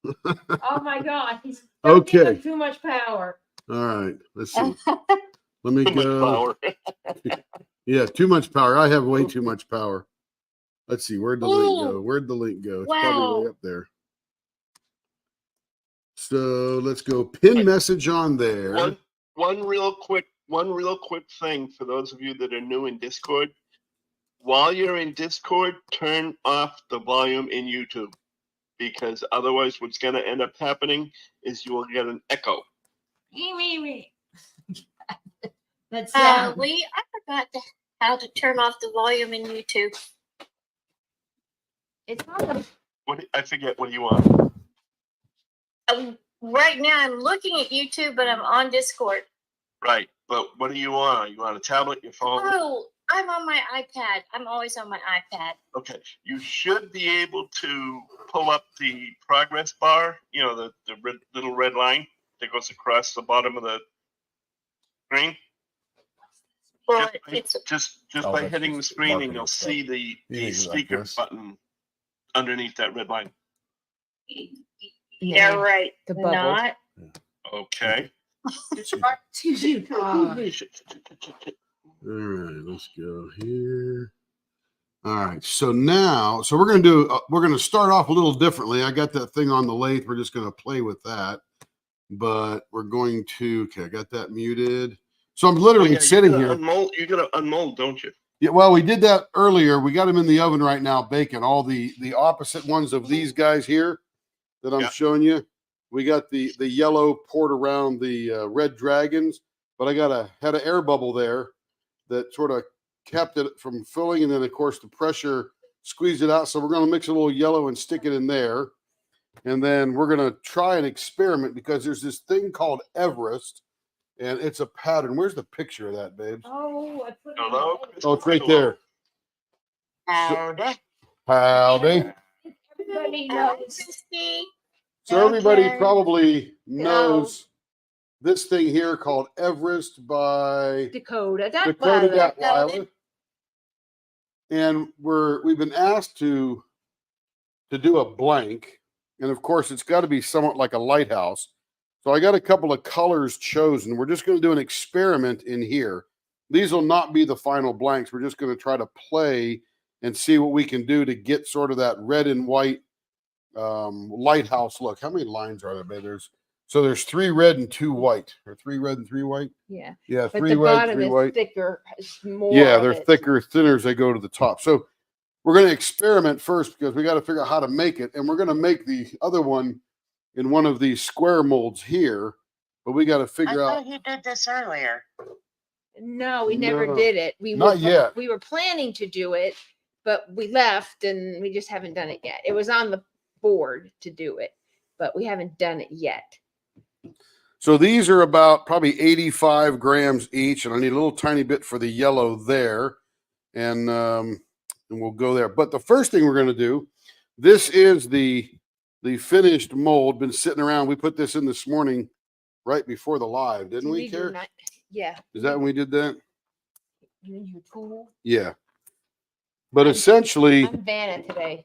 Oh my God, he's Okay. too much power. All right. Let's see. Let me Too much go. power. Yeah, too much power. I have way too much power. Let's see. Where'd the link go? Where'd the link go? It's probably way up there. So let's go pin message on there. One real quick thing for those of you that are new in Discord. While you're in Discord, turn off the volume in YouTube, because otherwise what's going to end up happening is you will get an echo. That's Lee, I forgot how to turn off the volume in YouTube. it's on What I forget what you want. Right now, I'm looking at YouTube, but I'm on Discord. Right, but what are you on? Are you on a tablet, your phone? Oh, I'm on my iPad. I'm always on my iPad. Okay, you should be able to pull up the progress bar. You know, the little red line that goes across the bottom of the screen. But Just by hitting the screen, and you'll see the speaker button underneath that red line. Yeah, right. The bubble. Not. Okay. Excuse you. All right, let's go here. All right, so now, we're gonna start off a little differently. I got that thing on the lathe. We're just gonna play with that, but we're going to. Okay, I got that muted. So I'm literally sitting here. You gotta unmold, don't you? Yeah, well, we did that earlier. We got them in the oven right now, baking. All the opposite ones of these guys here that I'm showing you. We got the yellow poured around the red dragons, but I had an air bubble there that sort of kept it from filling, and then of course the pressure squeezed it out. So we're going to mix a little yellow and stick it in there, and then we're going to try an experiment because there's this thing called Everest, and it's a pattern. Where's the picture of that, babes? Oh, I put Hello? Oh, it's right there. Howdy. Howdy. Everybody knows. So everybody probably knows this thing here called Everest by Dakota Datweiler. And we've been asked to do a blank, and of course it's got to be somewhat like a lighthouse. So I got a couple of colors chosen. We're just going to do an experiment in here. These will not be the final blanks. We're just going to try to play and see what we can do to get sort of that red and white lighthouse look. How many lines are there, babe? There's 3 red and 2 white, or 3 red and 3 white. Yeah. Yeah, But 3 the red, bottom 3 is white. thicker. More. Yeah, they're thicker, thinner as they go to the top. So we're going to experiment first because we got to figure out how to make it, and we're going to make the other one in one of these square molds here. But we got to figure out. I thought you did this earlier. No, we never did it. Not yet. We were planning to do it, but we left and we just haven't done it yet. It was on the board to do it, but we haven't done it yet. So these are about probably 85 grams each, and I need a little tiny bit for the yellow there, and we'll go there. But the first thing we're going to do, this is the finished mold. Been sitting around. We put this in this morning, right before the live, didn't we, Kara? Yeah. Is that when we did that? You need your tool. Yeah. But essentially, I'm Vanna today.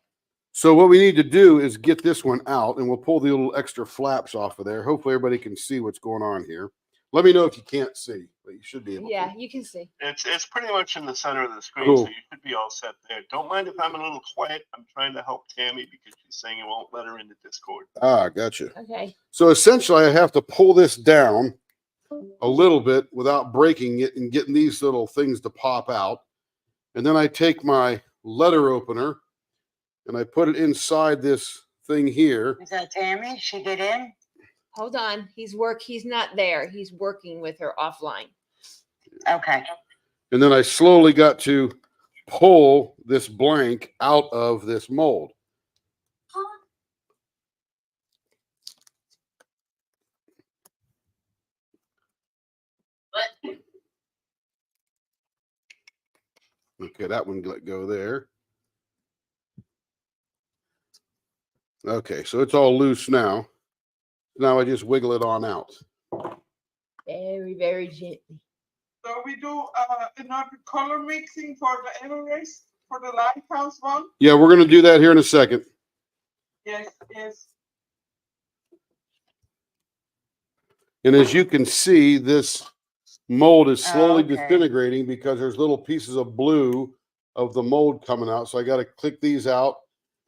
so what we need to do is get this one out, and we'll pull the little extra flaps off of there. Hopefully everybody can see what's going on here. Let me know if you can't see, but you should be able to. Yeah, you can see. It's pretty much in the center of the screen, Cool. so you should be all set there. Don't mind if I'm a little quiet. I'm trying to help Tammy because she's saying it won't let her into Discord. Ah, gotcha. Okay. So essentially I have to pull this down a little bit without breaking it and getting these little things to pop out. And then I take my letter opener and I put it inside this thing here. Is that Tammy? She get in? Hold on. He's not there. He's working with her offline. Okay. And then I slowly got to pull this blank out of this mold. Okay, that one let go there. Okay, so it's all loose now. Now I just wiggle it on out. Very, very gently. So we do another color mixing for the Everest, for the lighthouse one. Yeah, we're going to do that here in a second. Yes, yes. And as you can see, this mold is slowly okay. disintegrating because there's little pieces of blue of the mold coming out. So I got to click these out,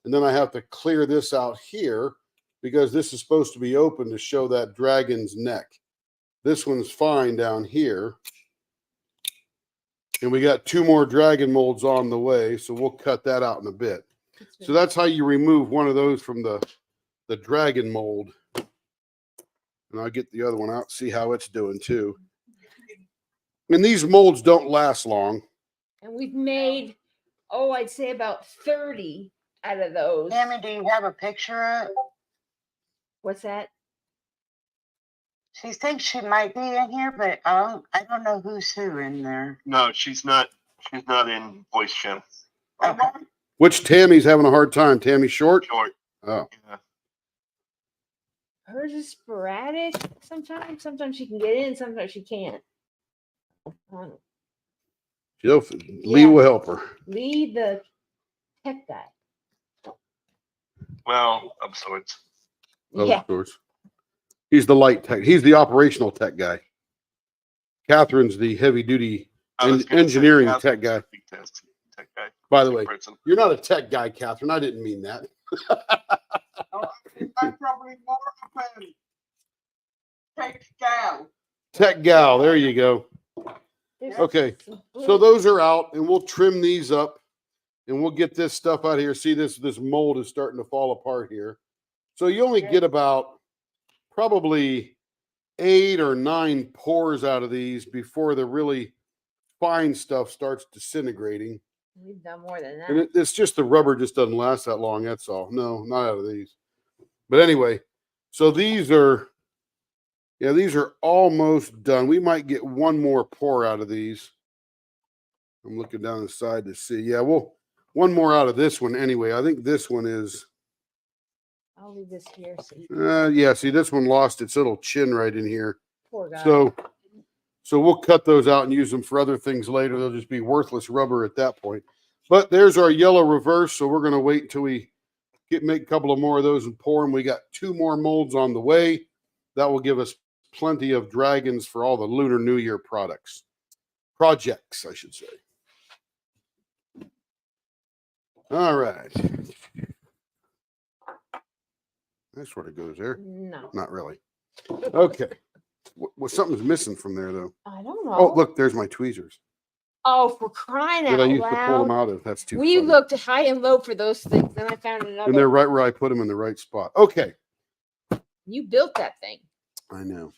and then I have to clear this out here because this is supposed to be open to show that dragon's neck. This one's fine down here. And we got 2 more dragon molds on the way, so we'll cut that out in a bit. So that's how you remove one of those from the dragon mold. And I'll get the other one out, see how it's doing too. And these molds don't last long. And we've made, I'd say about 30 out of those. Tammy, do you have a picture of it? What's that? She thinks she might be in here, but I don't know who's who in there. No, she's not in voice channel. Okay. Which Tammy's having a hard time? Tammy Short? Short. Oh, Yeah. Hers is sporadic sometimes. Sometimes she can get in, sometimes she can't. Lee will help her. Lee, the tech guy. Well, of sorts. Of Yeah. course. He's the light tech. He's the operational tech guy. Catherine's the heavy duty I was gonna say, engineering Catherine's tech guy. a big tech guy. By the Tech way, person. you're not a tech guy, Catherine. I didn't mean that. I'm probably more of a tech gal. Tech gal. There you go. There's Okay. some So blue. those are out, and we'll trim these up, and we'll get this stuff out of here. See, this mold is starting to fall apart here. So you only get about probably 8 or 9 pores out of these before the really fine stuff starts disintegrating. We've done more than that. And it's just the rubber just doesn't last that long. That's all. No, not out of these. But anyway, so these are almost done. We might get 1 more pour out of these. I'm looking down the side to see. Yeah, well, 1 more out of this one anyway. I think this one is, I'll leave this here. So you yeah, see, this one lost its little chin right in here. poor guy. So we'll cut those out and use them for other things later. They'll just be worthless rubber at that point. But there's our yellow reverse. So we're going to wait until we make a couple of more of those and pour them. We got 2 more molds on the way. That will give us plenty of dragons for all the Lunar New Year projects, I should say. All right. That's where it goes there. No, Not really. Okay. Well, something's missing from there though. I don't know. Oh, look, there's my tweezers Oh, for crying that out I used to pull them loud. out of. That's too We funny. looked high and low for those things, and I found another. And they're right where I put them in the right spot. Okay. You built that thing. I know.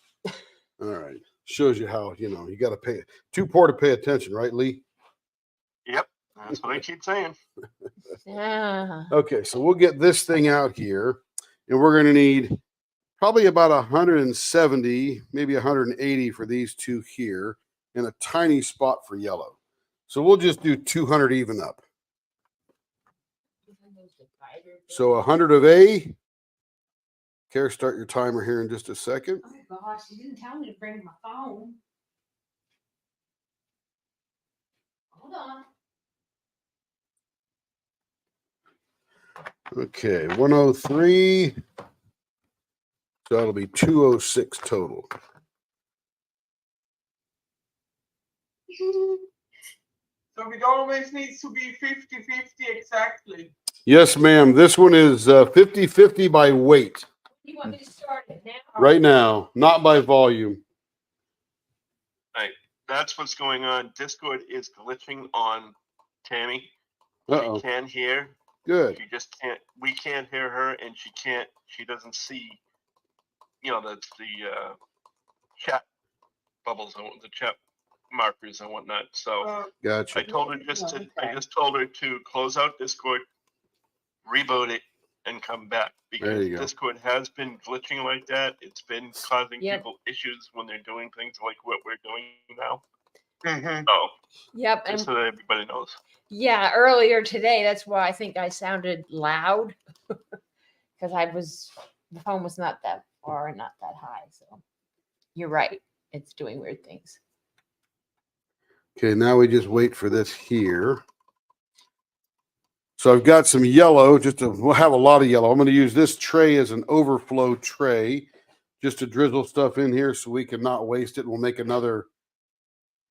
All right. Shows you how, you got to pay 2 pour to pay attention, right, Lee? Yep. That's what I keep saying. Yeah. Okay. So we'll get this thing out here, and we're going to need probably about 170, maybe 180 for these 2 here, and a tiny spot for yellow. So we'll just do 200 even up. So 100 of A. Care, start your timer here in just a second. Oh gosh, you didn't tell me to bring my phone. Hold on. Okay, 103. So that'll be 206 total. So it always needs to be 50-50 exactly. Yes, ma'am. This one is 50-50 by weight You want me to start it now? right now, not by volume. That's what's going on. Discord is glitching on Tammy. Uh-oh. She can hear. Good. She just can't. We can't hear her, and she can't. She doesn't see. That's the chat bubbles and the chat markers and whatnot. So I Gotcha. told her I just told her to close out Discord, reboot it, and come back There because you go. Discord has been glitching like that. It's been causing Yep. people issues when they're doing things like what we're doing now. Mhm. So Yep, and just so that everybody knows. yeah, earlier today, that's why I think I sounded loud because the phone was not that far and not that high. So you're right, it's doing weird things. Okay, now we just wait for this here. So I've got some yellow, we'll have a lot of yellow. I'm going to use this tray as an overflow tray. just to drizzle stuff in here so we can not waste it. We'll make another.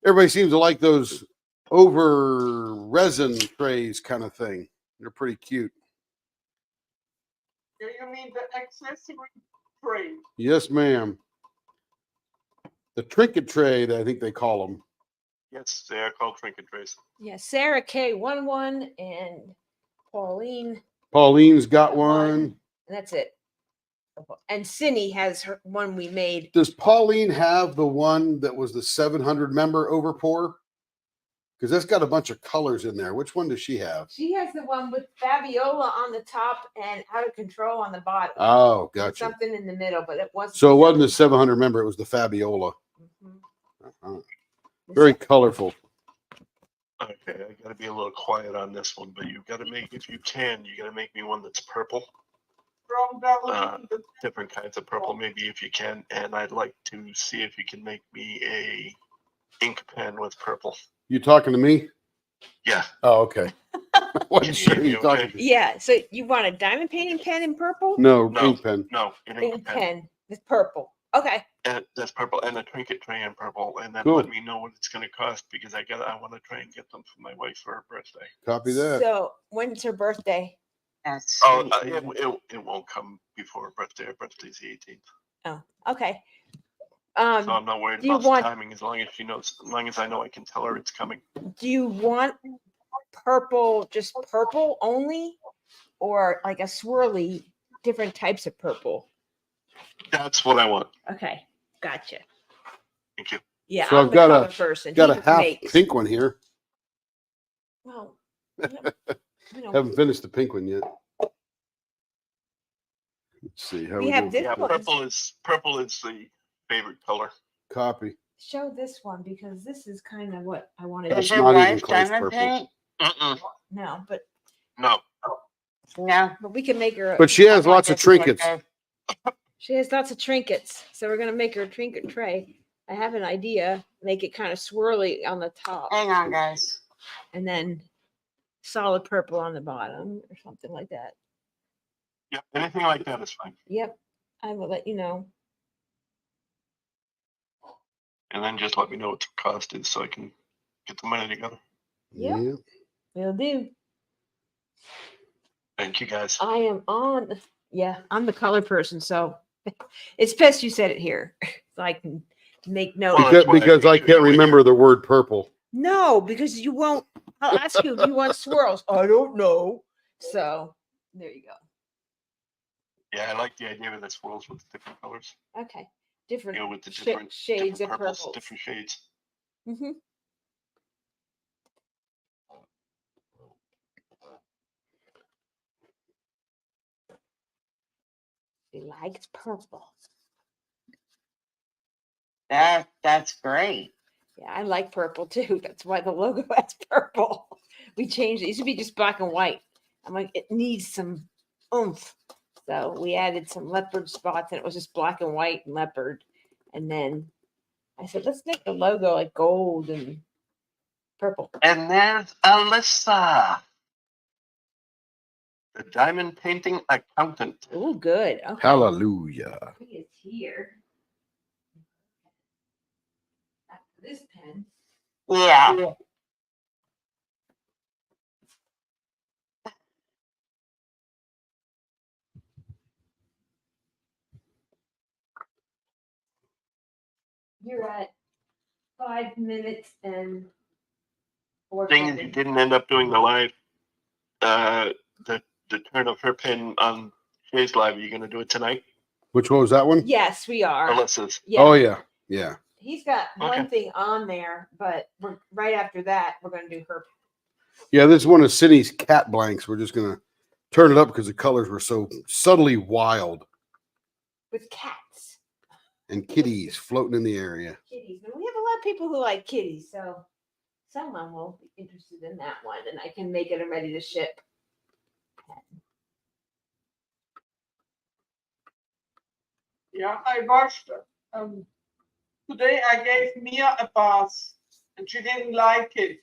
Everybody seems to like those over resin trays kind of thing. They're pretty cute. Do you mean the accessory tray? Yes, ma'am. The trinket tray, I think they call them. Yes, they are called trinket trays. Yeah, Sarah K11 and Pauline, Pauline's got One. one. and that's it. And Cindy has her one we made. Does Pauline have the one that was the 700 member overpour? Because that's got a bunch of colors in there. Which one does she have? She has the one with Fabiola on the top and Out of Control on the bottom. Oh, And gotcha. something in the middle, but it wasn't. So it wasn't the 700 member, it was the Fabiola. Mhm. Uh-huh. Very colorful. Okay, I gotta be a little quiet on this one, but you gotta make, if you can, you gotta make me one that's purple. From the Different kinds of purple, maybe if you can. And I'd like to see if you can make me a ink pen with purple. You talking to me? Yeah. Oh, okay. I wasn't Can you sure hear who me you talking okay? to. Yeah, so you want a diamond painting pen in purple? No, No. ink pen. No, an ink Ink pen. pen with purple. Okay. And that's purple, and a trinket tray in purple, and then Cool. let me know what it's gonna cost because I want to try and get them for my wife for her birthday. Copy that. So when's her birthday? That's Oh, sweet. it won't come before her birthday. Her birthday's the 18th, Oh, okay. so I'm not worried do you about the want- timing as long as she knows, as long as I know I can tell her it's coming. Do you want purple, just purple only, or like a swirly, different types of purple? That's what I want. Okay, gotcha. Thank you. Yeah, So I'm I've the got color a- person. Got He a half makes. pink one here. Well, you know, Haven't finished the pink one yet. Let's see. How We we have doing this for Yeah, one. purple is the favorite color. Copy. show this one because this is kind of what I wanted That's Is to your not even wife close diamond purple. paint? Mm-mm. know, but No. No. we can make her. But she has I want lots of this to look trinkets. good. She has lots of trinkets, so we're gonna make her a trinket tray. I have an idea. Make it kind of swirly on the top, Hang on, guys. and then solid purple on the bottom, or something like that. Yeah, anything like that is fine. Yep, I will let you know. And then just let me know what the cost is so I can get the money together. Yep. Yeah. Will do. Thank you guys. I am on. Yeah, I'm the color person, so it's best you said it here, so I can make note. Well, Because, that's why I because I figured can't you were remember the word purple. No, because you won't. I'll ask you if you want swirls. I don't know. So there you go. Yeah, I like the idea of the swirls with different colors. Okay, different You know, with the sha- different shades of different purples, purples. different shades. Mm-hmm. She likes purple. That's great. Yeah, I like purple too. That's why the logo has purple. We changed it. It used to be just black and white. I'm like, it needs some oomph. So we added some leopard spots and it was just black and white and leopard. And then I said, let's make the logo like gold and purple. And there's Alyssa, the diamond painting accountant. Oh, good. Okay. Hallelujah. He is here. After this pen. Yeah. You're at 5 minutes and 4 Thing is, you seconds. didn't end up doing the live, the turn of her pin on Shay's live. Are you going to do it tonight? Which one was that one? Yes, we are. Alyssa's. Yeah. Oh, yeah. Yeah. He's got one Okay. thing on there, but we're right after that, we're gonna do her Yeah, this is one of Cindy's cat blanks. We're just going to turn it up because the colors were so subtly wild with cats. and kitties floating in the area. Kitties. And we have a lot of people who like kitties, so someone will be interested in that one, and I can make it a ready to ship. Yeah, I watched. Today I gave Mia a bath, and she didn't like it.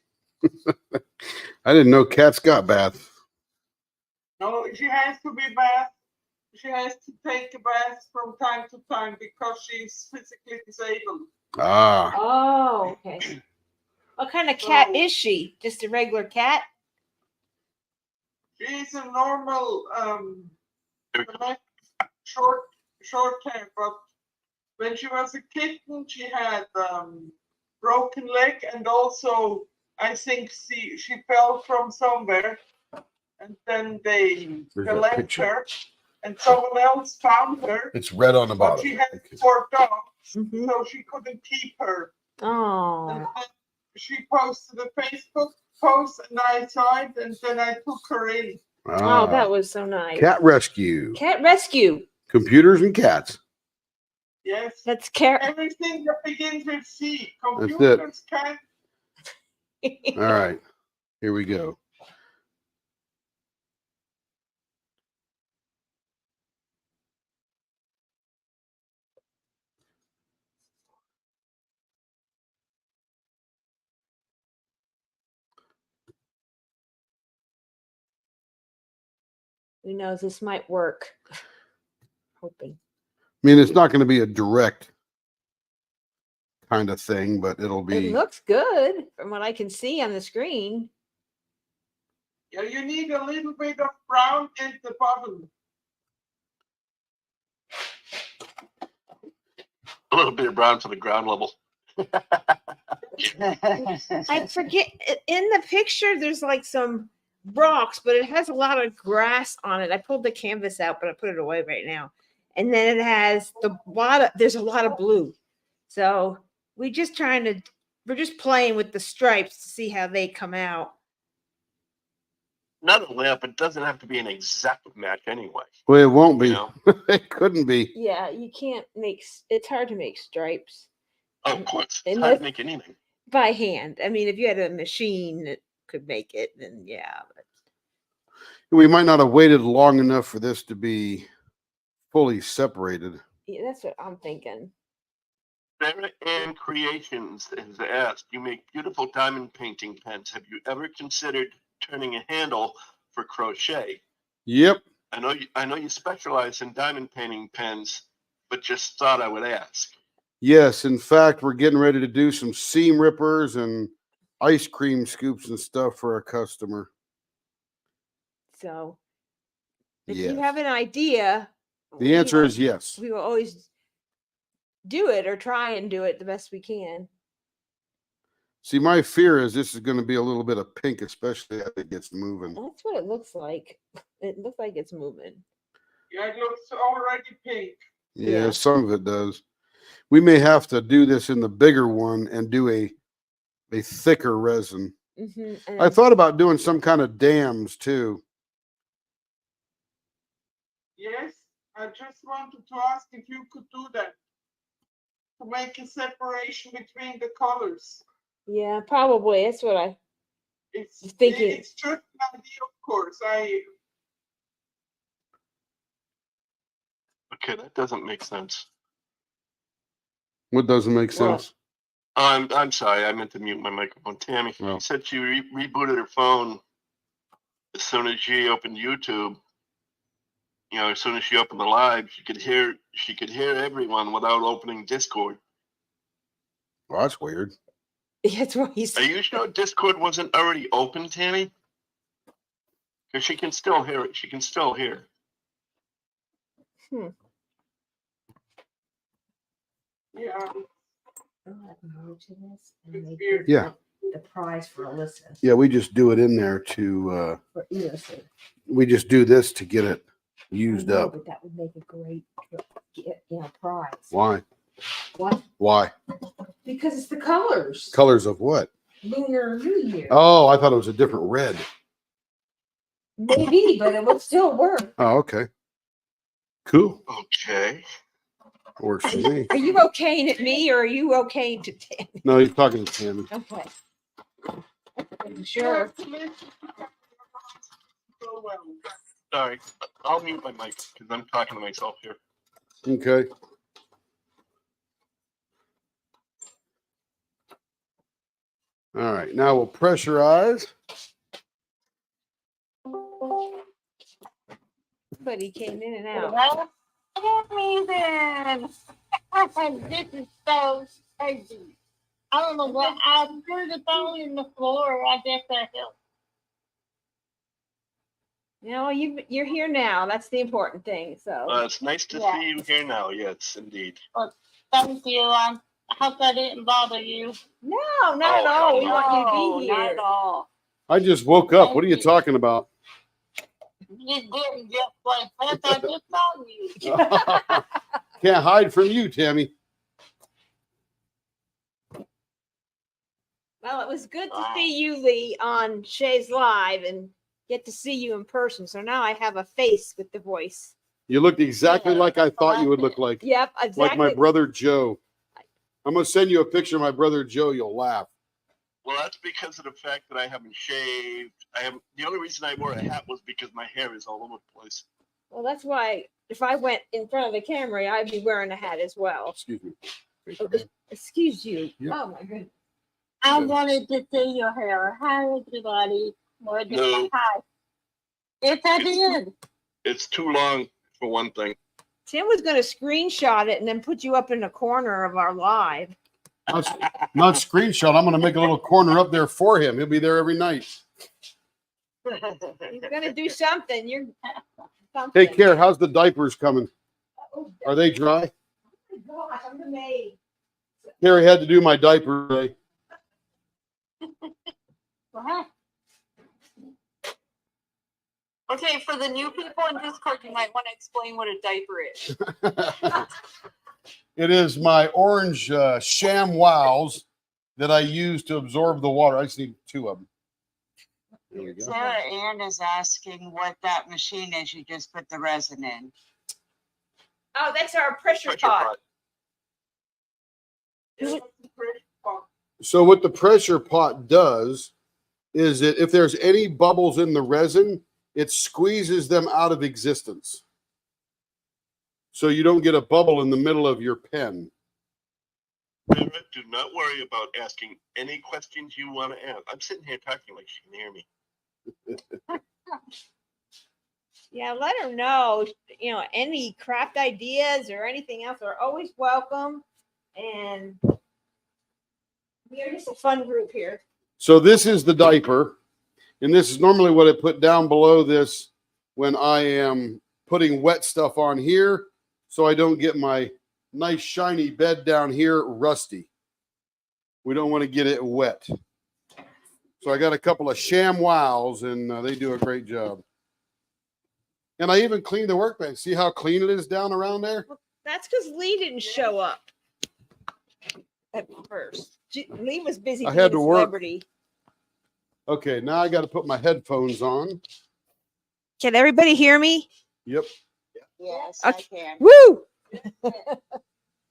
I didn't know cats got baths. No, she has to be bathed she has to take a bath from time to time because she's physically disabled. Ah, Oh, okay. What kind of cat So- is she? Just a regular cat? She's a normal, short hair, but when she was a kitten, she had broken leg, and also I think she fell from somewhere, and then they There's that left picture. her, and someone else found her. it's red on the But bottom. she had Okay. 4 dogs, Mhm. so she couldn't keep her. And Oh, then she posted a Facebook post, and I saw it, and then I took her in. oh, that Ah, was so nice. cat rescue. Cat rescue. Computers and cats. Yes. That's cat. Everything that begins with C. That's it. Computers, cats. All right, here we go. Who knows? This might work. Hoping. I mean, it's not going to be a direct kind of thing, but it'll It be. looks good from what I can see on the screen. Yeah, you need a little bit of brown at the bottom. A little bit of brown for the ground level. I forget in the picture there's like some rocks, but it has a lot of grass on it. I pulled the canvas out, but I put it away right now. And then it has there's a lot of blue. So we're just playing with the stripes to see how they come out. Not only that, but it doesn't have to be an exact match anyway. Well, it won't You be. know? It couldn't be. Yeah, you can't it's hard to make stripes Of course. It's And hard that- to make anything. by hand. I mean, if you had a machine that could make it, then yeah. But We might not have waited long enough for this to be fully separated. yeah, that's what I'm thinking. Sarah Ann Creations has asked, you make beautiful diamond painting pens. Have you ever considered turning a handle for crochet? Yep. I know you specialize in diamond painting pens, but just thought I would ask. Yes. In fact, we're getting ready to do some seam rippers and ice cream scoops and stuff for a customer. So if Yes. you have an idea, The answer is yes. we will always do it or try and do it the best we can. See, my fear is this is going to be a little bit of pink, especially as it gets moving. That's what it looks like. It looks like it's moving. Yeah, it looks already pink. Yeah, Yeah. some of it does. We may have to do this in the bigger one and do a thicker resin. Mm-hmm. I thought about doing some kind of dams too. Yes, I just wanted to ask if you could do that. To make a separation between the colors. Yeah, probably. That's what I. It's Thinking- It's just an idea, of course. Okay, that doesn't make sense. What doesn't make Well, sense? I'm sorry, I meant to mute my microphone. Tammy, Oh. she said she rebooted her phone as soon as she opened YouTube. You know, as soon as she opened the live, she could hear everyone without opening Discord. Well, that's weird. that's what he Are said. you sure Discord wasn't already open, Tammy? Because she can still hear it. She can still hear. Yeah, And weird. Yeah. The prize for Alyssa. Yeah, we just do it in there to. For Alyssa. We just do this to get it used up. But that would make a great, prize. Why? What? Why? Because it's the colors. Colors of what? Lunar New Year. Oh, I thought it was a different red. Maybe, but it would still work. Oh, okay. Cool. Okay. Works for me. Are you okaying at me or are you okaying to Tammy? No, he's talking to Tammy. Okay. You Sure. have to listen to that so well. Sorry. I'll mute my mic because I'm talking to myself here. Okay. All right. Now we'll pressurize. Somebody came in and out. Well, me then. This is so crazy. I don't know what I threw the phone in the floor. I guess that helped. No, you're here now. That's the important thing. So It's nice to Yeah. see you here now. Yes, indeed. Thank you. I hope I didn't bother you. no, not at Oh, all. hell We no. want you to No, be not here. at all. I just woke up. What are you talking about? You didn't just like that. I just saw you. Can't hide from you, Tammy. Well, it was good to Wow. see you, Lee, on Shay's Live and get to see you in person. So now I have a face with the voice. You looked exactly Yeah, like I thought you would like look like. Yep, exactly. Like my brother Joe. I'm gonna send you a picture of my brother Joe. You'll laugh. Well, that's because of the fact that I haven't shaved. The only reason I wore a hat was because my hair is all over the place. Well, that's why if I went in front of the camera, I'd be wearing a hat as well. Excuse me. Excuse you. Yep. Oh my goodness. I wanted to see your hair. Hi, everybody. More than No. hi. Yes, I did. It's too long for one thing. Tim was going to screenshot it and then put you up in the corner of our live. Not screenshot. I'm gonna make a little corner up there for him. He'll be there every night. You're going to do something. You're something. Take care. How's the diapers coming? Oh, Are they dry? my gosh, I'm the maid. Harry had to do my diaper today. What? Okay, for the new people in Discord, you might want to explain what a diaper is. It is my orange Sham Wows that I use to absorb the water. I just need 2 of them. There we go. Sarah Ann is asking what that machine is you just put the resin in. Oh, that's our pressure Pressure pot. pot. So what the pressure pot does is that if there's any bubbles in the resin, it squeezes them out of existence. So you don't get a bubble in the middle of your pen. Sarah, do not worry about asking any questions you want to ask. I'm sitting here talking like she can hear me. Yeah, let her know. You know, any craft ideas or anything else are always welcome. And we are just a fun group here. So this is the diaper. And this is normally what I put down below this when I am putting wet stuff on here, so I don't get my nice shiny bed down here rusty. We don't want to get it wet. So I got a couple of Sham Wows, and they do a great job. And I even cleaned the workbench. See how clean it is down around there? That's because Lee didn't show up at first. Lee was busy I being had to a work. celebrity. Okay, now I got to put my headphones on. Can everybody hear me? Yep. Yes, Okay. I can. Woo!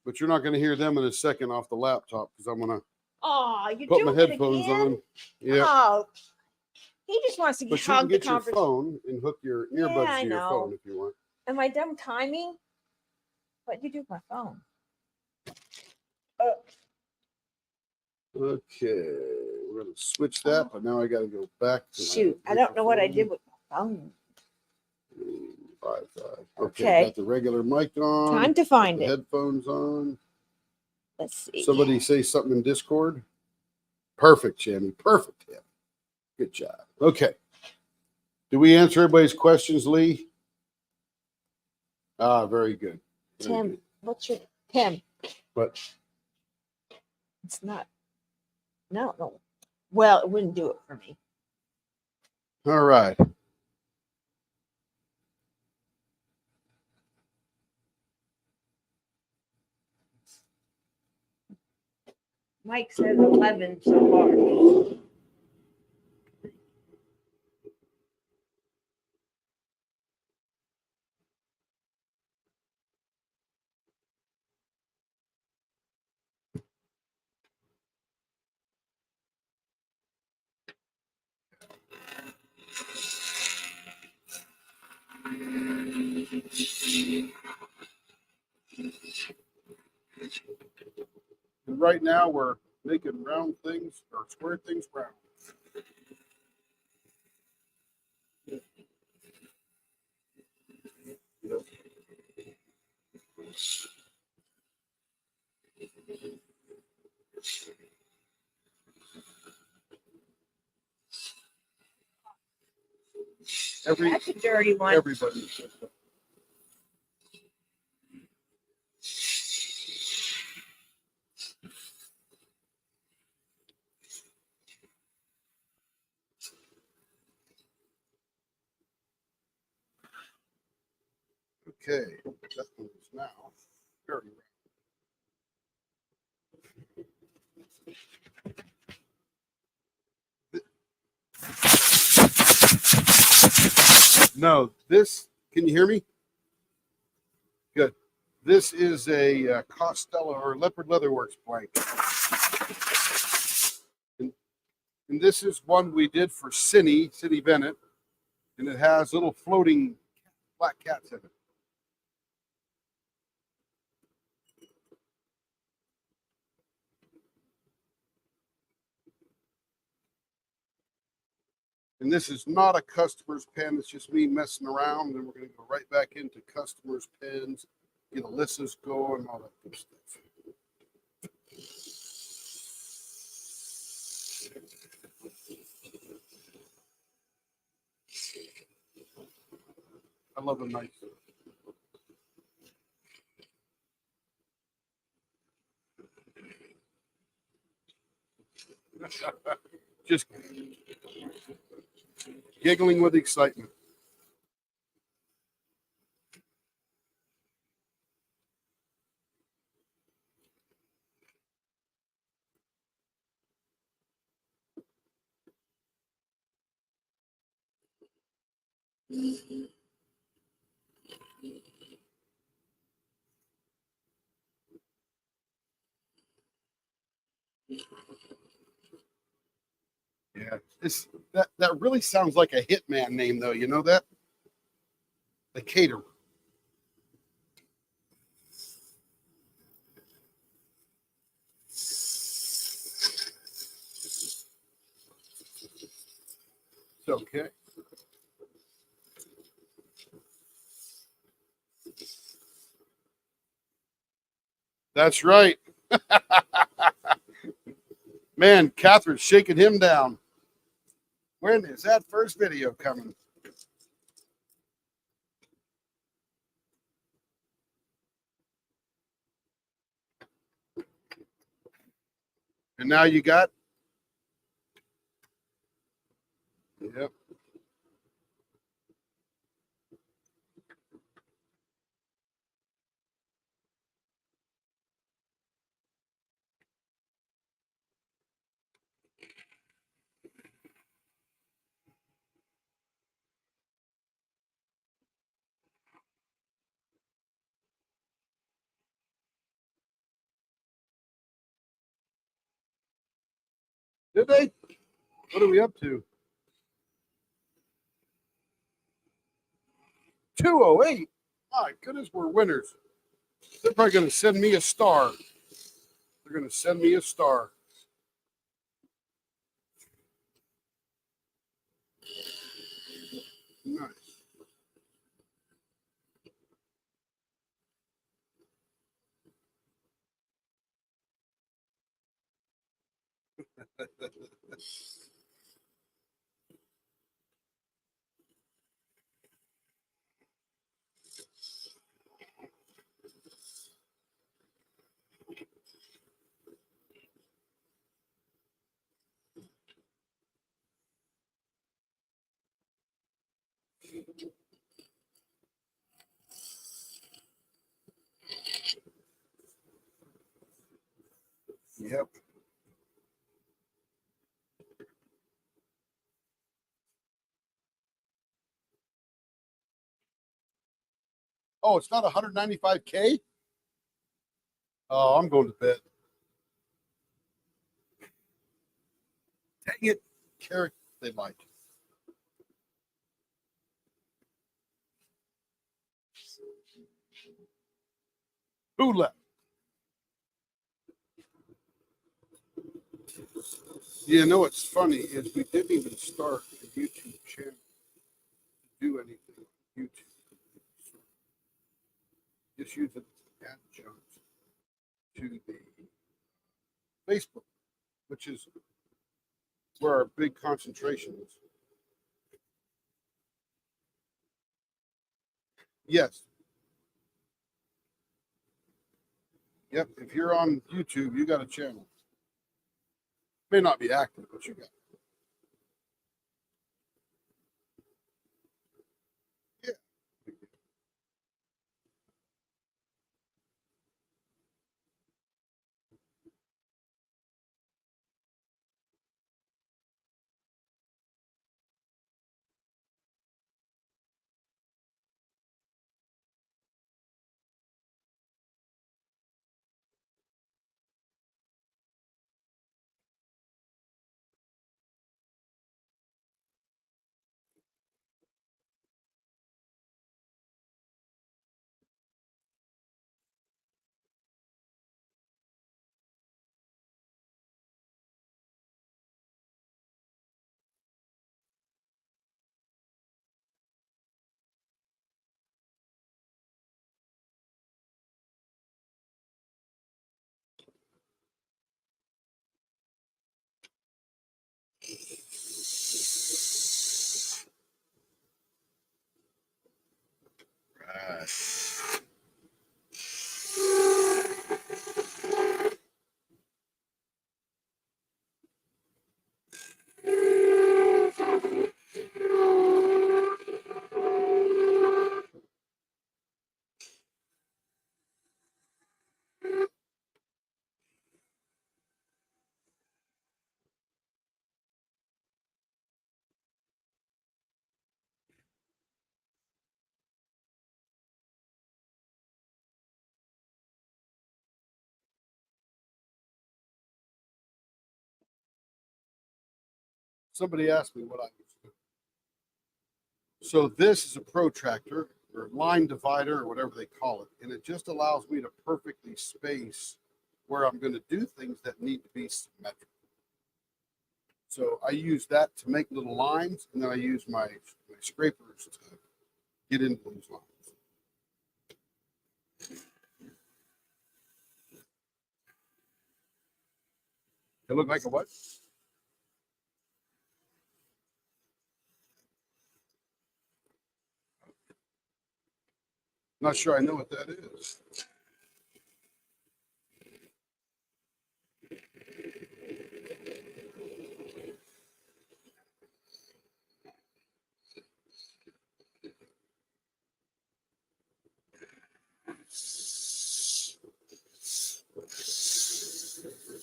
But you're not going to hear them in a second off the laptop because I'm going to Oh, you put doing my it headphones again? on. Yeah. Oh, he just wants to But you can hug the get your conversation. phone and hook your Yeah, earbuds I to your know. phone if you want. Am I done timing? What do you do with my phone? Okay, we're going to switch that, but now I got to go back to my Shoot, I don't know what I did microphone. with my phone. 5. Okay. Got the regular mic on. Time to find the it. headphones on. Let's see. Somebody say something in Discord. Perfect, Jamie. Perfect. Yeah. Good job. Okay. Did we answer everybody's questions, Lee? Ah, very good. Very Tim, good. what's your Tim? But It's not. No. Well, it wouldn't do it for me. all right. Mike says 11 so far. And right now we're making round things or square things round. Every That's a dirty one. everybody. Okay, that one is now very no. This can you hear me? Good. This is a Costello or Leopard Leatherworks blanket, and this is one we did for Cindy Bennett, and it has little floating black cats in it. And this is not a customer's pen. It's just me messing around. And we're going to go right back into customers' pens, get Alyssa's going, all that good stuff. I love a nice. Just giggling with excitement. Yeah, that really sounds like a hitman name, though. You know that? The caterer. It's okay. That's right. Man, Catherine's shaking him down. When is that first video coming? And now you got. Yep. Did they? What are we up to? 208. My goodness, we're winners. They're probably going to send me a star. They're going to send me a star. Nice. Yep. Oh, it's not 195K? Oh, I'm going to bed. Dang it. Carrot, they like. Who left? You know what's funny is we didn't even start a YouTube channel to do anything on YouTube. Just use it as adjunct to the Facebook, which is where our big concentration is. Yes. Yep. If you're on YouTube, you got a channel. May not be active, but you got. Yeah. Right. Somebody asked me what I was doing. So this is a protractor or line divider or whatever they call it. And it just allows me to perfectly space where I'm going to do things that need to be symmetrical. So I use that to make little lines, and then I use my scrapers to get into those lines. It look like a what? Not sure I know what that is.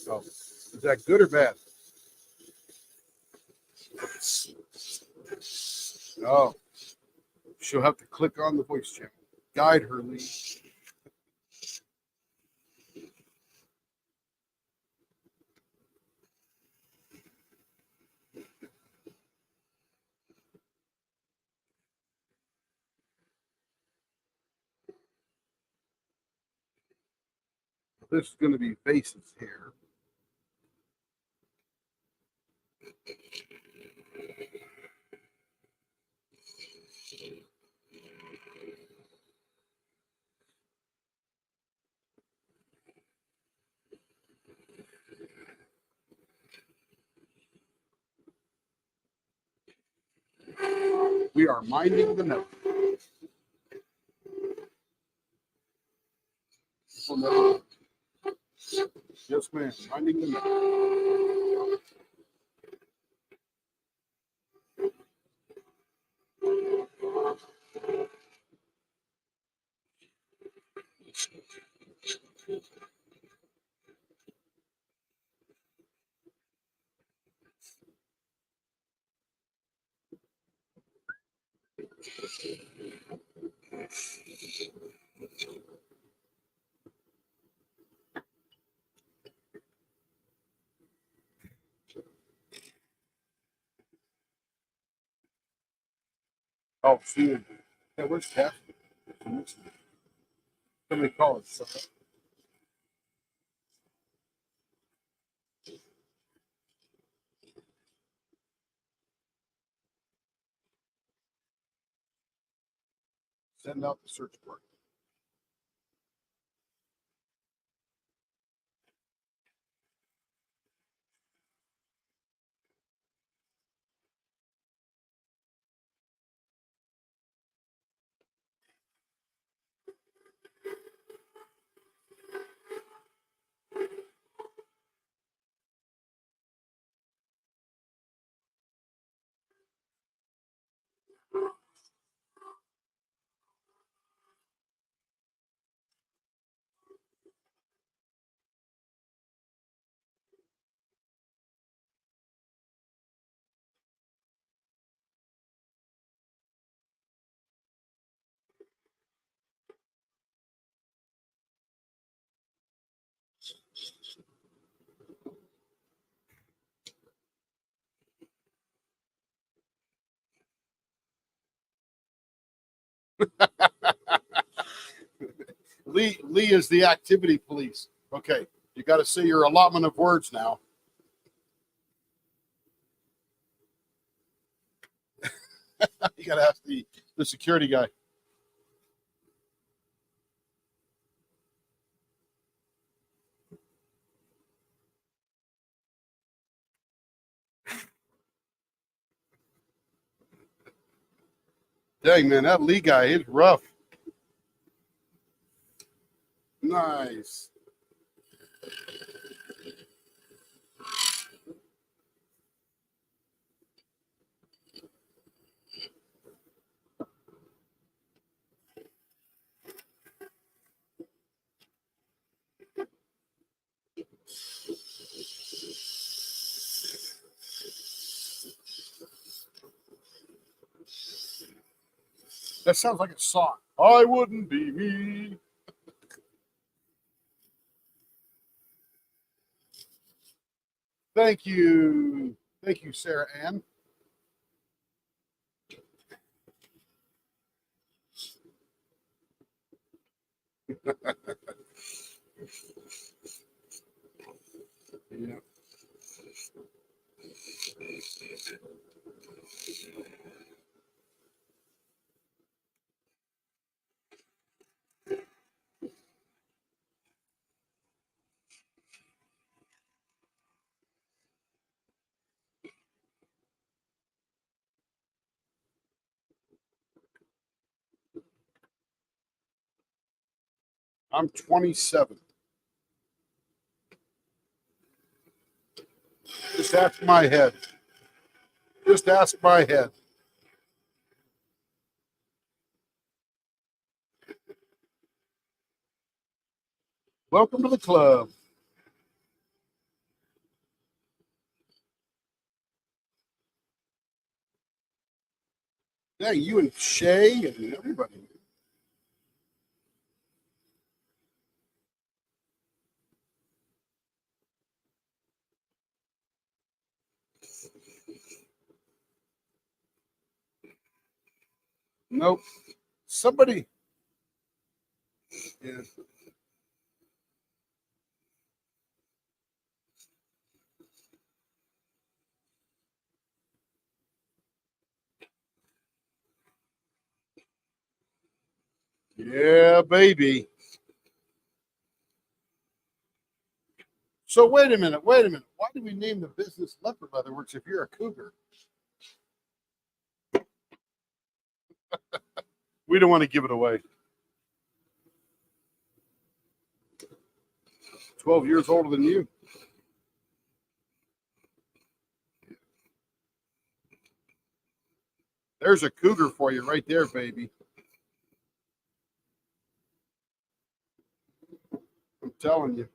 Oh, is that good or bad? Oh, she'll have to click on the voice channel. Guide her lead. This is going to be vases here. We are minding the note. Yes, ma'am. Minding the note. Oh, see, yeah, where's Kathy? Somebody call it. Send out the search party. Lee is the activity police. Okay, you got to say your allotment of words now. You got to ask the security guy. Dang, man, that Lee guy is rough. Nice. That sounds like a song. I wouldn't be me. Thank you. Thank you, Sarah Ann. Yeah. I'm 27. Just ask my head. Just ask my head. Welcome to the club. Yeah, you and Shay and everybody. Nope. Somebody. Yeah. Yeah, baby. So wait a minute. Why do we name the business Leopard Leatherworks if you're a cougar? We don't want to give it away. 12 years older than you. There's a cougar for you right there, baby. I'm telling you.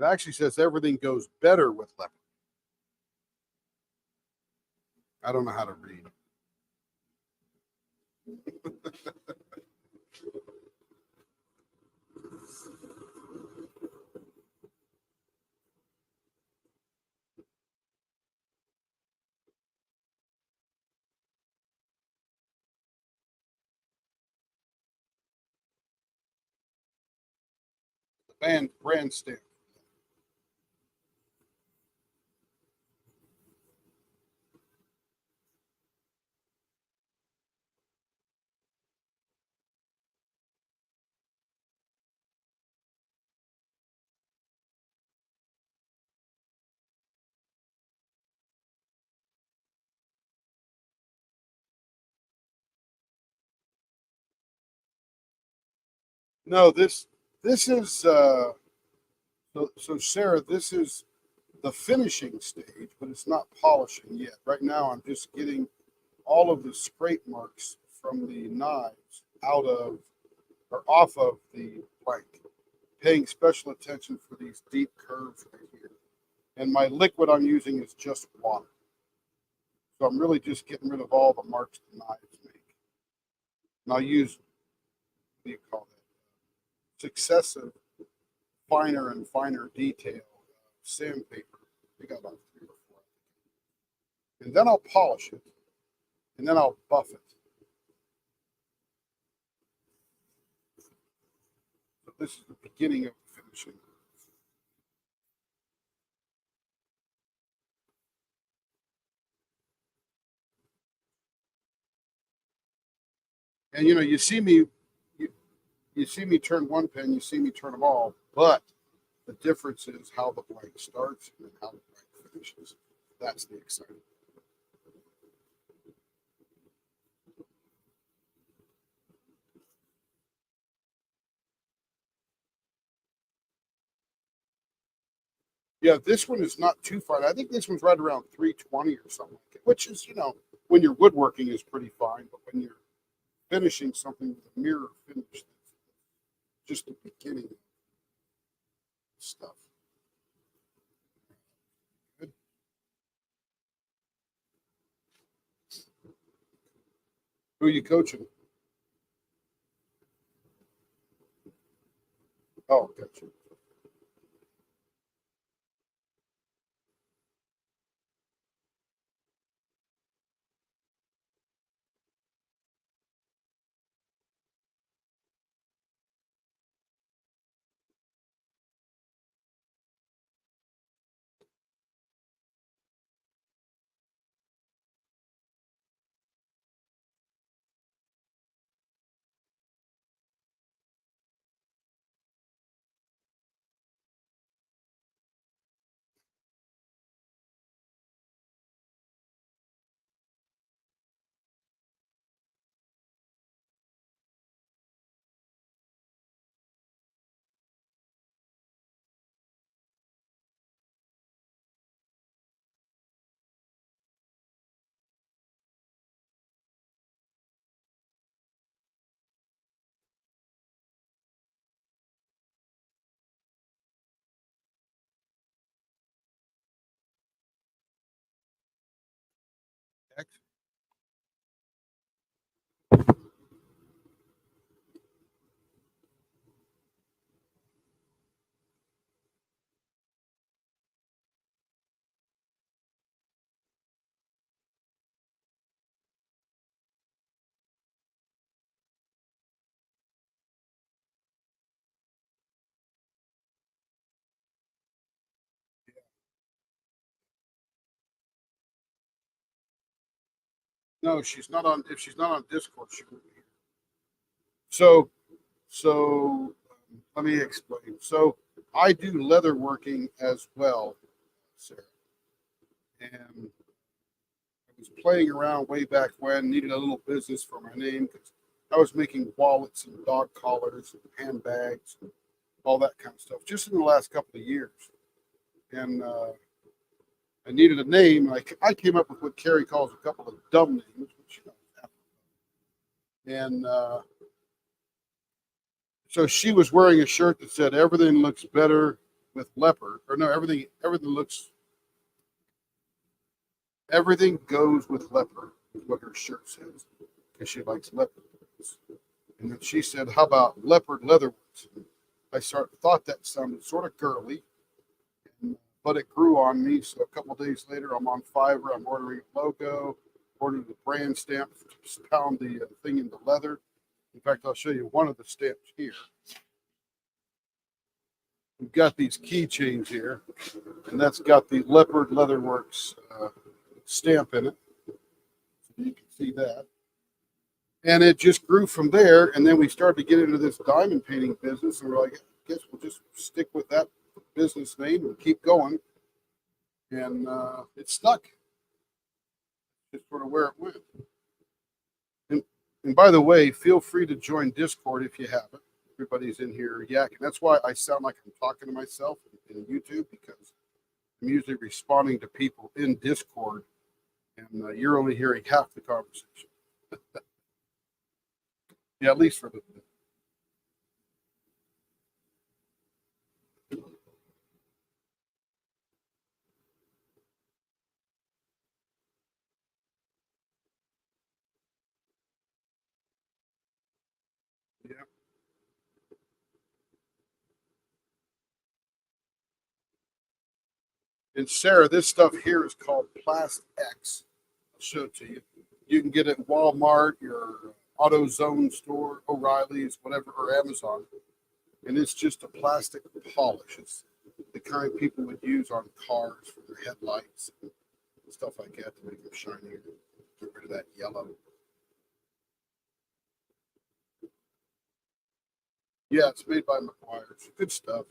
It actually says everything goes better with leopard. I don't know how to read. The brand stamp. No, this is so Sarah, this is the finishing stage, but it's not polishing yet. Right now I'm just getting all of the scrape marks from the knives out of or off of the plank, paying special attention for these deep curves right here. And my liquid I'm using is just water. So I'm really just getting rid of all the marks the knives make. And I'll use, what do you call that? Successive finer and finer detail sandpaper. I got about 3 or 4. And then I'll polish it. And then I'll buff it. So this is the beginning of the finishing. And you see me, you see me turn one pen, you see me turn them all, but the difference is how the blank starts and how the blank finishes. That's the exciting. Yeah, this one is not too fine. I think this one's right around 320 or something like it, which is, when you're woodworking is pretty fine, but when you're finishing something with a mirror finish, that's just the beginning of stuff. Good. Who are you coaching? Oh, gotcha. Excellent. No, she's not on. If she's not on Discord, she won't be here. So let me explain. So I do leather working as well, Sarah, and I was playing around way back when. Needed a little business for my name because I was making wallets and dog collars and handbags and all that kind of stuff just in the last couple of years, and I needed a name. I came up with what Carrie calls a couple of dumb names, which and so she was wearing a shirt that said everything looks better with leopard, or no, everything goes with leopard is what her shirt says, because she likes leopard. And then she said, how about leopard leatherworks? I thought that sounded sort of girly, but it grew on me. So a couple of days later, I'm on Fiverr. I'm ordering a logo, ordering the brand stamp, pound the thing into leather. In fact, I'll show you one of the stamps here. We've got these keychains here, and that's got the Leopard Leatherworks stamp in it. So you can see that. And it just grew from there, and then we started to get into this diamond painting business, and we're like, I guess we'll just stick with that business name and keep going. And it stuck. Just sort of where it went. And by the way, feel free to join Discord if you haven't. Everybody's in here yakking. That's why I sound like I'm talking to myself in YouTube, because I'm usually responding to people in Discord, and you're only hearing half the conversation. Yeah, at least for the. And Sarah, this stuff here is called Plast X. I'll show it to you. You can get it at Walmart, your AutoZone store, O'Reilly's, whatever, or Amazon. And it's just a plastic polish. It's the kind people would use on cars for their headlights and stuff like that to make them shinier. Get rid of that yellow. Yeah, it's made by McGuire's. Good stuff.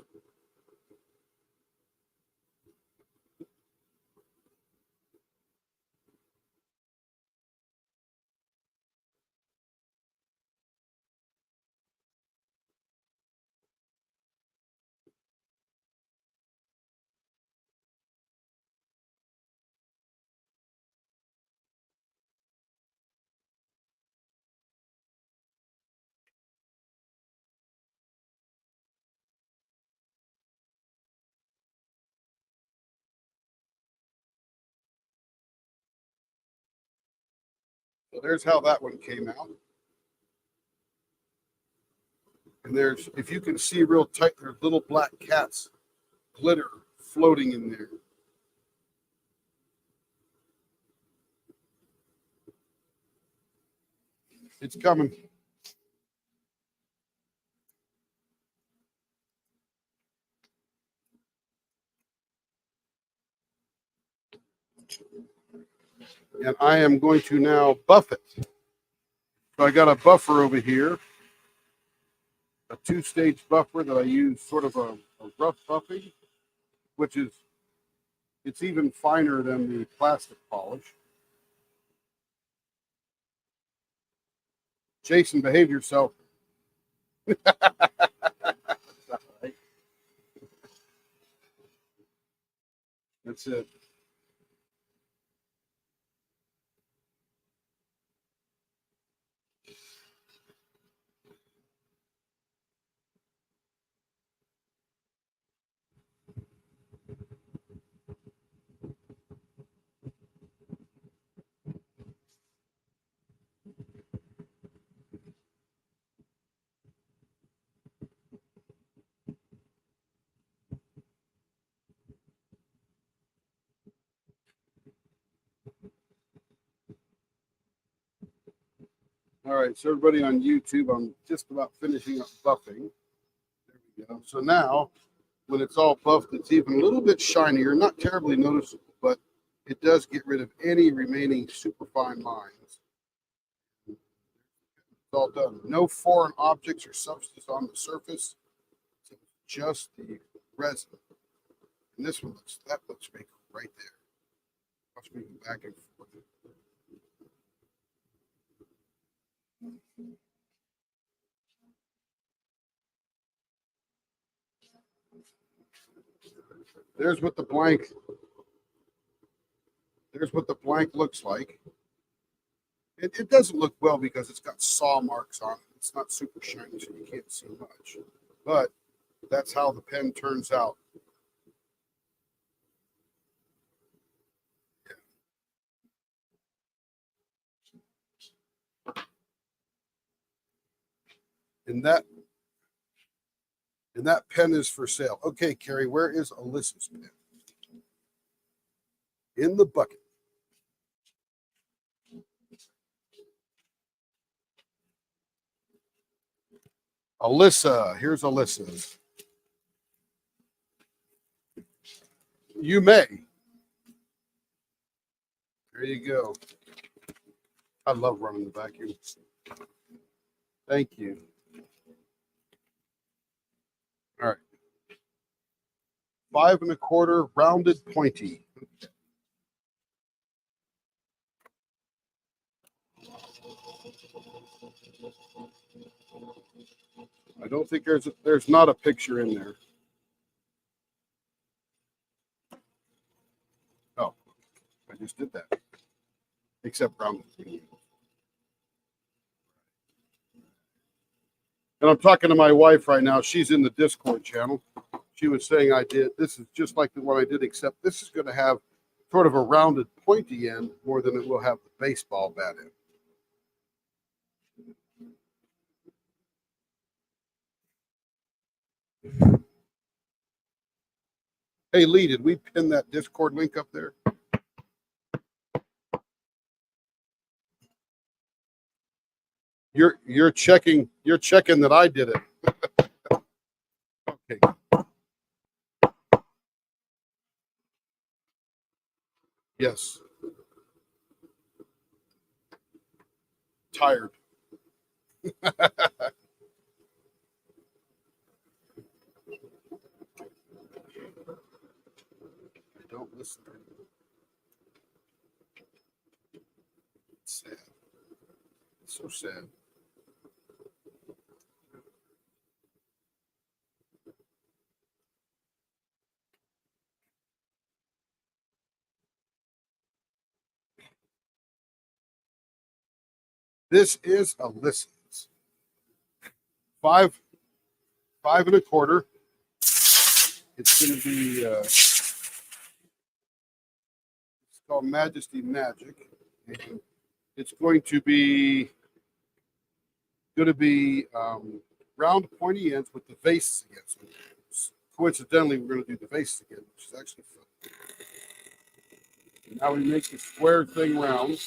So there's how that one came out. And there's, if you can see real tight, there's little black cats glitter floating in there. It's coming. And I am going to now buff it. So I got a buffer over here, a 2-stage buffer that I use sort of a rough buffing, which is, it's even finer than the plastic polish. Jason, behave yourself. That's it. All right, so everybody on YouTube, I'm just about finishing up buffing. There we go. So now, when it's all buffed, it's even a little bit shinier, not terribly noticeable, but it does get rid of any remaining superfine lines. It's all done. No foreign objects or substance on the surface. So just the resin. And this one looks, that looks great right there. Watch me go back and forth. There's what the blank looks like. It doesn't look well because it's got saw marks on it. It's not super shiny, so you can't see much. But that's how the pen turns out. And that pen is for sale. Okay, Carrie, where is Alyssa's pen? In the bucket. Alyssa, here's Alyssa's. You may. There you go. I love running the vacuum. Thank you. All right. 5 1/4 rounded pointy. I don't think there's not a picture in there. Oh, I just did that. Except rounded. And I'm talking to my wife right now. She's in the Discord channel. She was saying I did. This is just like the one I did, except this is going to have sort of a rounded pointy end more than it will have the baseball bat end. Hey, Lee, did we pin that Discord link up there? You're checking that I did it. Okay. Yes. Tired. Don't listen. It's sad. It's so sad. This is a listen. 5 1/4. It's going to be it's called Majesty Magic. And it's going to be round pointy ends with the vases again. So coincidentally, we're going to do the vases again, which is actually fun. And now we make the square thing round.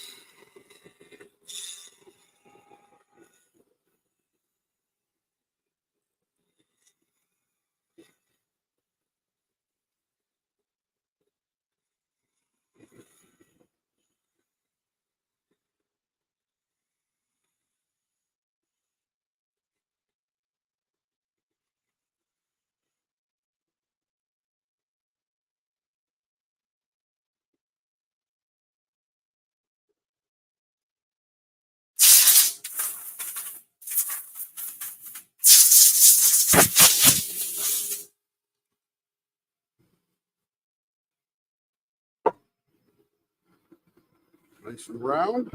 Nice and round.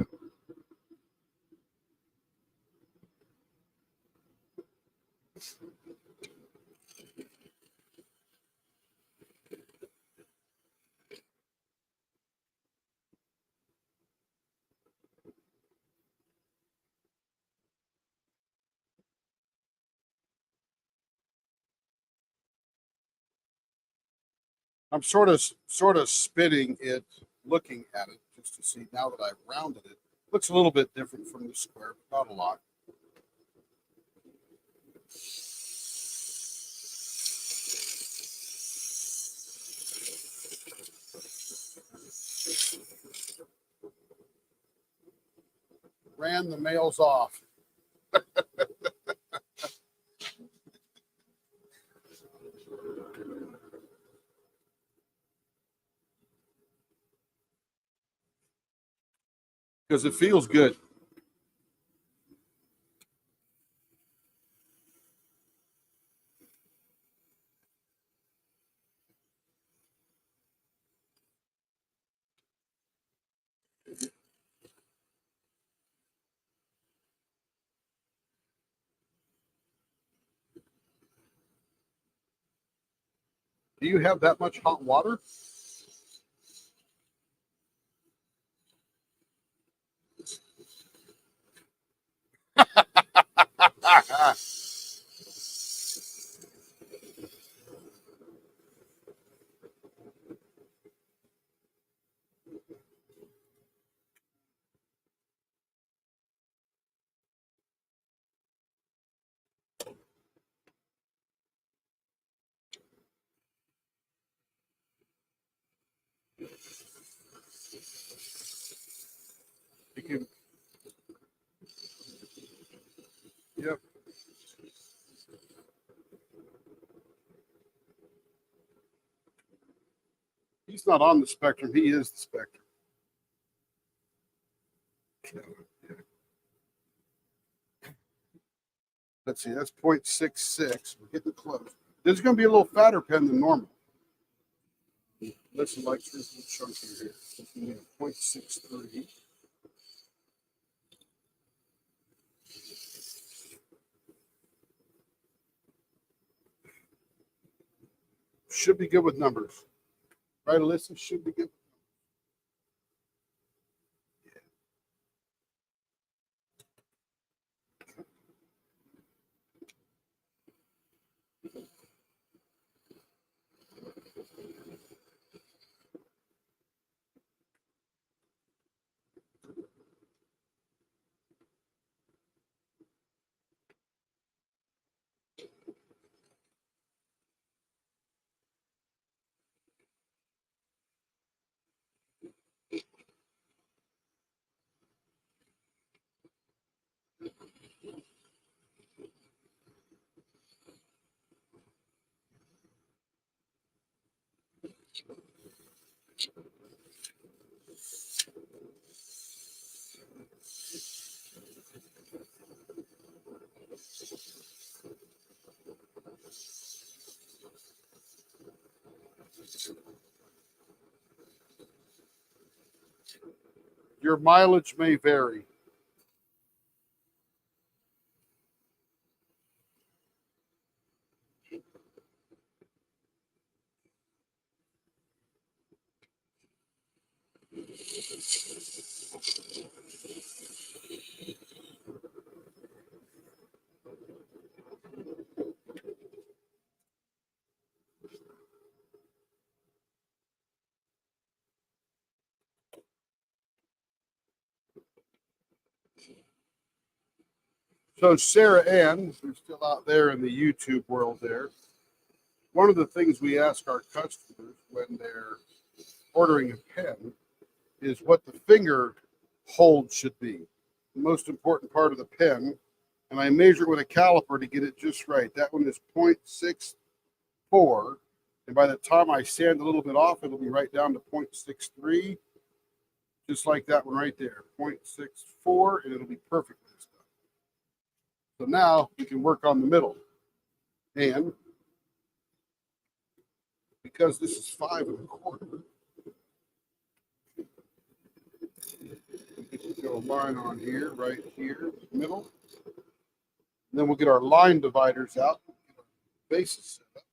I'm sort of spinning it, looking at it, just to see now that I've rounded it. Looks a little bit different from the square, but not a lot. Ran the males off. Because it feels good. Do you have that much hot water? You can, yep. He's not on the spectrum. He is the spectrum. Let's see. That's 0.66. We're getting close. This is going to be a little fatter pen than normal. Listen, like this little chunky here. It's going to be a 0.63. Should be good with numbers. Right, Alyssa? Should be good. Your mileage may vary. So Sarah Ann, who's still out there in the YouTube world there, one of the things we ask our customers when they're ordering a pen is what the finger hold should be. The most important part of the pen. And I measure with a caliper to get it just right. That one is 0.64. And by the time I sand a little bit off, it'll be right down to 0.63. Just like that one right there, 0.64, and it'll be perfect. So now we can work on the middle. And because this is 5 1/4, we can go a line on here, right here, middle. And then we'll get our line dividers out, bases set up.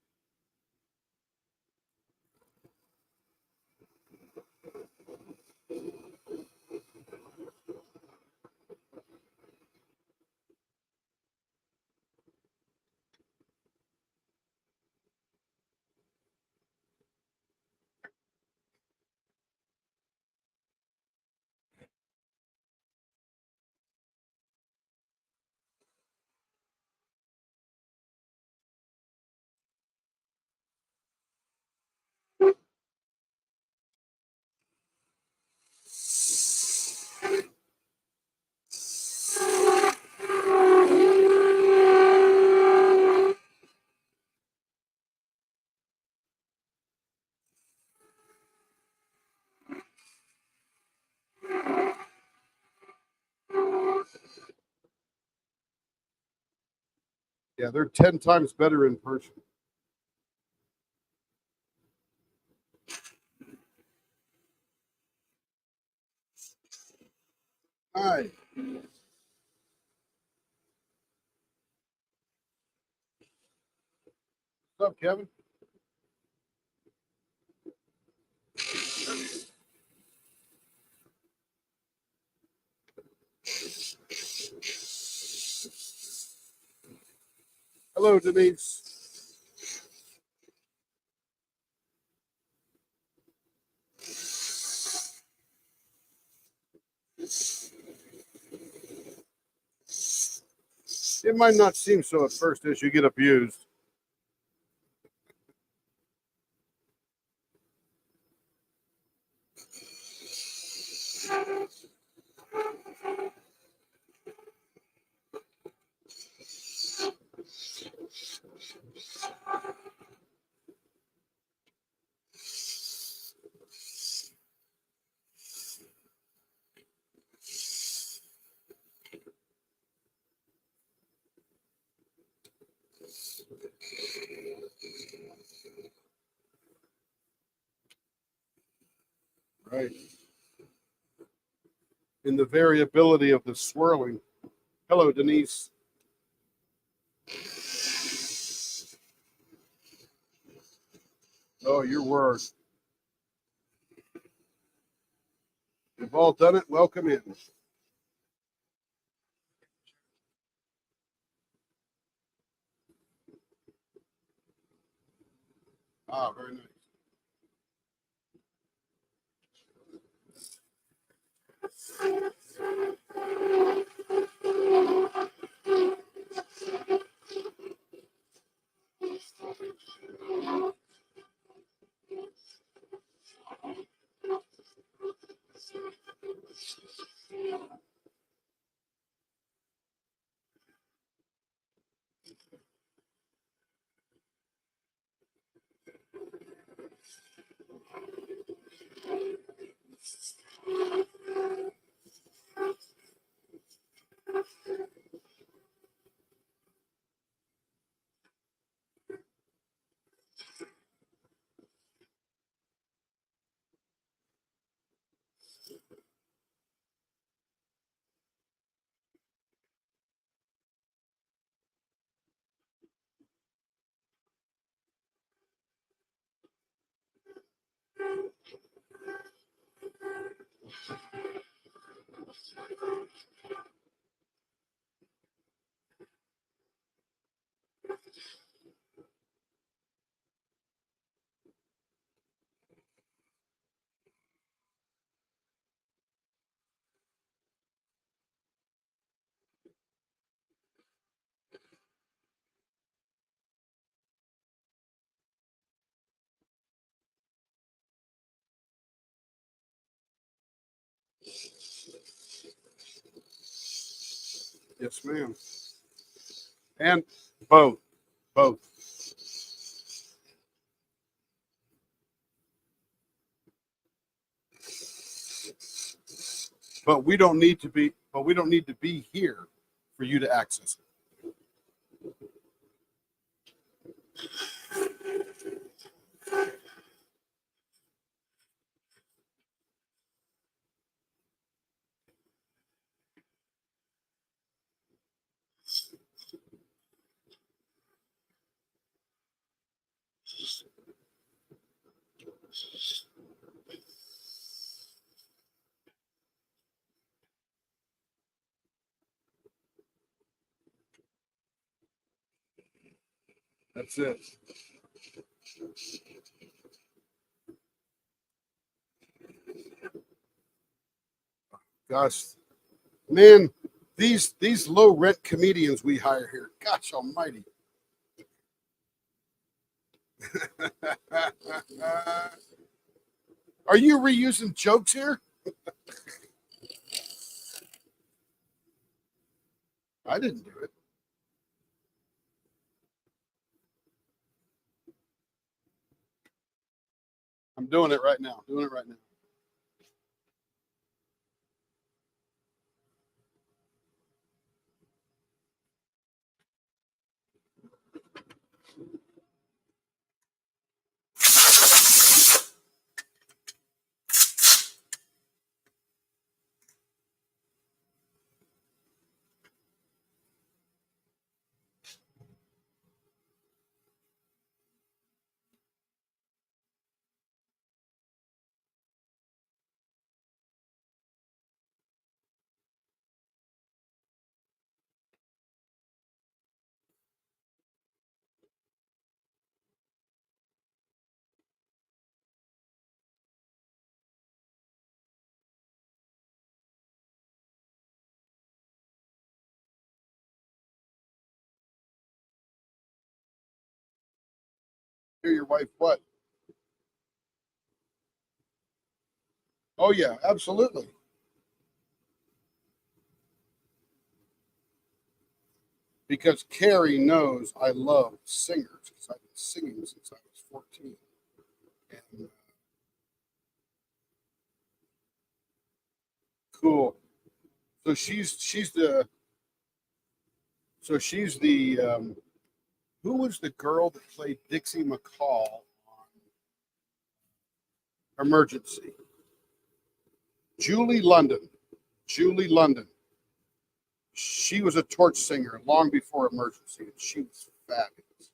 Yeah, they're 10 times better in person. Hi. What's up, Kevin? Hello, Denise. It might not seem so at first as you get abused. Right. In the variability of the swirling. Hello, Denise. Oh, your word. You've all done it. Welcome in. Ah, very nice. Yes, ma'am. And both. Both. But we don't need to be here for you to access it. That's it. Gosh, man, these low rent comedians we hire here, gosh almighty. Are you reusing jokes here? I didn't do it. I'm doing it right now. Doing it right now. Hear your wife what? Oh yeah, absolutely. Because Carrie knows I love singers because I've been singing since I was 14. And cool. So she's the who was the girl that played Dixie McCall on Emergency? Julie London. Julie London. She was a torch singer long before Emergency, and she was fabulous.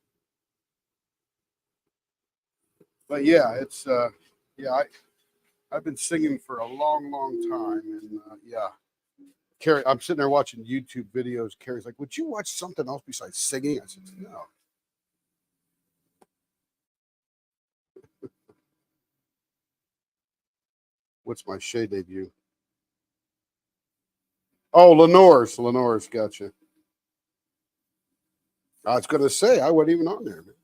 But yeah, it's yeah, I've been singing for a long, long time, and yeah. Carrie, I'm sitting there watching YouTube videos. Carrie's like, "Would you watch something else besides singing?" I said, "No." What's my Shay debut? Oh, Lenore's gotcha. I was gonna say I wasn't even on there. Man.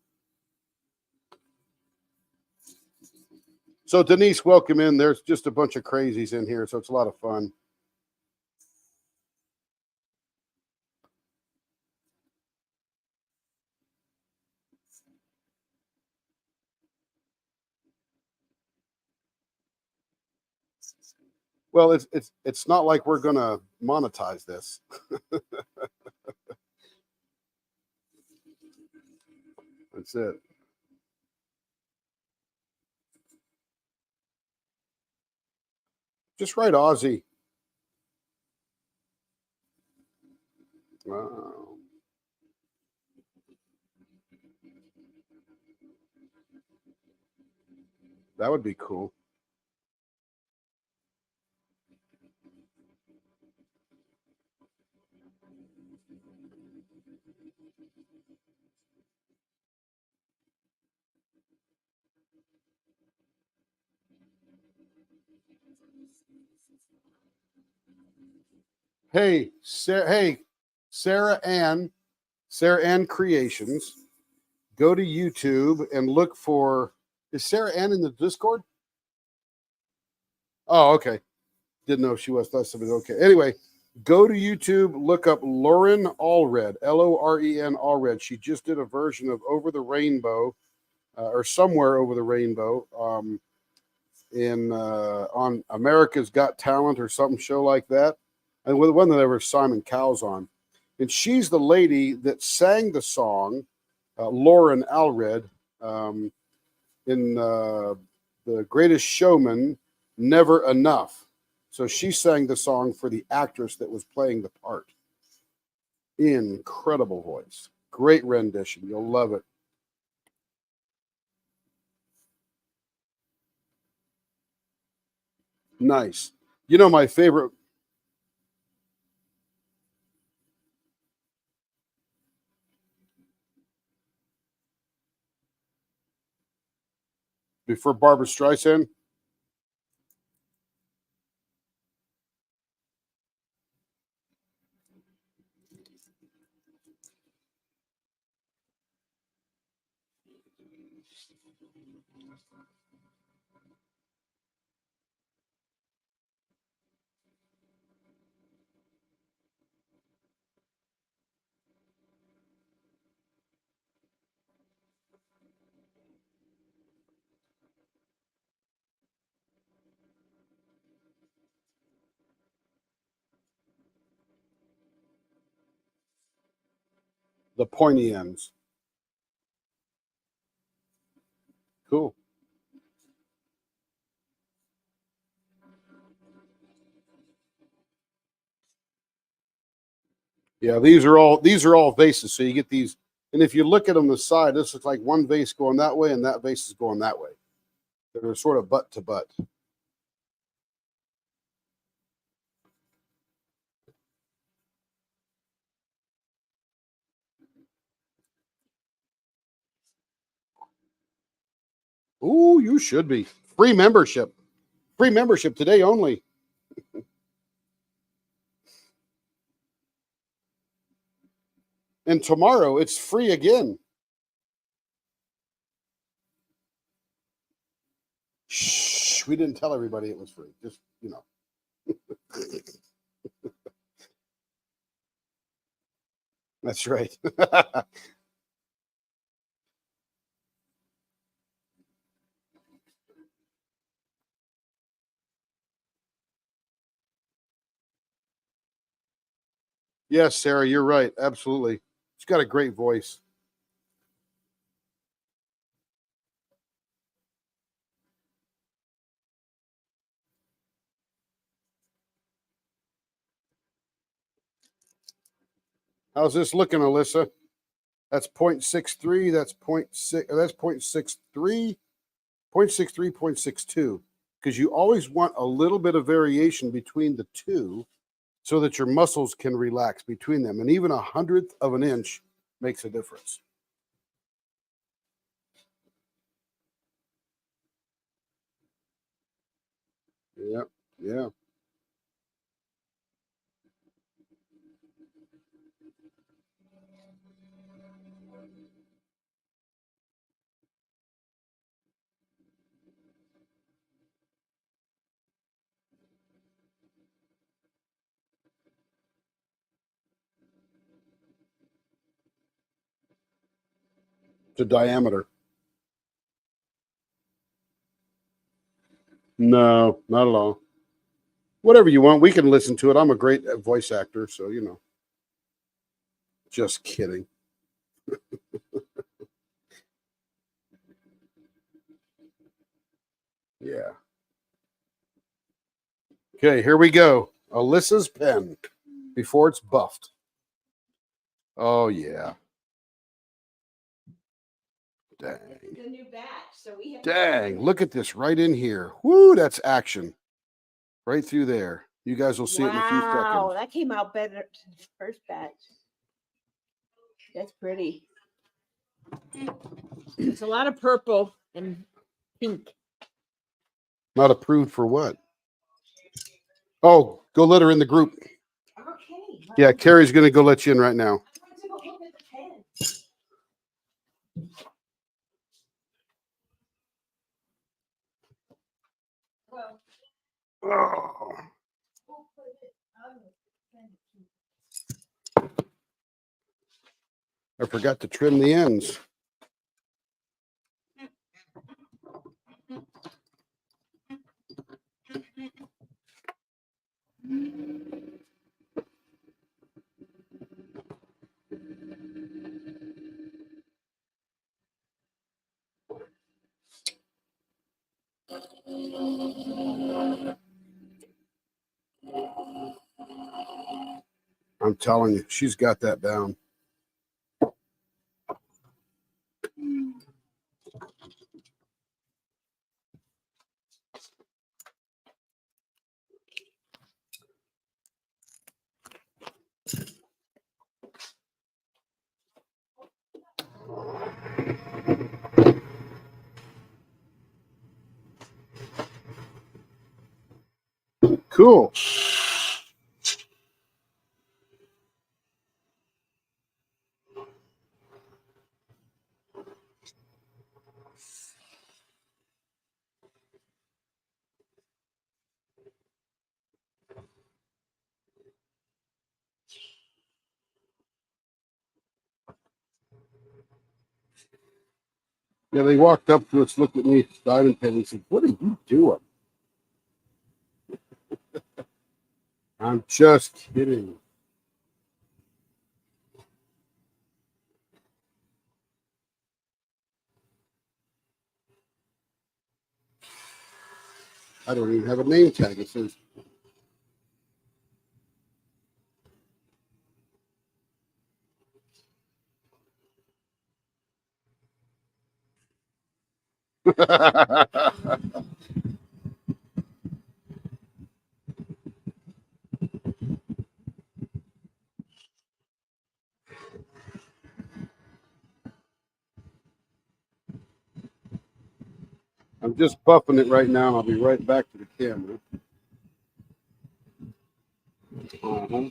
So Denise, welcome in. There's just a bunch of crazies in here, so it's a lot of fun. Well, it's not like we're gonna monetize this. That's it. Just write Aussie. Wow. That would be cool. Hey, Sarah Ann Creations. Go to YouTube and look for. Is Sarah Ann in the Discord? Oh, okay. Didn't know if she was. Thought somebody. Okay. Anyway, go to YouTube. Look up Lauren Allred. Loren Allred. She just did a version of Over the Rainbow, or Somewhere Over the Rainbow. On America's Got Talent or something show like that, and with one that there was Simon Cowell's on, and she's the lady that sang the song, Lauren Allred, in The Greatest Showman, Never Enough. So she sang the song for the actress that was playing the part. Incredible voice, great rendition. You'll love it. Nice. You know, my favorite. Before Barbara Streisand. The pointy ends. Cool. Yeah, these are all vases. So you get these, and if you look at them the side, this looks like one vase going that way, and that vase is going that way. They're sort of butt to butt. Ooh, you should be. Free membership. Free membership today only. And tomorrow it's free again. Shh, we didn't tell everybody it was free. Just, you know. That's right. Yes, Sarah, you're right. Absolutely. She's got a great voice. How's this looking, Alyssa? That's 0.63. That's 0.6. That's 0.63. 0.63, 0.62. Because you always want a little bit of variation between the two so that your muscles can relax between them. And even 1/100th of an inch makes a difference. Yeah, yeah. The diameter. No, not at all. Whatever you want, we can listen to it. I'm a great voice actor, so you know. Just kidding. Yeah. Okay, here we go. Alyssa's pen before it's buffed. Oh yeah. Dang. The new batch, so we have. Dang, look at this right in here. Woo, that's action. Right through there. You guys will see it in a few Wow, seconds. that came out better than the first batch. That's pretty. It's a lot of purple and pink. Not approved for what? Oh, go let her in the group. Okay. Yeah, Carrie's gonna go let you in right now. Oh. I forgot to trim the ends. I'm telling you, she's got that down. Cool. Yeah, they walked up to us, looked at me, diamond pin, and said, "What are you doing?" I'm just kidding. I don't even have a name tag. It says I'm just buffing it right now. I'll be right back to the camera. Uh-huh.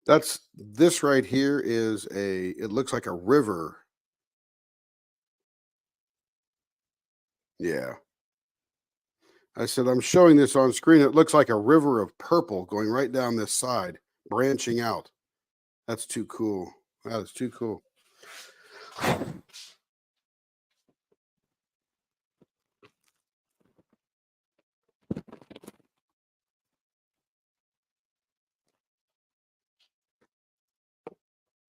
That's this right here is it looks like a river. Yeah. I said, I'm showing this on screen. It looks like a river of purple going right down this side, branching out. That's too cool. That is too cool.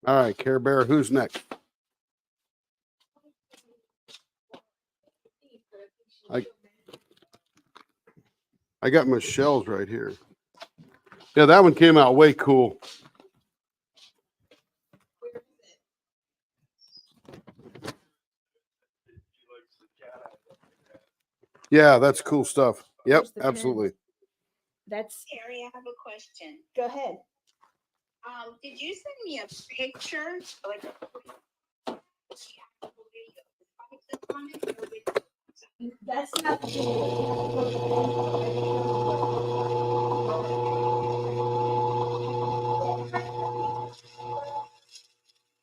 All right, Care Bear, who's next? I got my shells right here. Yeah, that one came out way cool. Yeah, that's cool stuff. Yep, Where's the pen? absolutely. That's Terry, I have a question. go ahead. Did you send me a picture, like a That's not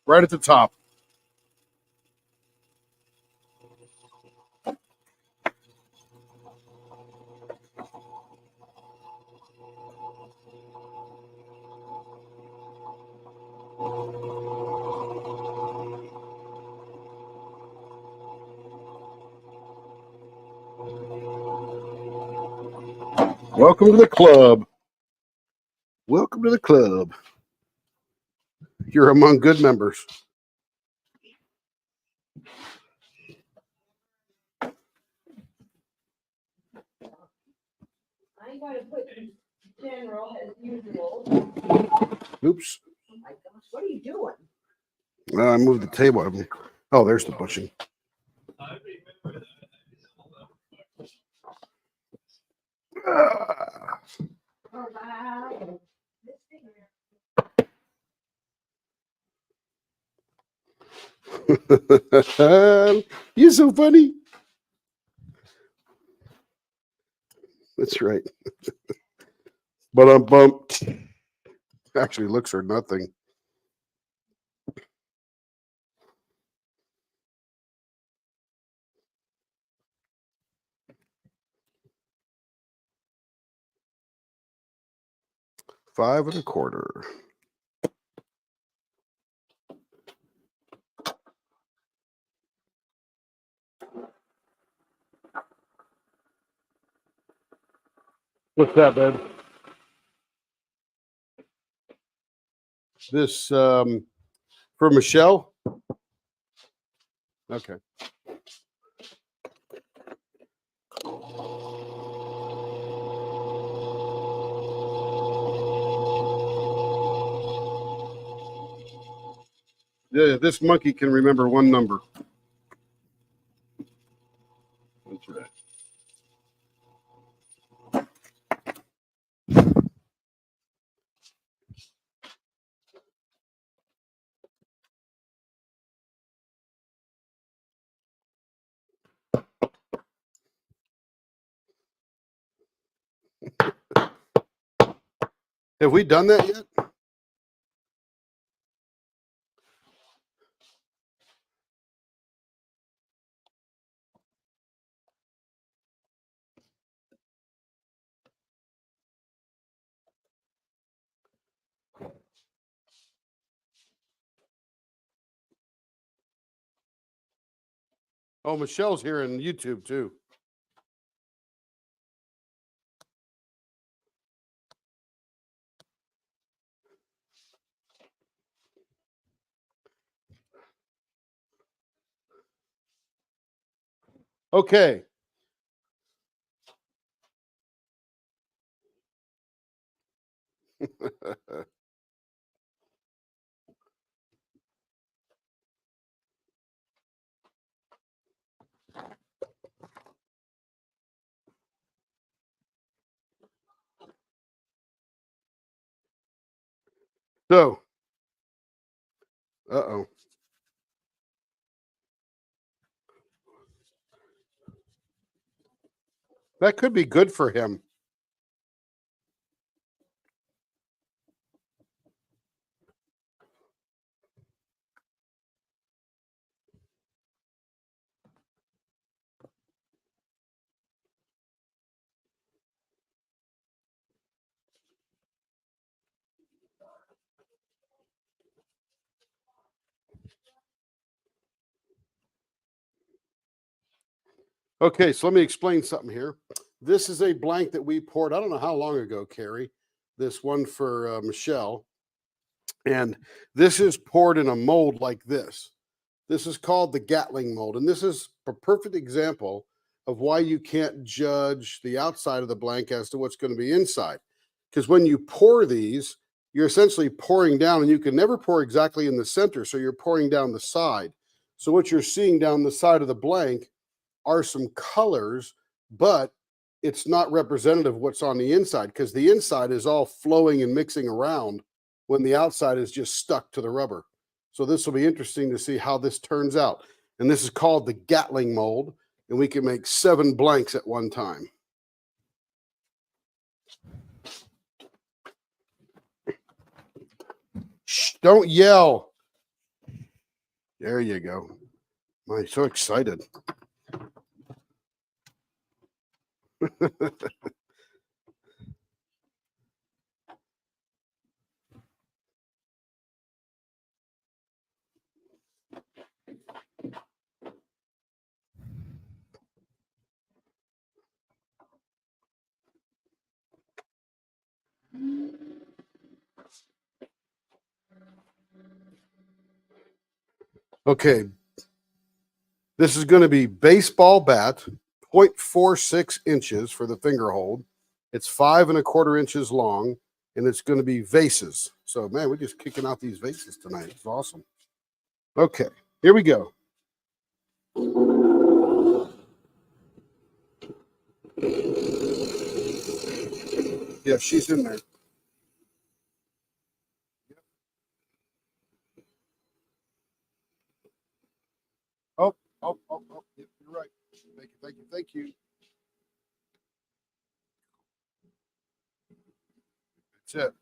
Right at the top. Welcome to the club. Welcome to the club. You're among good members. I gotta put general as usual. Oops. Oh my gosh, what are you doing? I moved the table. Oh, there's the bushing. Ah. Oh, wow. You're so funny. That's right. But I'm bumped. Actually, looks are nothing. $5.25. What's that, babe? This for Michelle. Okay. Yeah, this monkey can remember one number. That's right. Have we done that yet? Oh, Michelle's here in YouTube too. Okay. So, uh-oh. That could be good for him. Okay, so let me explain something here. This is a blank that we poured, I don't know how long ago, Carrie. This one for Michelle. And this is poured in a mold like this. This is called the Gatling mold. And this is a perfect example of why you can't judge the outside of the blank as to what's going to be inside. Because when you pour these, you're essentially pouring down, and you can never pour exactly in the center. So you're pouring down the side. So what you're seeing down the side of the blank are some colors, but it's not representative of what's on the inside, because the inside is all flowing and mixing around when the outside is just stuck to the rubber. So this will be interesting to see how this turns out. And this is called the Gatling mold, and we can make 7 blanks at one time. Shh, don't yell. There you go. I'm so excited. Okay. This is going to be baseball bat, 0.46 inches for the finger hold. It's 5¼ inches long, and it's going to be vases. So, man, we're just kicking out these vases tonight. It's awesome. Okay, here we go. Yeah, she's in there. Oh, yep, you're right. Thank you. That's it.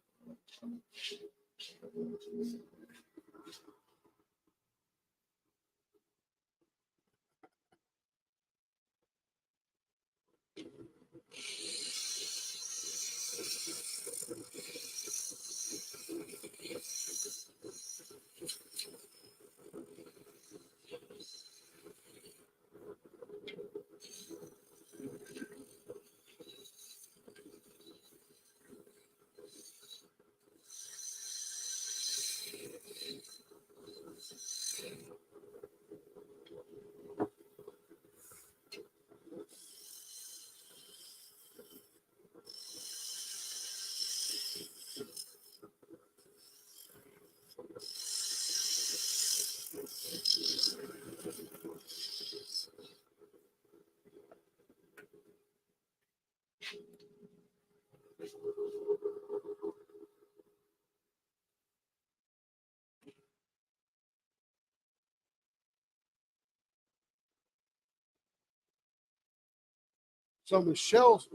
So Michelle's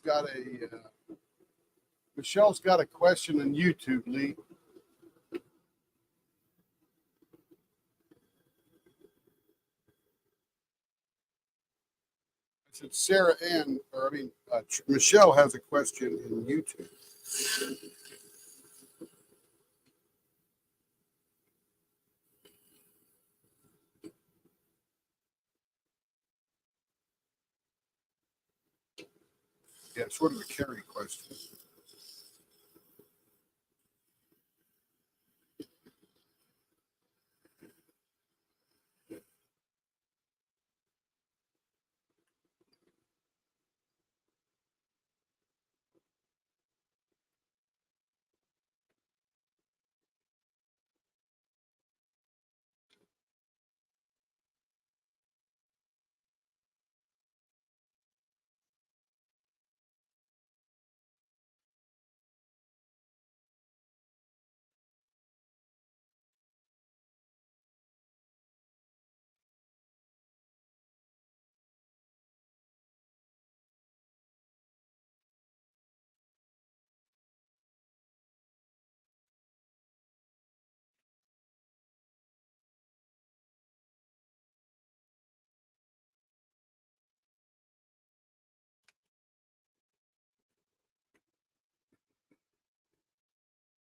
got a question on YouTube, Lee. I said Michelle has a question in YouTube. Yeah, sort of a Carrie question.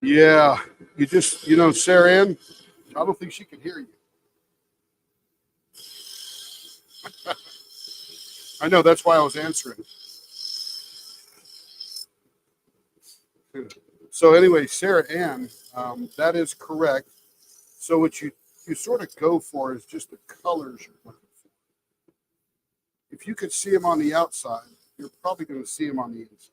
Yeah, Sarah Ann, I don't think she can hear you. I know, that's why I was answering. So anyway, Sarah Ann, that is correct. So what you sort of go for is just the colors you're looking for. If you could see them on the outside, you're probably going to see them on the inside.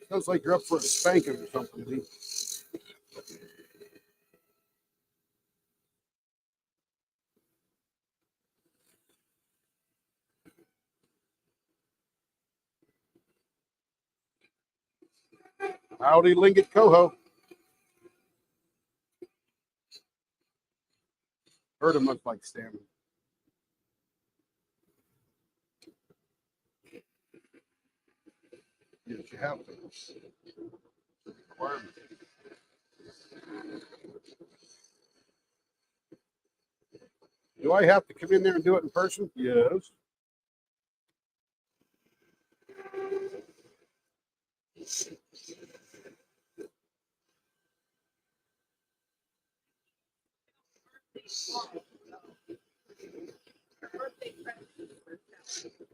Sounds like you're up for a spanking or something, Lee. Howdy, Lingot Coho. Heard him much like Stanley. Yes, you have to. Requirement. Do I have to come in there and do it in person? Yes.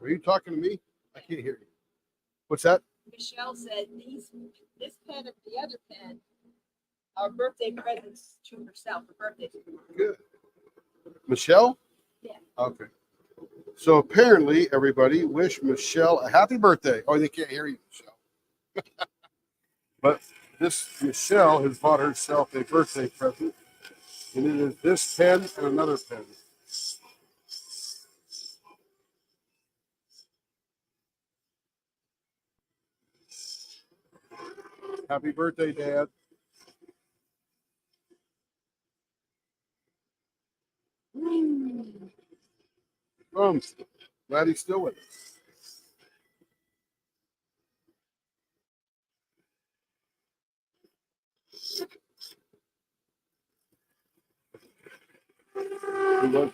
Are you talking to me? I can't hear you. What's that? Michelle said this pen and the other pen are birthday presents to herself for birthday. Good. Michelle? Yeah. Okay. So apparently, everybody wish Michelle a happy birthday. Oh, they can't hear you, Michelle. But this Michelle has bought herself a birthday present, and it is this pen and another pen. Happy birthday, Dad. Glad he's still with us. He was.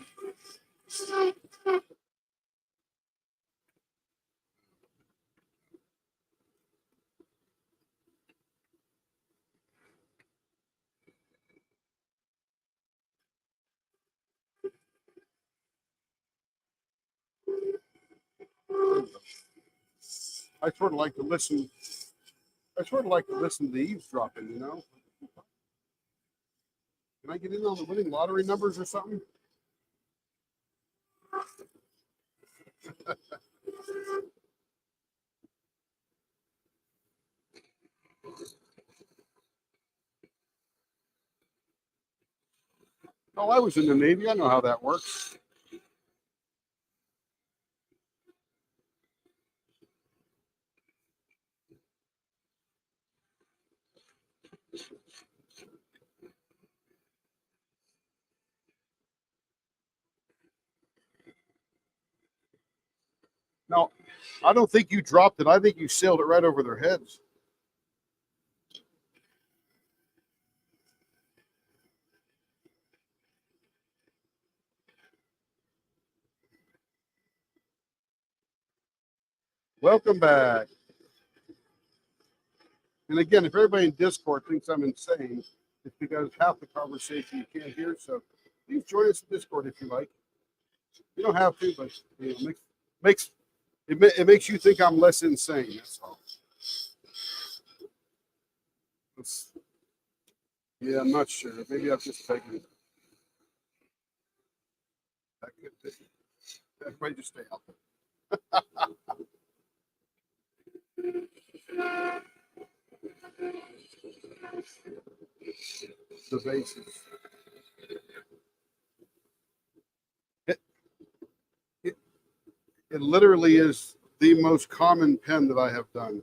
I sort of like to listen. I sort of like to listen to the eavesdropping, you know. Can I get in on the winning lottery numbers or something? Oh, I was in the Navy. I know how that works. No, I don't think you dropped it. I think you sailed it right over their heads. Welcome back. And again, if everybody in Discord thinks I'm insane, it's because half the conversation you can't hear. So please join us in Discord if you like. You don't have to, but you know, it makes you think I'm less insane. That's all. Yeah, I'm not sure. Maybe I've just taken it. That could be. That might just stay out there. The bases. It literally is the most common pen that I have done.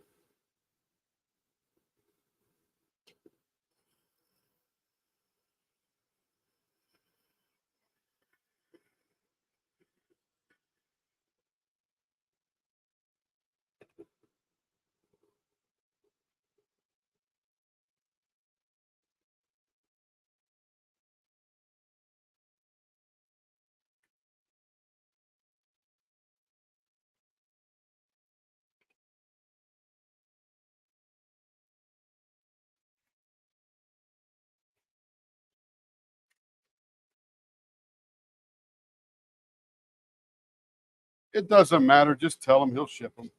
It doesn't matter. Just tell him, he'll ship them.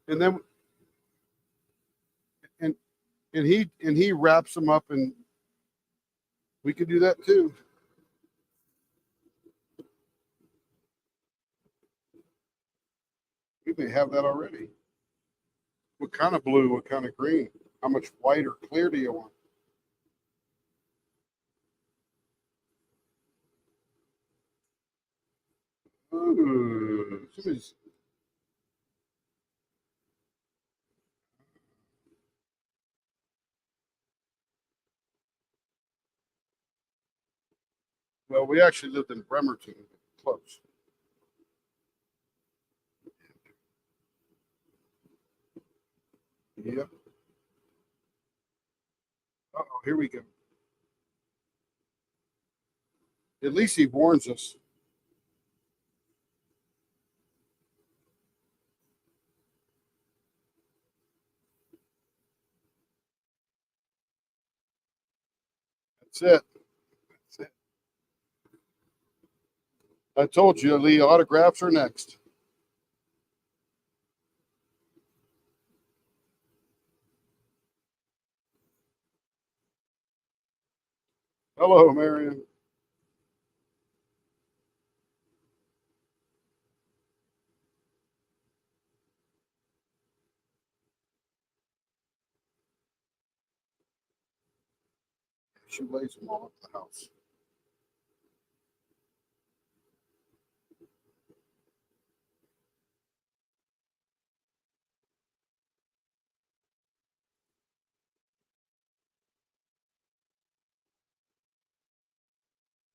And then and he wraps them up, and we could do that too. We may have that already. What kind of blue? What kind of green? How much white or clear do you want? Ooh, somebody's. Well, we actually lived in Bremerton, close. Yep. Uh-oh, here we go. At least he warns us. That's it. That's it. I told you, Lee, autographs are next. Hello, Marion. She lays them all up the house.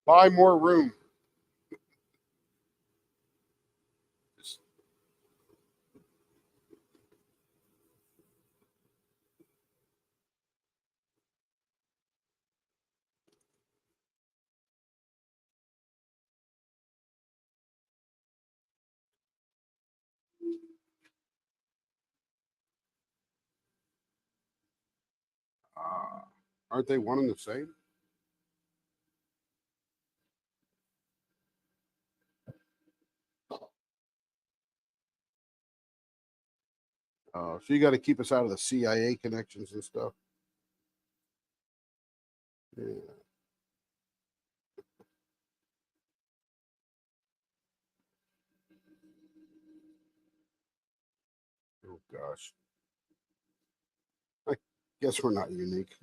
Buy more room. Aren't they one and the same? So you got to keep us out of the CIA connections and stuff. Yeah. Oh gosh. I guess we're not unique.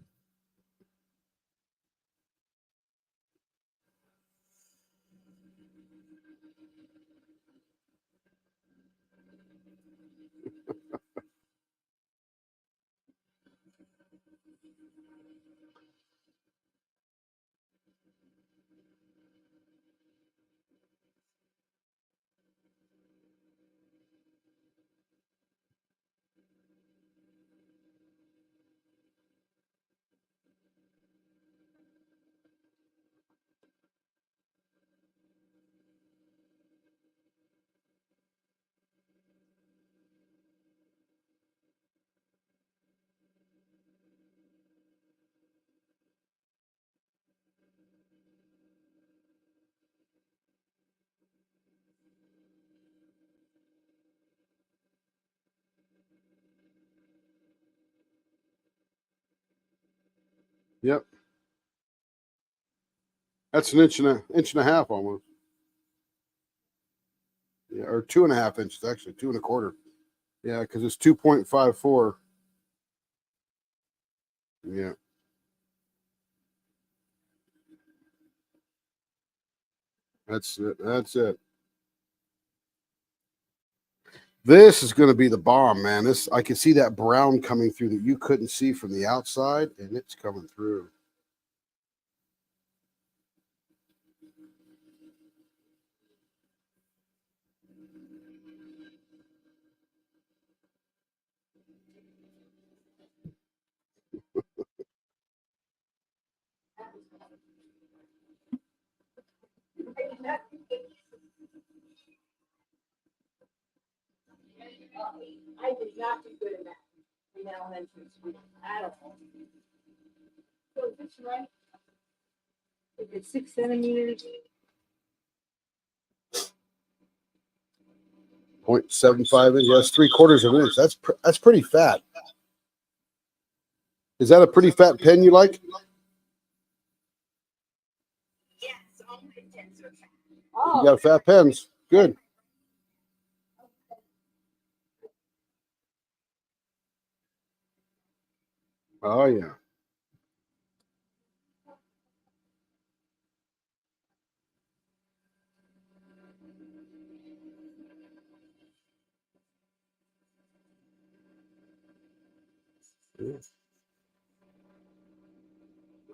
Yep. That's an inch and a half almost. Yeah, or 2.5 inches, actually, 2 1/4. Yeah, because it's 2.54. Yeah. That's it. That's it. This is going to be the bomb, man. This I can see that brown coming through that you couldn't see from the outside, and it's coming through. I did not do good in that in elementary school at all. So is this right? Is it 6 centimeters? 0.75 inch. Yes, 3/4 of an inch. That's pretty fat. Is that a pretty fat pen you like? Yes, all my pens are fat. You got fat pens. Good. Oh yeah.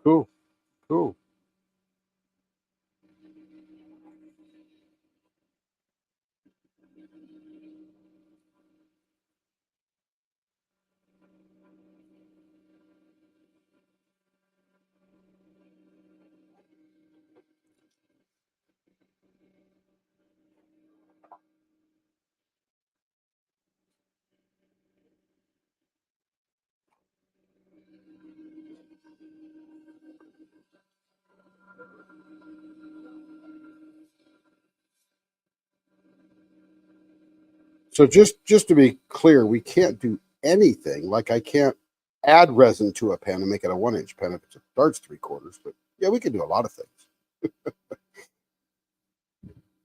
Cool. Cool. So just to be clear, we can't do anything. Like I can't add resin to a pen and make it a 1-inch pen if it starts 3/4. But yeah, we can do a lot of things.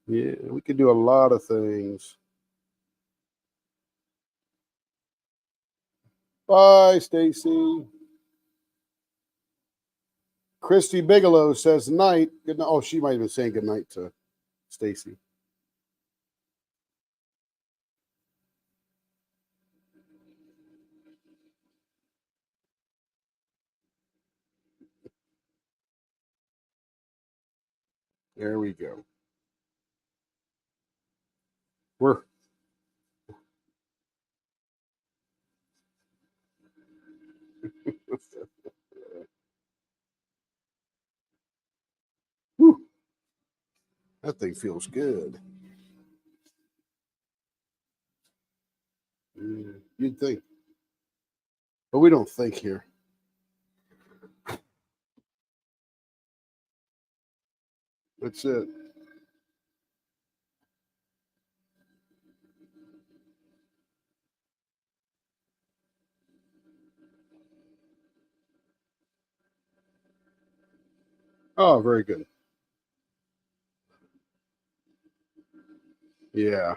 Yeah, we can do a lot of things. Bye, Stacy. Christy Bigelow says night. Good night. Oh, she might have been saying good night to Stacy. There we go. We're Whew. That thing feels good. You'd think, but we don't think here. That's it. Oh, very good. Yeah.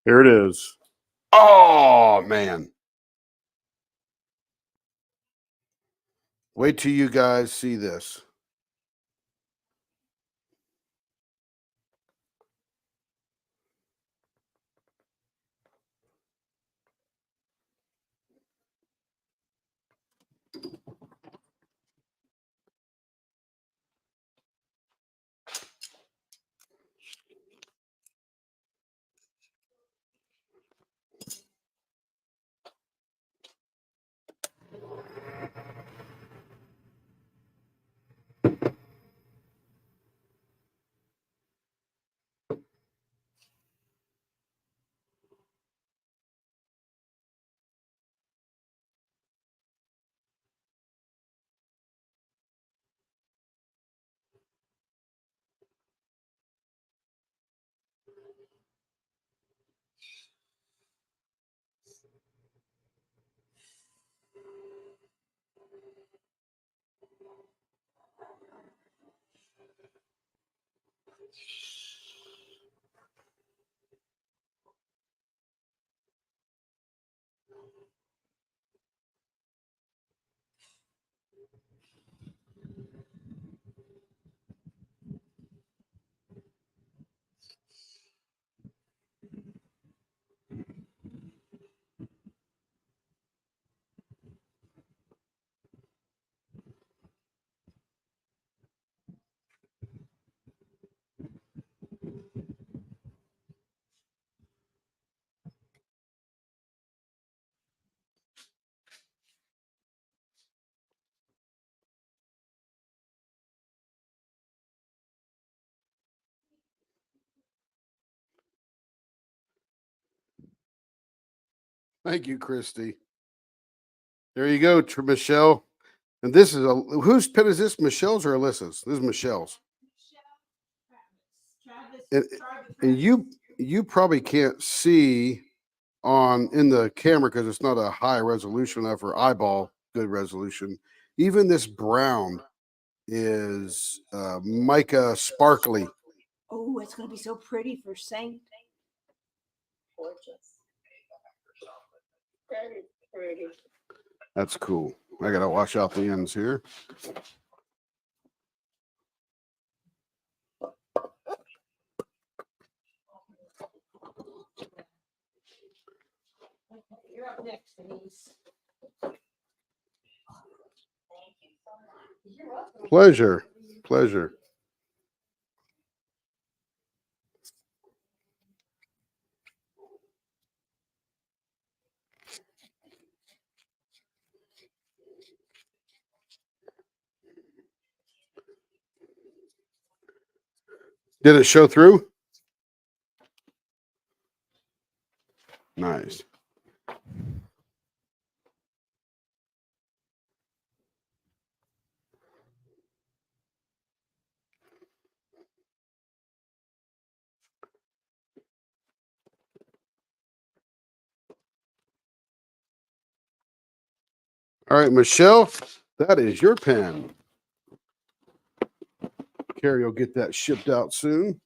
Here it is. Oh, man. Wait till you guys see this. Thank you, Christy. There you go, Michelle. And this is whose pen is this? Michelle's or Alyssa's? This is Michelle's. And you probably can't see in the camera because it's not a high resolution enough for eyeball good resolution. Even this brown is mica sparkly. Oh, it's gonna be so pretty for Saint. Gorgeous. Very pretty. That's cool. I gotta wash out the ends here. You're up next, Denise. You're welcome. Pleasure. Pleasure. Did it show through? Nice. All right, Michelle, that is your pen. Carrie will get that shipped out soon.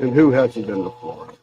And who hasn't been to Florida?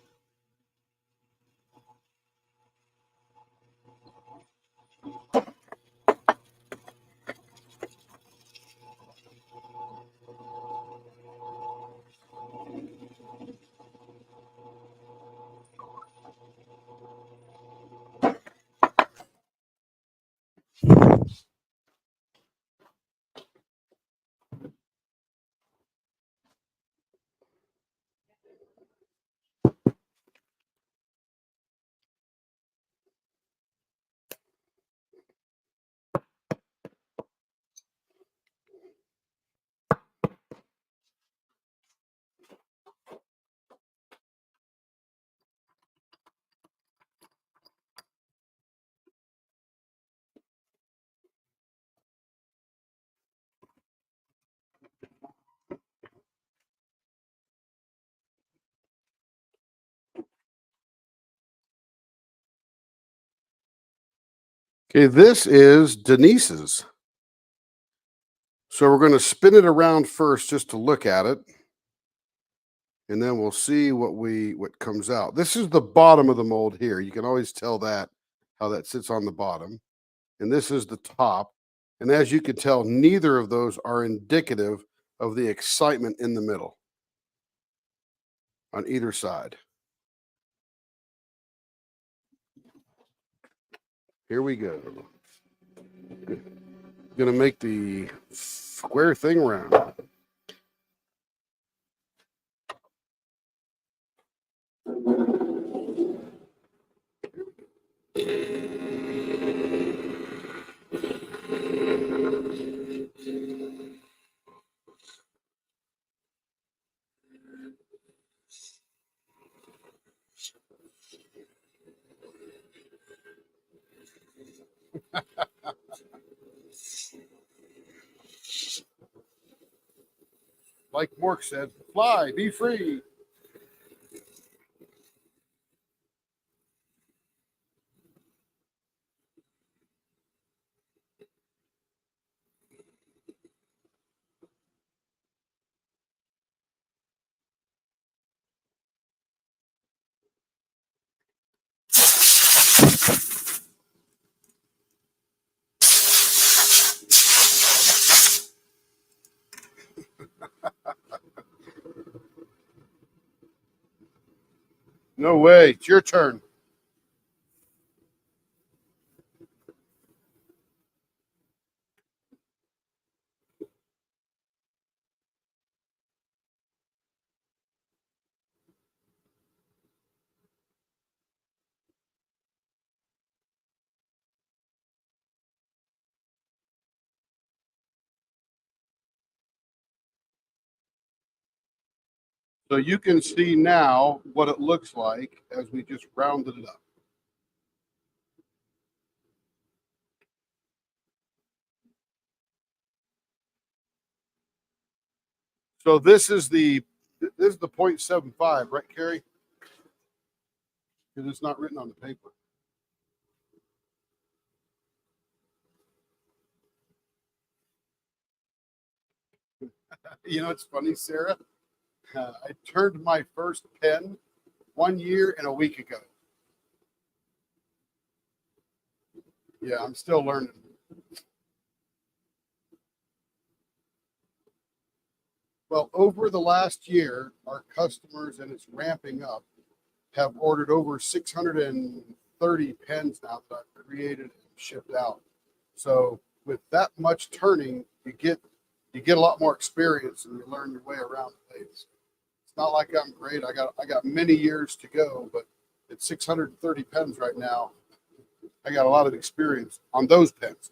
Okay, this is Denise's. So we're going to spin it around first just to look at it. And then we'll see what comes out. This is the bottom of the mold here. You can always tell that how that sits on the bottom. And this is the top. And as you can tell, neither of those are indicative of the excitement in the middle on either side. Here we go. Gonna make the square thing round. like Mork said, fly, be free. No way. It's your turn. So you can see now what it looks like as we just rounded it up. So this is the 0.75, right, Carrie? Because it's not written on the paper. You know, it's funny, Sarah. I turned my first pen 1 year and a week ago. Yeah, I'm still learning. Well, over the last year, our customers, and it's ramping up, have ordered over 630 pens now that I've created and shipped out. So with that much turning, you get a lot more experience and you learn your way around the place. It's not like I'm great. I got many years to go, but at 630 pens right now, I got a lot of experience on those pens.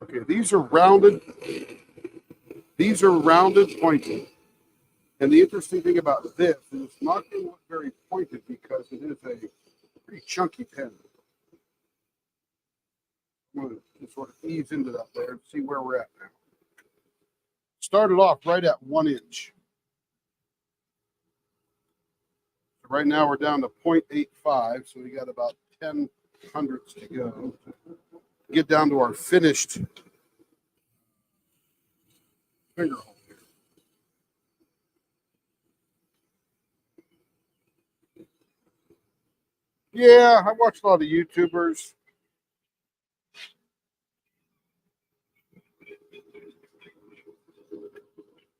Okay, these are rounded. These are rounded, pointed. And the interesting thing about this is it's not going to look very pointed because it is a pretty chunky pen. I'm going to sort of ease into that there and see where we're at now. Started off right at 1 inch. So right now we're down to 0.85, so we got about 10 hundredths to go. Get down to our finished finger hole here. Yeah, I watch a lot of YouTubers.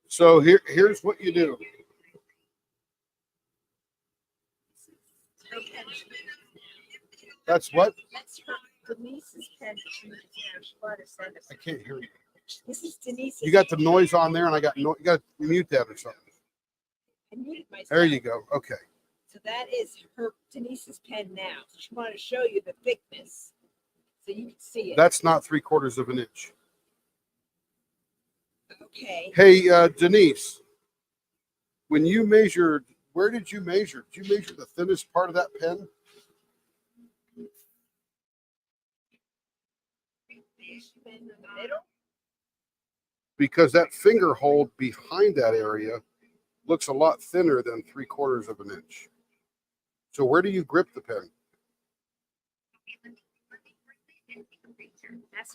So here's what you do. That's what? That's her Denise's pen. I can't hear you. This is Denise's. You got the noise on there, and I got no. You got to mute that or something. I muted myself. There you go. Okay. So that is her Denise's pen now. So she wanted to show you the thickness, so you can see it. That's not 3/4 of an inch. Okay. Hey, Denise, when you measured, where did you measure? Did you measure the thinnest part of that pen? In the middle. Because that finger hold behind that area looks a lot thinner than 3/4 of an inch. So where do you grip the pen?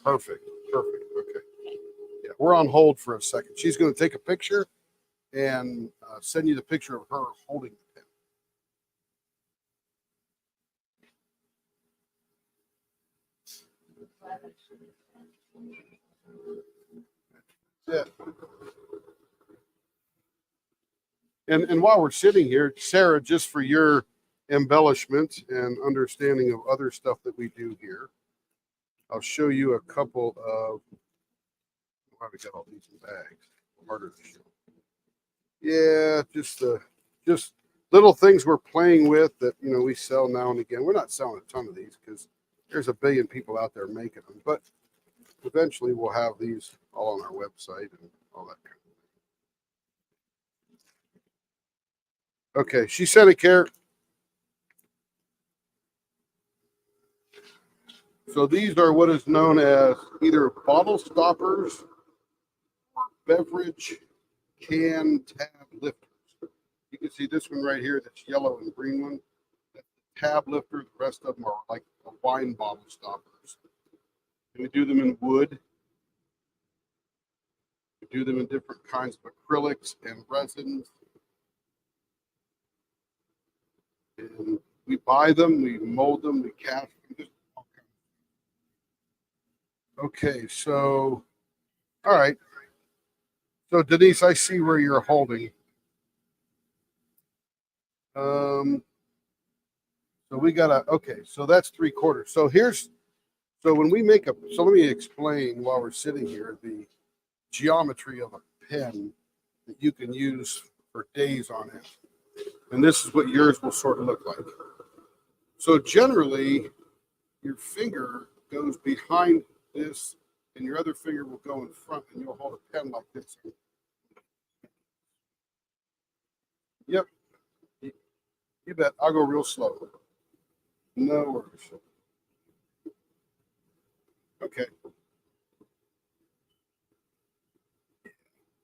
Perfect. Perfect. Okay. Yeah, we're on hold for a second. She's going to take a picture and send you the picture of her holding the pen. Yeah. And while we're sitting here, Sarah, just for your embellishment and understanding of other stuff that we do here, I'll show you a couple of. Why we got all these in bags? Harder to show. Yeah, just little things we're playing with that we sell now and again. We're not selling a ton of these because there's a billion people out there making them, but eventually we'll have these all on our website and all that kind of Okay, she sent a care. So these are what is known as either bottle stoppers, beverage can tab lifters. You can see this one right here, that's yellow and green one. That's the tab lifter. The rest of them are like the wine bottle stoppers. And we do them in wood. We do them in different kinds of acrylics and resins. And we buy them, we mold them, we cast them. Just all kinds. Okay, so, all right. So Denise, I see where you're holding. So we gotta, okay, so that's 3/4. So when we make so let me explain while we're sitting here, the geometry of a pen that you can use for days on end. And this is what yours will sort of look like. So generally, your finger goes behind this and your other finger will go in front and you'll hold a pen like this. Yep. You bet. I'll go real slow. No worries. Okay.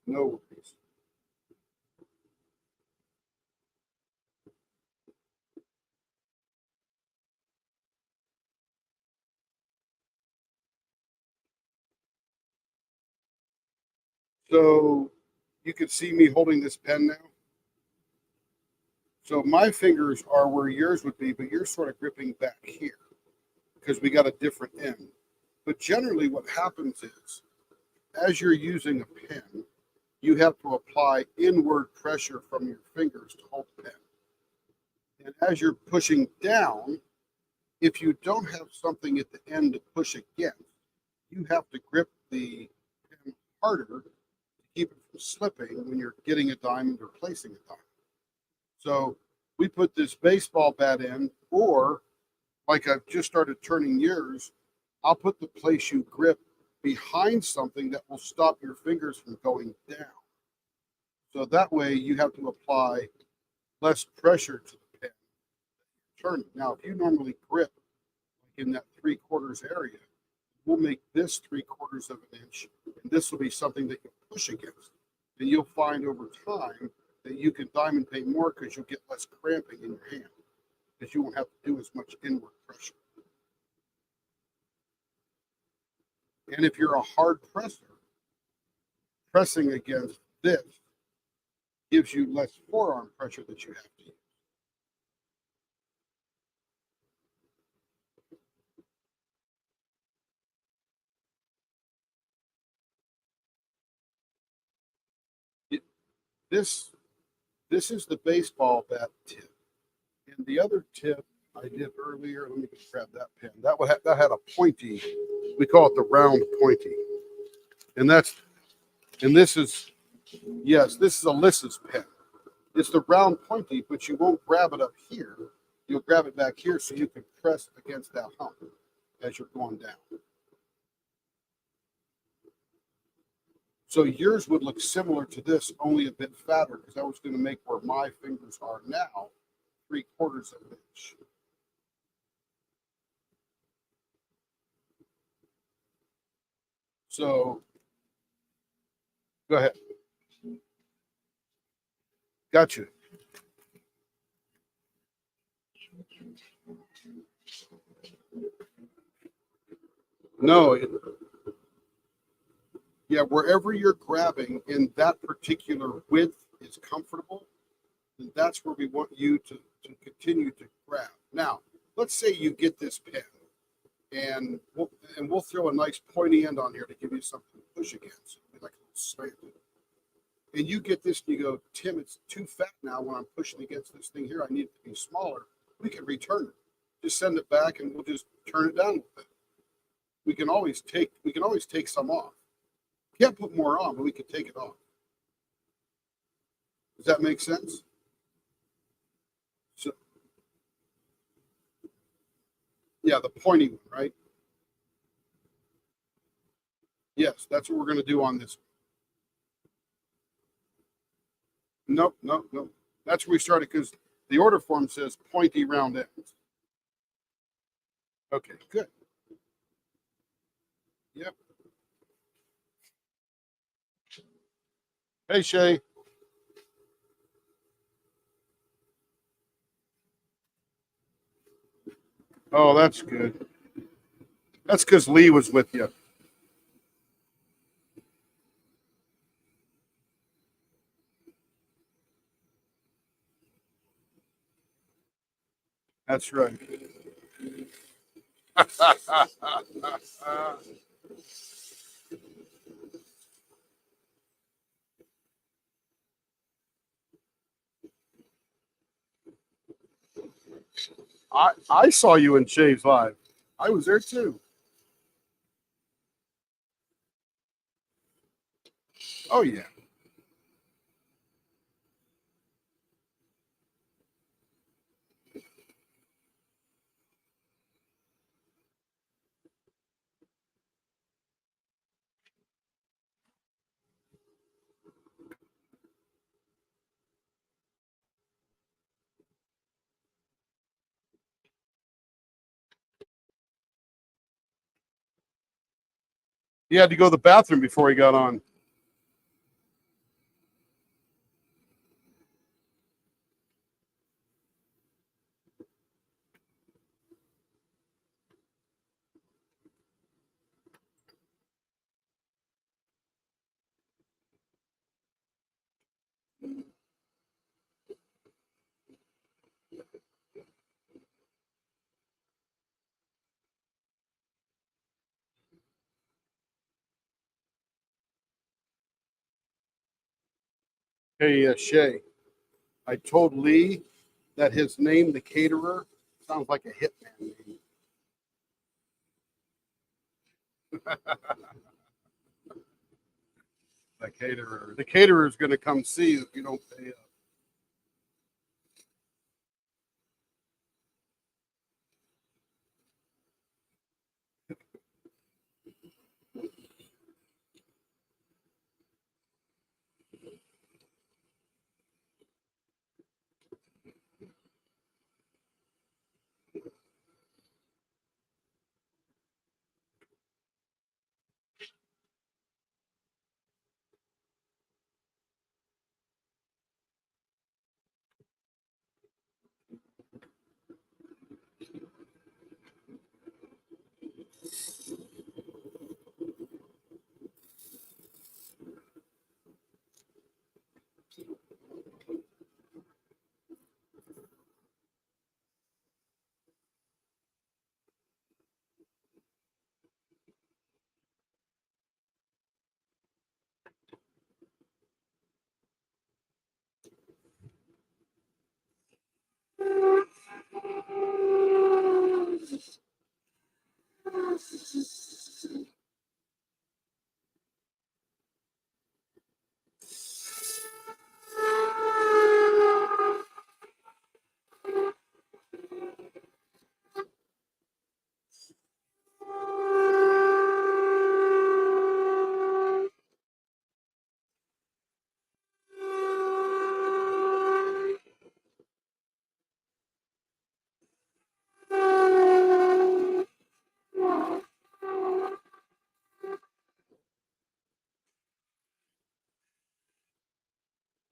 No worries. So you can see me holding this pen now. So my fingers are where yours would be, but you're sort of gripping back here because we got a different end. But generally what happens is, as you're using a pen, you have to apply inward pressure from your fingers to hold the pen. And as you're pushing down, if you don't have something at the end to push against, you have to grip the pen harder to keep it from slipping when you're getting a diamond or placing a diamond. So we put this baseball bat in, or like I've just started turning yours, I'll put the place you grip behind something that will stop your fingers from going down. So that way you have to apply less pressure to the pen turning. Now, if you normally grip in that 3/4 area, we'll make this 3/4 of an inch, and this will be something that you push against. And you'll find over time that you can diamond paint more because you'll get less cramping in your hand because you won't have to do as much inward pressure. And if you're a hard presser, pressing against this gives you less forearm pressure that you have to use. This is the baseball bat tip. And the other tip I did earlier, let me just grab that pen. That had a pointy, we call it the round pointy. And this is, yes, this is Alyssa's pen. It's the round pointy, but you won't grab it up here. You'll grab it back here so you can press against that hump as you're going down. So yours would look similar to this, only a bit fatter, because I was going to make where my fingers are now 3/4 of an inch. So go ahead. Gotcha. No, yeah, wherever you're grabbing in that particular width is comfortable, then that's where we want you to continue to grab. Now, let's say you get this pen, and we'll throw a nice pointy end on here to give you something to push against, like a little slant. And you get this and you go, Tim, it's too fat now when I'm pushing against this thing here. I need it to be smaller. We can return it. Just send it back and we'll just turn it down a little bit. We can always take some off. Can't put more on, but we can take it off. Does that make sense? So, yeah, the pointy one, right? Yes, that's what we're going to do on this. Nope. That's where we started because the order form says pointy round ends. Okay, good. Yep. Hey, Shay. Oh, that's good. That's because Lee was with you. That's right. I saw you in Shaves Live. I was there too. Oh yeah. He had to go to the bathroom before he got on. Hey, Shay. I told Lee that his name, the caterer, sounds like a hitman name. The caterer. The caterer is going to come see you if you don't pay up.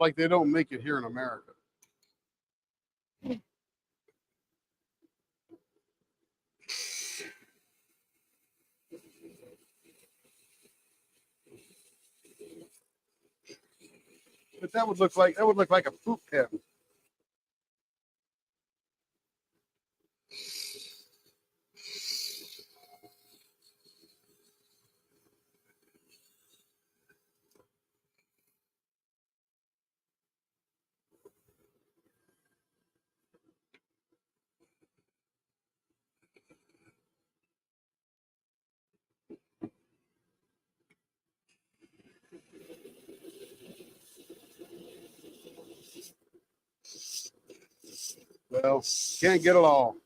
Like they don't make it here in America. But that would look like a poop pen. Well, can't get it all.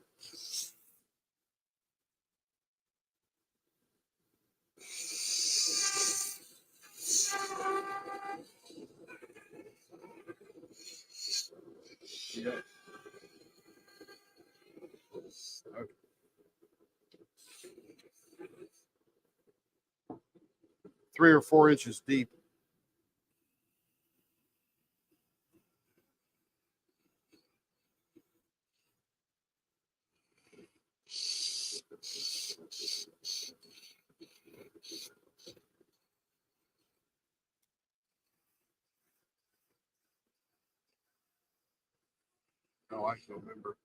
Yeah. Okay. 3 or 4 inches deep. No, I can remember.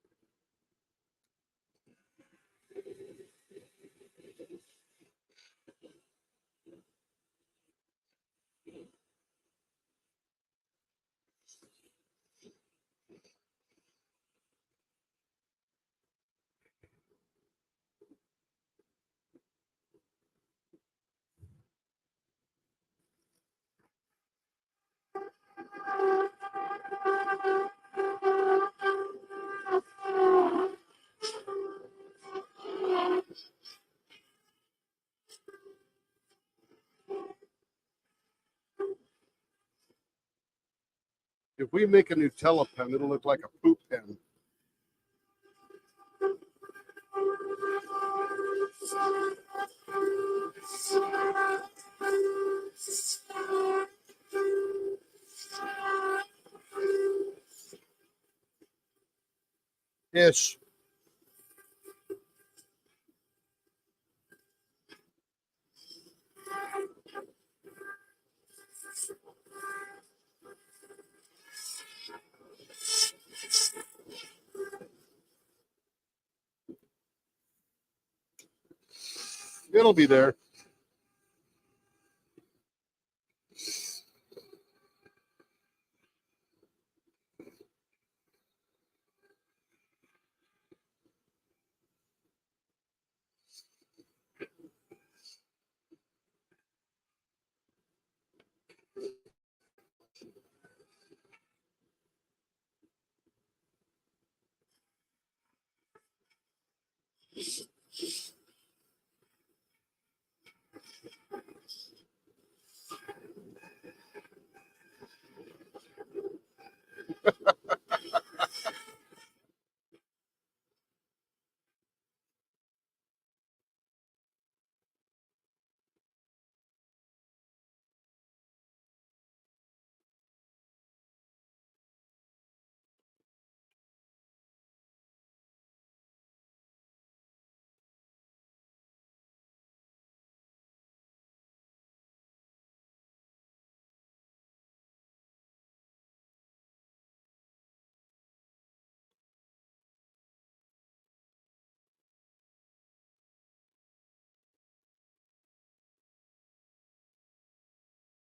If we make a Nutella pen, it'll look like a poop pen. Ish. It'll be there.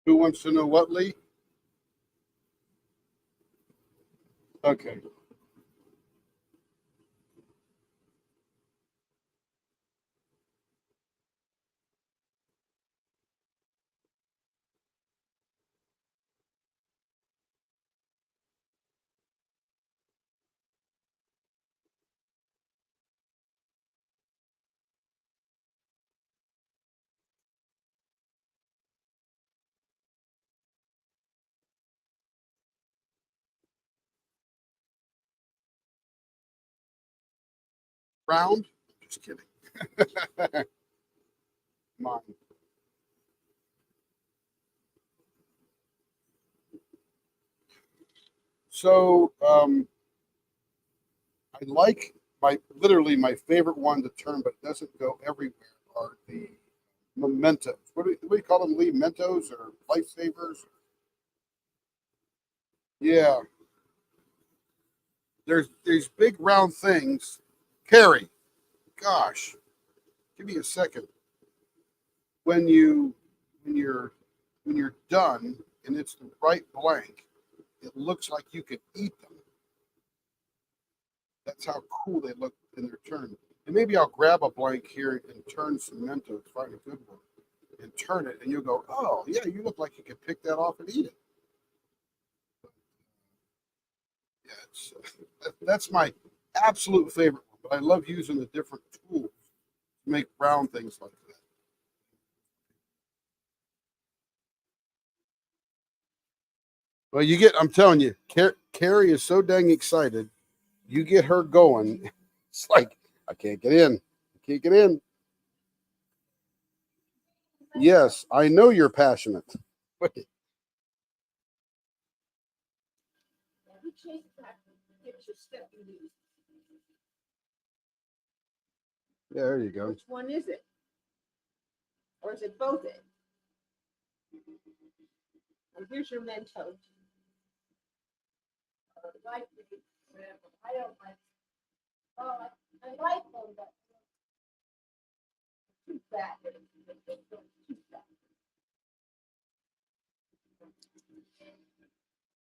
Who wants to know what, Lee? Okay. Round? Just kidding. Mine. So I like literally my favorite one to turn, but it doesn't go everywhere, are the mementos. What do you call them, Lee? Mentos or lifesavers? Yeah. There's these big round things. Carrie, gosh, give me a second. When you when you're when you're done and it's the right blank, it looks like you could eat them. That's how cool they look in their turn. And maybe I'll grab a blank here and turn some Mentos, find a good one, and turn it, and you'll go, oh yeah, you look like you could pick that off and eat it. Yeah, that's my absolute favorite one. But I love using the different tools to make round things like that. Well, I'm telling you, Carrie is so dang excited. You get her going. It's like, I can't get in. I can't get in. Yes, I know you're passionate. Who changed that picture stuff you used? Yeah, there you go. Which one is it? Or is it both it? And here's your Mentos. Like these, I don't like. Oh, I like them, but too fat. Too fat.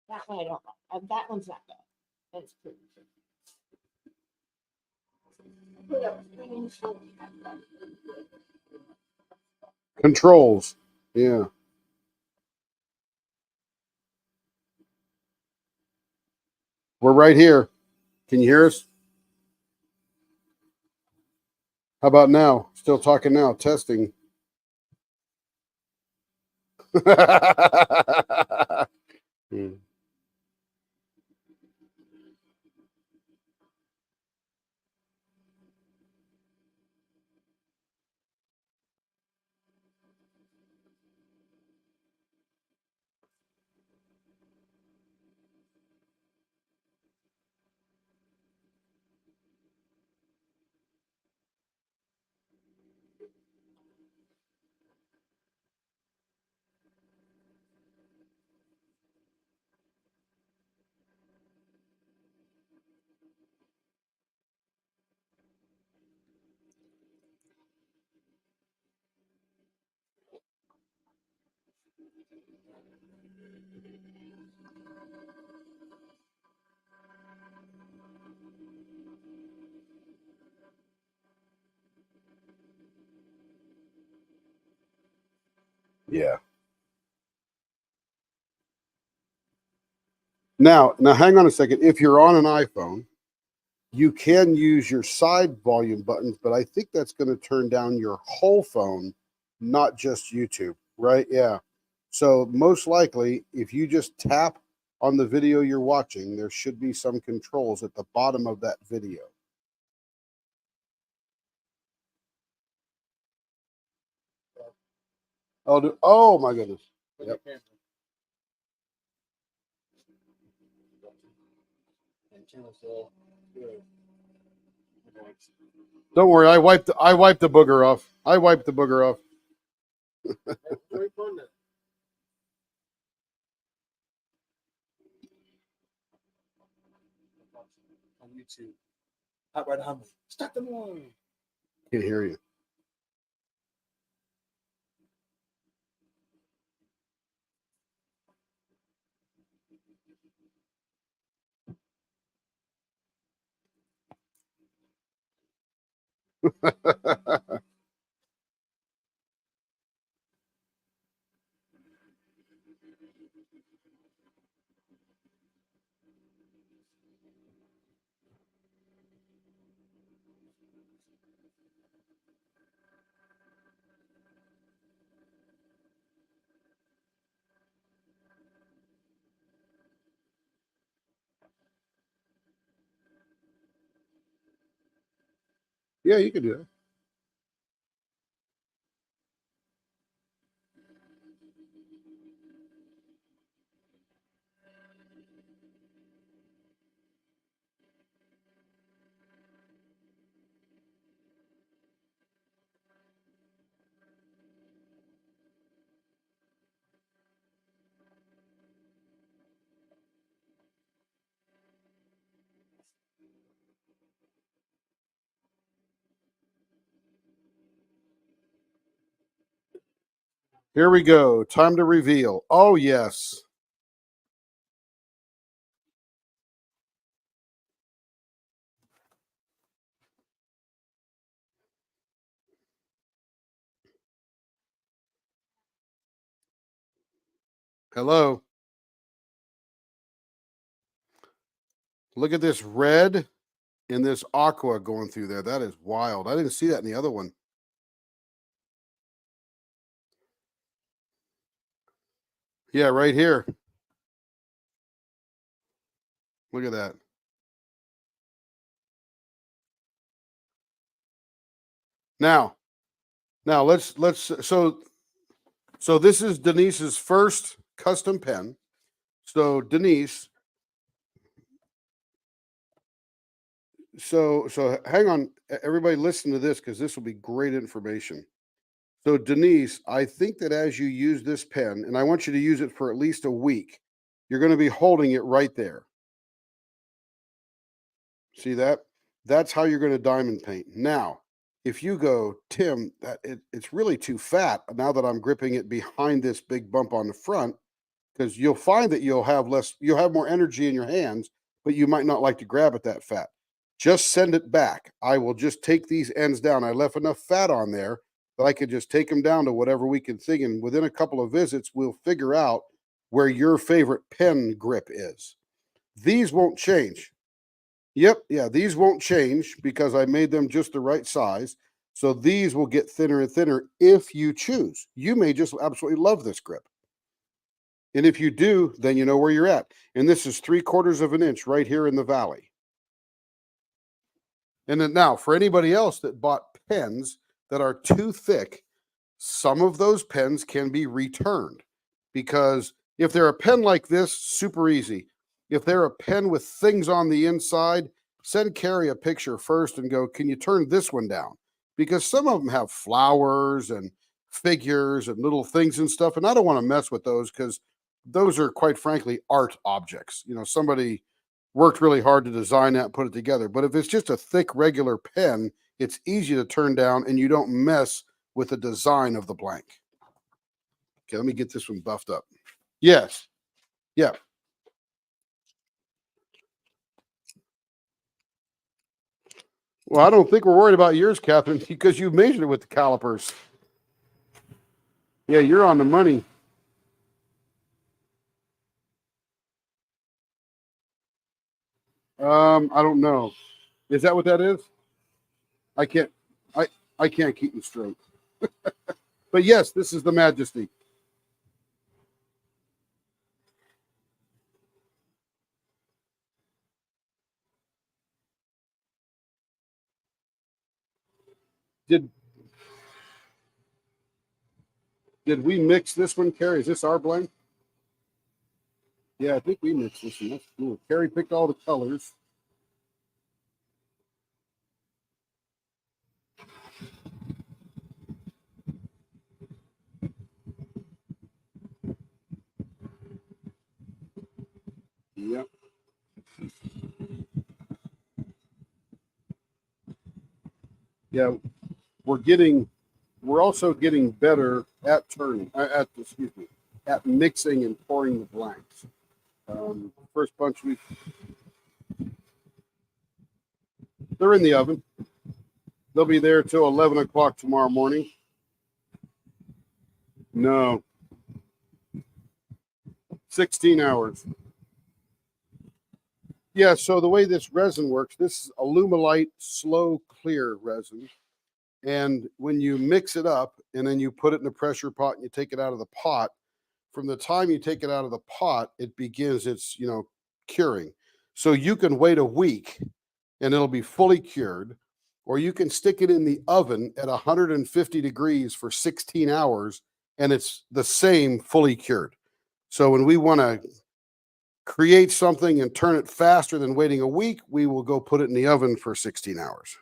That one I don't like. That one's not bad. That's pretty. Put up screens. Controls. Yeah. We're right here. Can you hear us? How about now? Still talking now. Testing. Hmm. Yeah. Now hang on a second. If you're on an iPhone, you can use your side volume buttons, but I think that's going to turn down your whole phone, not just YouTube, right? Yeah. So most likely, if you just tap on the video you're watching, there should be some controls at the bottom of that video. Oh my goodness. Yep. Don't worry, I wiped the booger off. I wiped the booger off. On YouTube. Hot Rod Humming. Start them on. Can't hear you. Yeah, you can do that. Here we go. Time to reveal. Oh, yes. Hello. Look at this red and this aqua going through there. That is wild. I didn't see that in the other one. Yeah, right here. Look at that. Now let's so this is Denise's first custom pen. So Denise, so hang on, everybody listen to this because this will be great information. So Denise, I think that as you use this pen, and I want you to use it for at least a week, you're going to be holding it right there. See that? That's how you're going to diamond paint. Now, if you go, Tim, it's really too fat now that I'm gripping it behind this big bump on the front, because you'll find that you'll have more energy in your hands, but you might not like to grab it that fat. Just send it back. I will just take these ends down. I left enough fat on there that I could just take them down to whatever we can think. And within a couple of visits, we'll figure out where your favorite pen grip is. These won't change. Yep, yeah, these won't change because I made them just the right size. So these will get thinner and thinner if you choose. You may just absolutely love this grip. And if you do, then you know where you're at. And this is 3/4 of an inch right here in the valley. And then now, for anybody else that bought pens that are too thick, some of those pens can be returned. Because if they're a pen like this, super easy. If they're a pen with things on the inside, send Carrie a picture first and go, can you turn this one down? Because some of them have flowers and figures and little things and stuff. And I don't want to mess with those because those are, quite frankly, art objects. You know, somebody worked really hard to design that and put it together. But if it's just a thick, regular pen, it's easy to turn down and you don't mess with the design of the blank. Okay, let me get this one buffed up. Yes. Yeah. Well, I don't think we're worried about yours, Catherine, because you measured it with the calipers. Yeah, you're on the money. I don't know. Is that what that is? I can't keep them straight. But yes, this is the Majesty. Did we mix this one, Carrie? Is this our blend? Yeah, I think we mixed this one. That's cool. Carrie picked all the colors. Yep. Yeah, we're also getting better at turning, at mixing and pouring the blanks. First bunch they're in the oven. They'll be there till 11 o'clock tomorrow morning. No. 16 hours. Yeah, so the way this resin works, this is Alumilite slow clear resin. And when you mix it up and then you put it in a pressure pot and you take it out of the pot, from the time you take it out of the pot, it begins its, curing. So you can wait a week and it'll be fully cured, or you can stick it in the oven at 150 degrees for 16 hours and it's the same fully cured. So when we want to create something and turn it faster than waiting a week, we will go put it in the oven for 16 hours.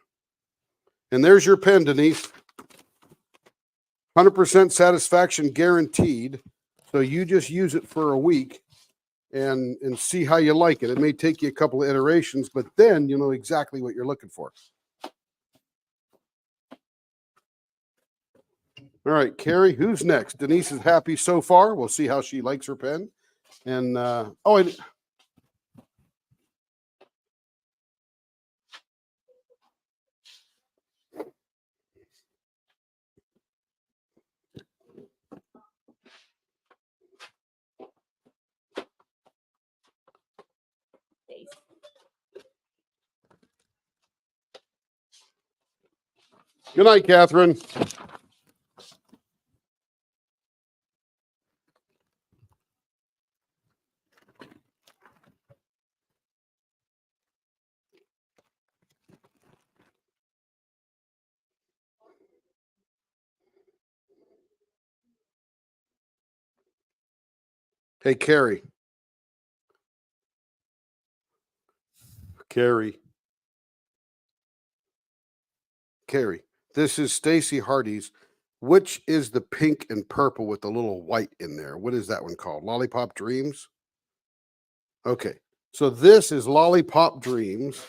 And there's your pen, Denise. 100% satisfaction guaranteed. So you just use it for a week and see how you like it. It may take you a couple of iterations, but then you know exactly what you're looking for. All right, Carrie, who's next? Denise is happy so far. We'll see how she likes her pen. And good night, Catherine. Hey, Carrie. Carrie. Carrie. This is Stacy Hardy's. Which is the pink and purple with the little white in there? What is that one called? Lollipop Dreams? Okay. So this is Lollipop Dreams.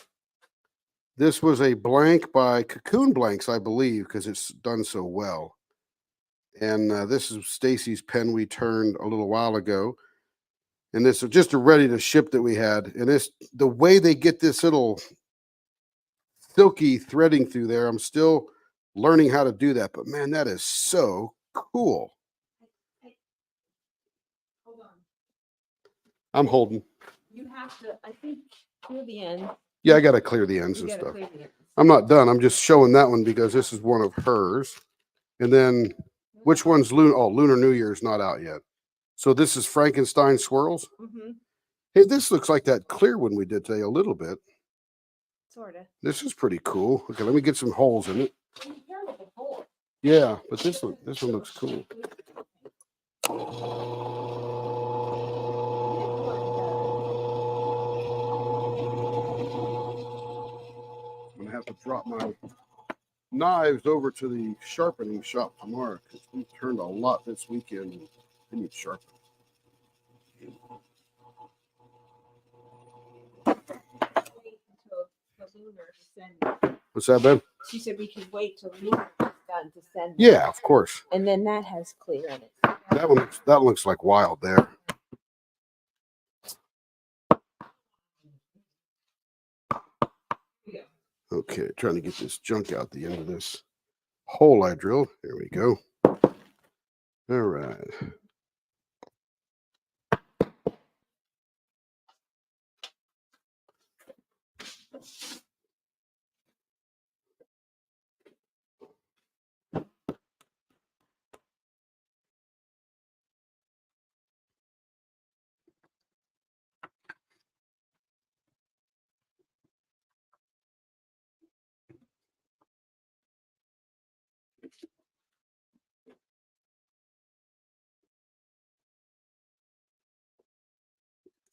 This was a blank by Cocoon Blanks, I believe, because it's done so well. And this is Stacy's pen we turned a little while ago. And this is just a ready to ship that we had. And this, the way they get this little silky threading through there, I'm still learning how to do that. But man, that is so cool. Hold on. I'm holding. You have to, I think, clear the end. Yeah, I got to clear the ends You and gotta stuff. clear the ends. I'm not done. I'm just showing that one because this is one of hers. And then which one's Lunar? Oh, Lunar New Year is not out yet. So this is Frankenstein Swirls. Mm-hmm. Hey, this looks like that clear one we did today a little bit. Sorta. This is pretty cool. Okay, let me get some holes in it. Yeah, but this one looks cool. I'm gonna have to drop my knives over to the sharpening shop tomorrow because we turned a lot this weekend. I need sharpening. What's that, Ben? She said we could wait till Lunar is done to send it. Yeah, of course. And then that has clear in it. That looks like wild there. Okay, trying to get this junk out the end of this hole I drilled. There we go. All right.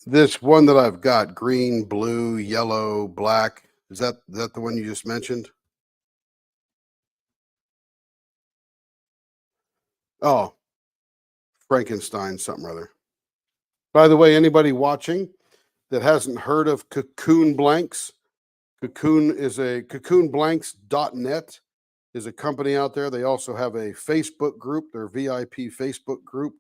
This one that I've got, green, blue, yellow, black. Is that the one you just mentioned? Oh, Frankenstein something or other. By the way, anybody watching that hasn't heard of Cocoon Blanks, cocoonblanks.net is a company out there. They also have a Facebook group, their VIP Facebook group.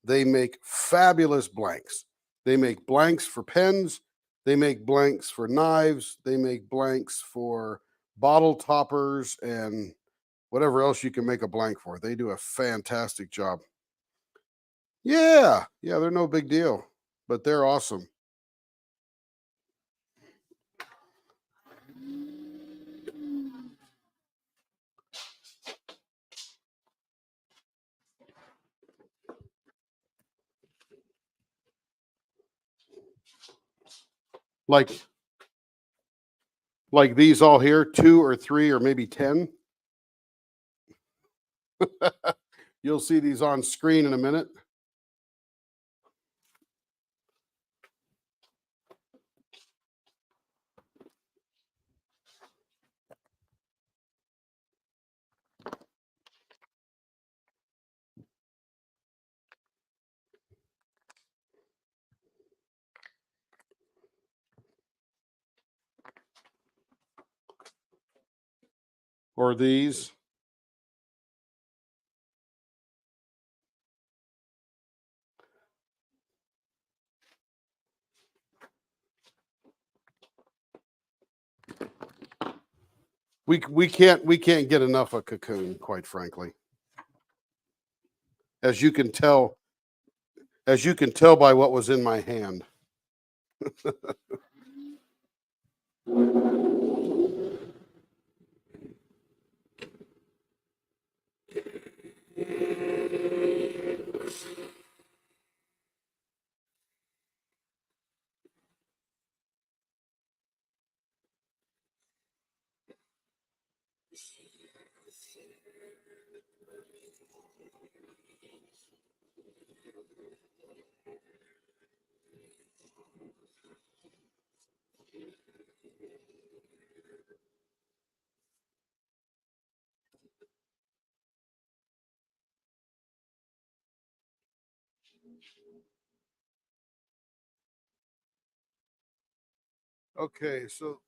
They make fabulous blanks. They make blanks for pens. They make blanks for knives. They make blanks for bottle toppers and whatever else you can make a blank for. They do a fantastic job. Yeah, they're no big deal, but they're awesome. Like these all here, 2 or 3 or maybe 10. You'll see these on screen in a minute. Or these. We can't get enough of Cocoon, quite frankly. As you can tell by what was in my hand. Okay, so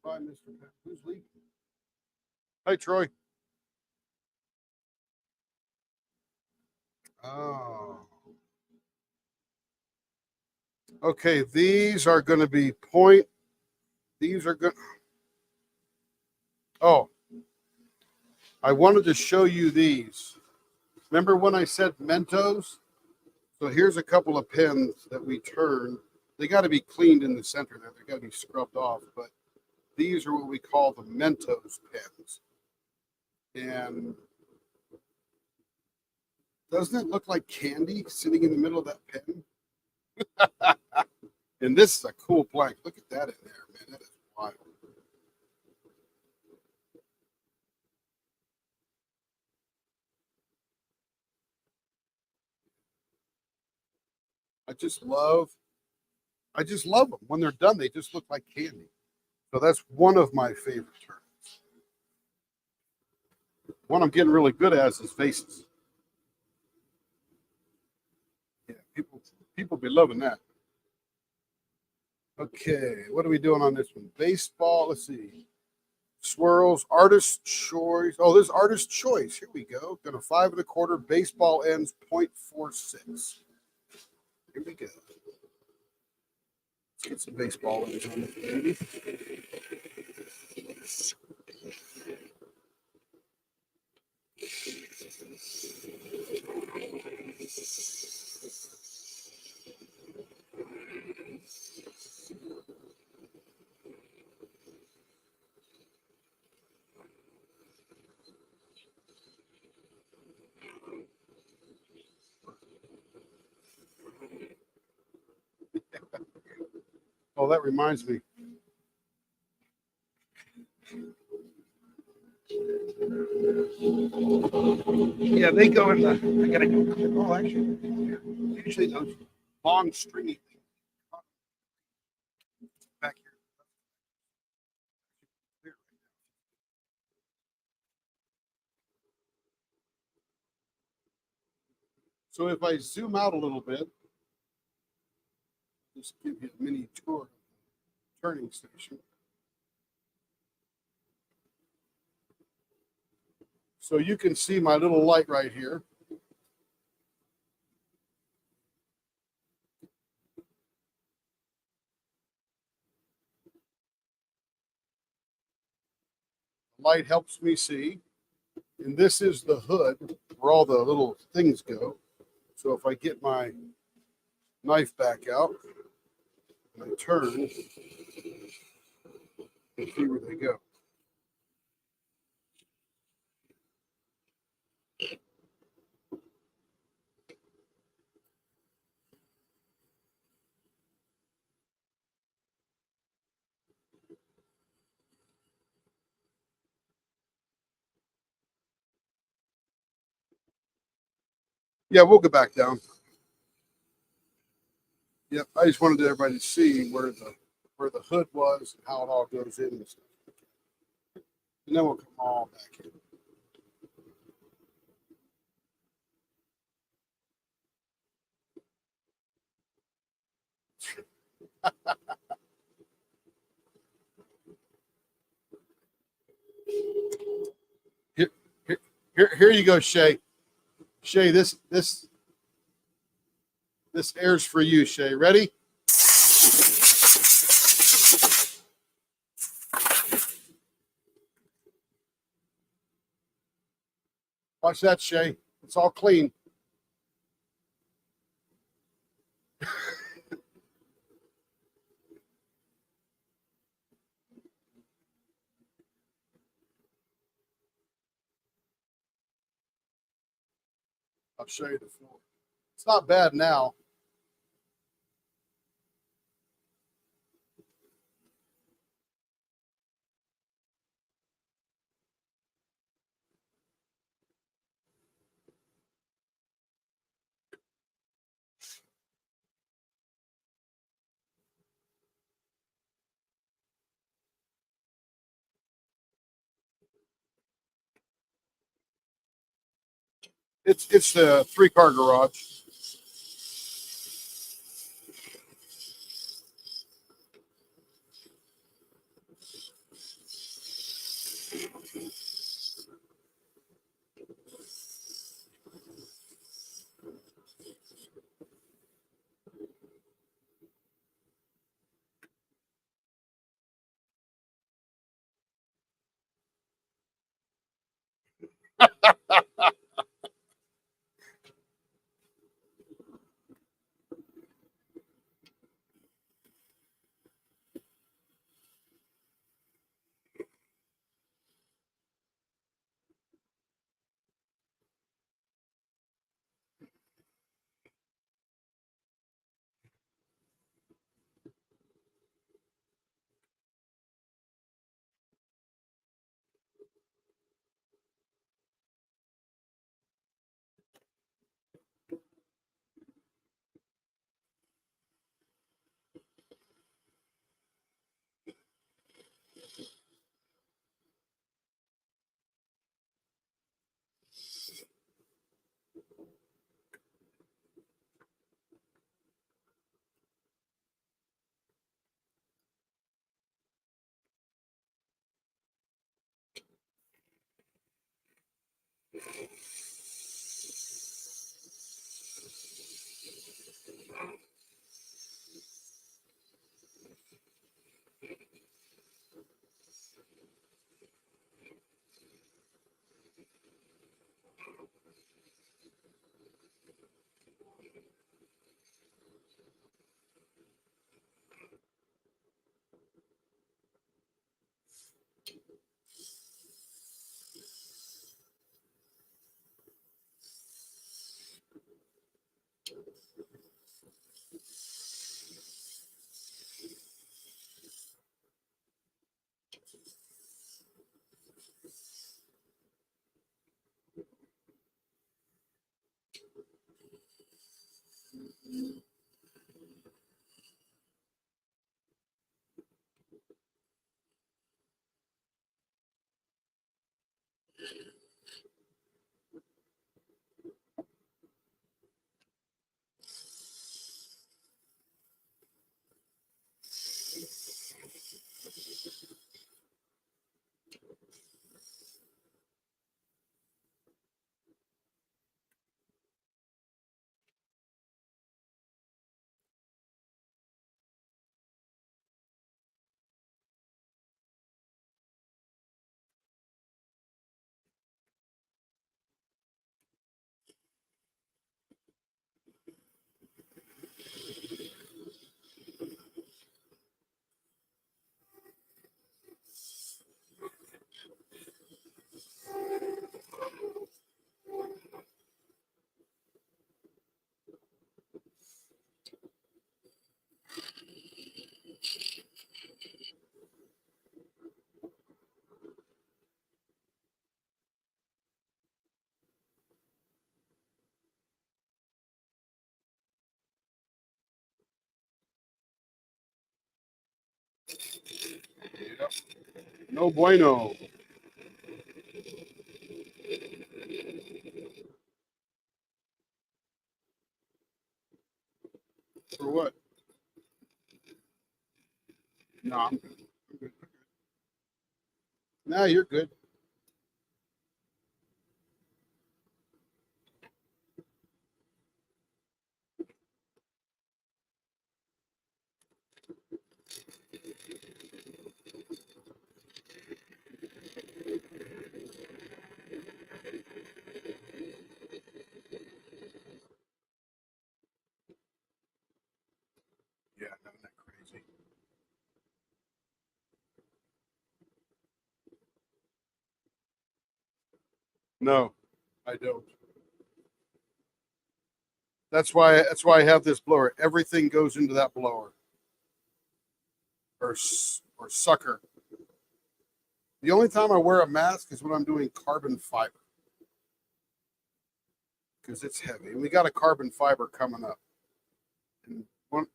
bye, Mr. Pat. Who's leaving? Hi, Troy. Oh. Okay, these are going to be point. These are good. Oh, I wanted to show you these. Remember when I said Mentos? So here's a couple of pens that we turn. They got to be cleaned in the center there. They got to be scrubbed off. But these are what we call the Mentos pens. And doesn't it look like candy sitting in the middle of that pen? And this is a cool blank. Look at that in there, man. That is wild. I just love them. When they're done, they just look like candy. So that's one of my favorite terms. One I'm getting really good at is faces. Yeah, people be loving that. Okay, what are we doing on this one? Baseball. Let's see. Swirls, artist choice. Oh, this artist choice. Here we go. Got a 5 1/4. Baseball ends 0.46. Here we go. Let's get some baseball ends on this baby. Oh, that reminds me. Yeah, they go in the. I gotta go. Oh, actually, usually those long stringy things back here. So if I zoom out a little bit, just give you a mini tour of the turning station. So you can see my little light right here. Light helps me see. And this is the hood where all the little things go. So if I get my knife back out and I turn, you see where they go. Yeah, we'll go back down. Yep, I just wanted everybody to see where the hood was and how it all goes in and stuff. And then we'll come all back in. Here, here you go, Shay. Shay, this air's for you, Shay. Ready? Watch that, Shay. It's all clean. I'll show you the floor. It's not bad now. It's the 3-car garage. No bueno. For what? No, I'm good. I'm good. No, you're good. Yeah, none of that crazy. No, I don't. That's why I have this blower. Everything goes into that blower. Or sucker. The only time I wear a mask is when I'm doing carbon fiber. Because it's heavy. And we got a carbon fiber coming up. And one,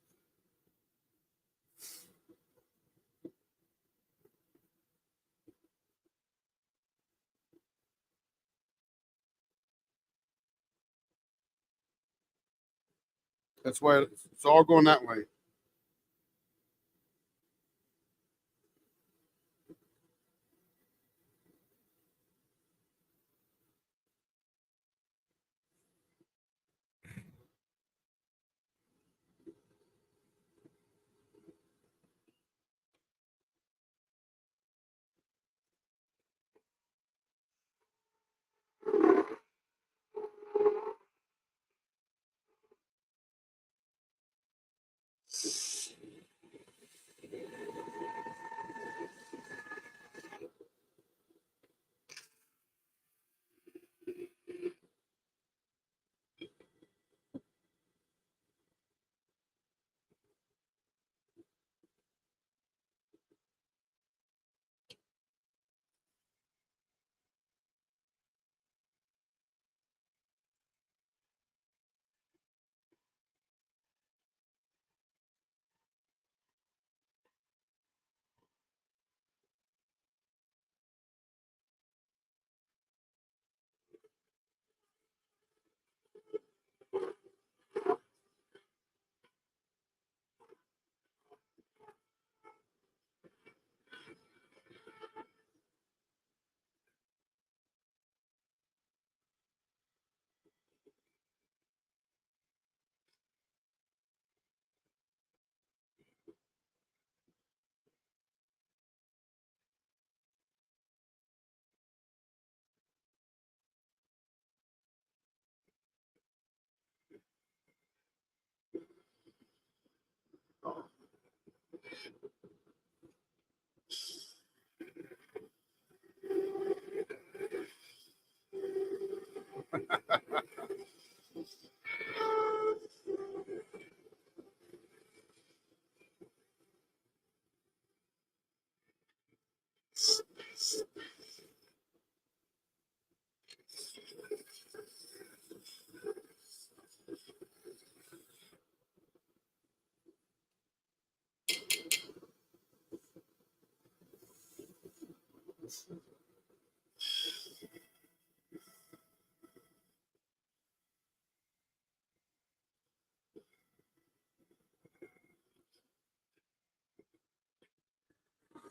That's why it's all going that way.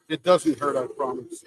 It doesn't hurt, I promise.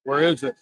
Where is it?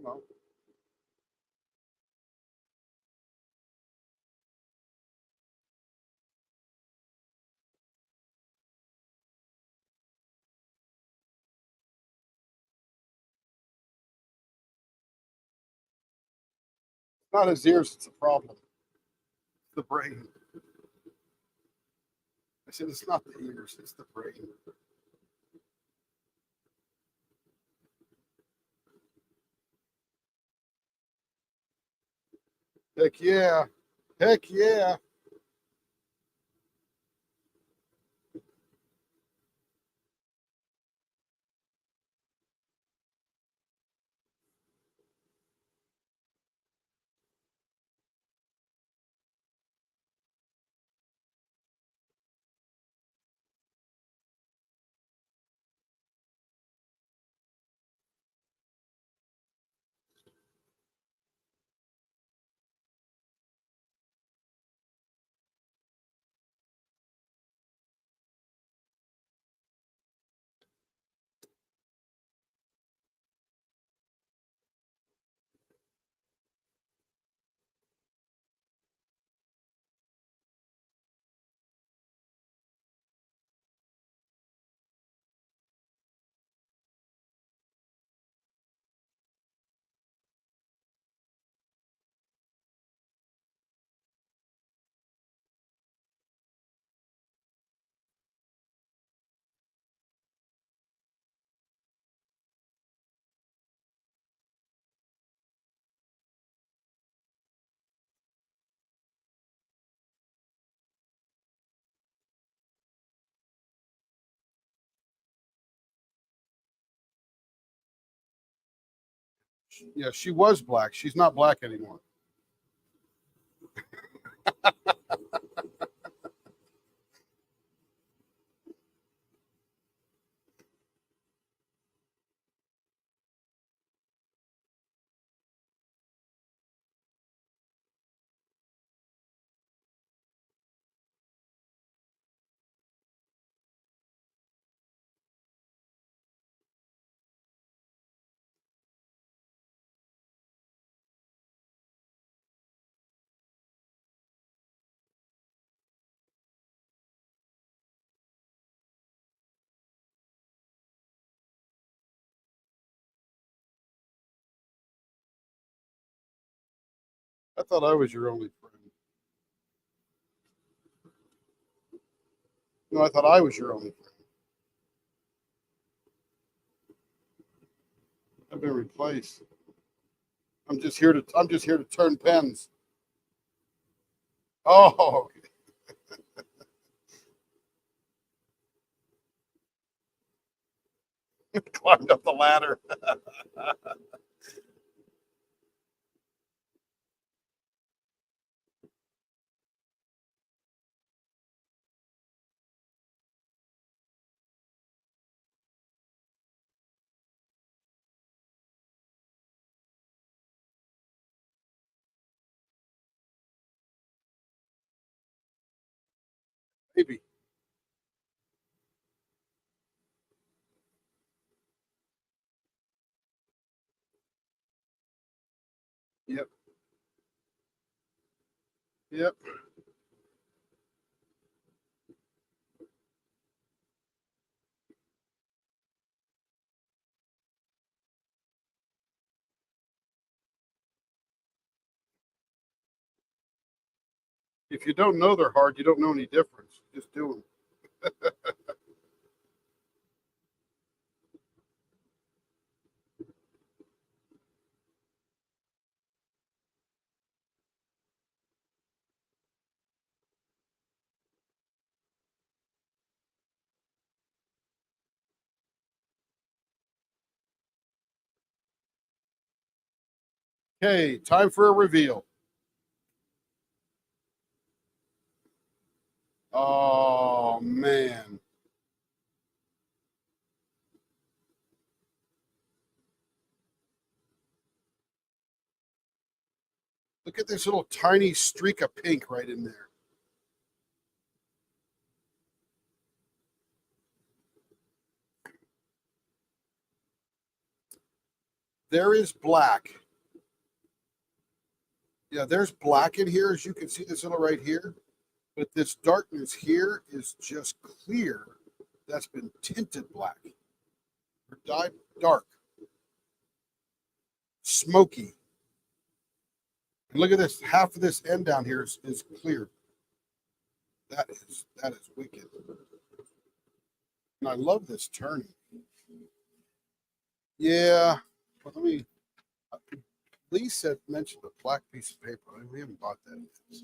know. It's not his ears, it's a problem. It's the brain. I said it's not the ears, it's the brain. Heck yeah. Heck yeah. Yeah, she was black. She's not black anymore. I thought I was your only friend. No, I thought I was your only friend. I've been replaced. I'm just here to turn pens. Oh, climbed up the ladder. Maybe. Yep. Yep. If you don't know they're hard, you don't know any difference. Just do them. Okay, time for a reveal. Oh man. Look at this little tiny streak of pink right in there. there is black. Yeah, there's black in here, as you can see this little right here. But this darkness here is just clear. That's been tinted black or dyed dark, smoky. And look at this. Half of this end down here is clear. That is wicked. And I love this turning. Yeah. Well, let me. Lisa mentioned a black piece of paper. We haven't bought that yet.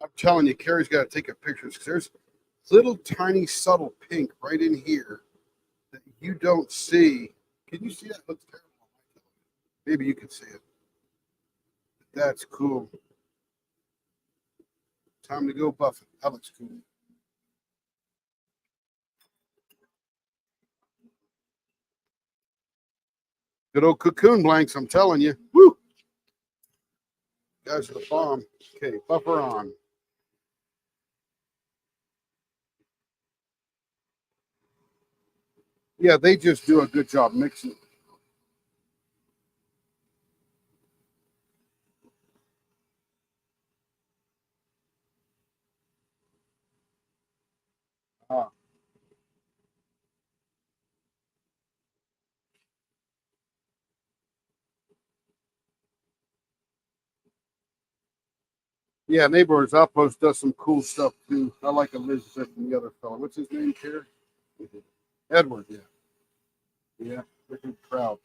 I'm telling you, Carrie's got to take a picture because there's little tiny subtle pink right in here that you don't see. Can you see that? It looks terrible. Maybe you can see it. That's cool. Time to go buff it. That looks cool. Good old cocoon blanks, I'm telling you. Woo! Guys are the bomb. Okay, buffer on. Yeah, they just do a good job mixing. Ah. Yeah, Neighbor's Outpost does some cool stuff too. I like Elizabeth and the other fellow. What's his name, Carrie? Edward, yeah. Yeah, wicked proud.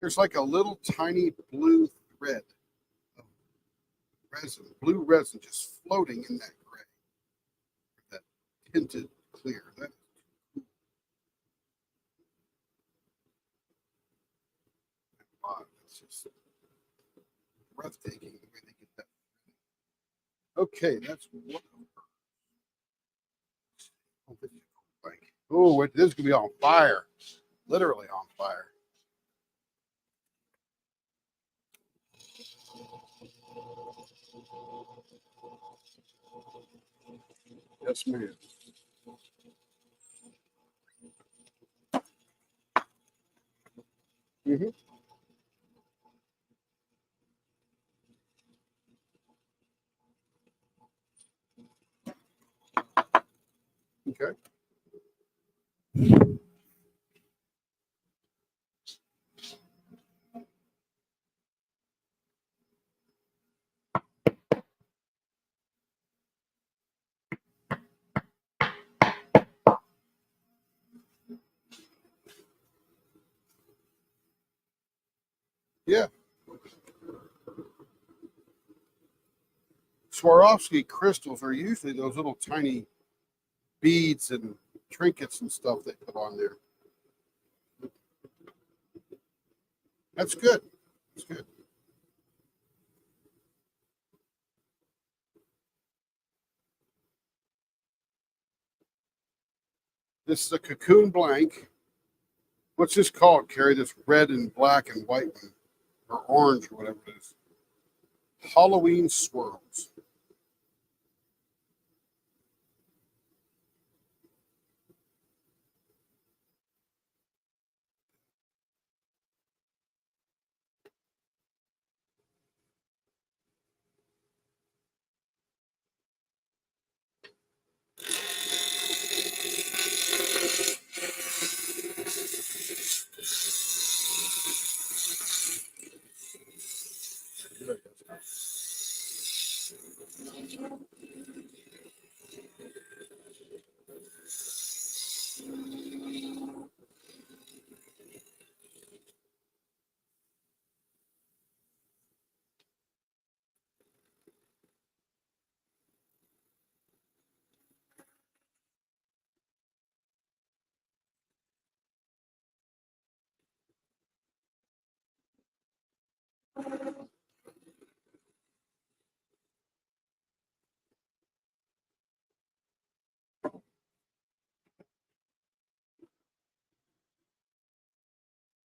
There's like a little tiny blue thread of resin, blue resin just floating in that gray, that tinted clear. That is wow, it's just breathtaking the way they get that. Okay, that's one. Oh, this is cool. Oh, this is gonna be on fire, literally on fire. Yes, ma'am. Mm-hmm. Okay. Yeah. Swarovski crystals are usually those little tiny beads and trinkets and stuff they put on there. That's good. That's good. This is a cocoon blank. What's this called, Carrie? This red and black and white one, or orange or whatever it is. Halloween swirls.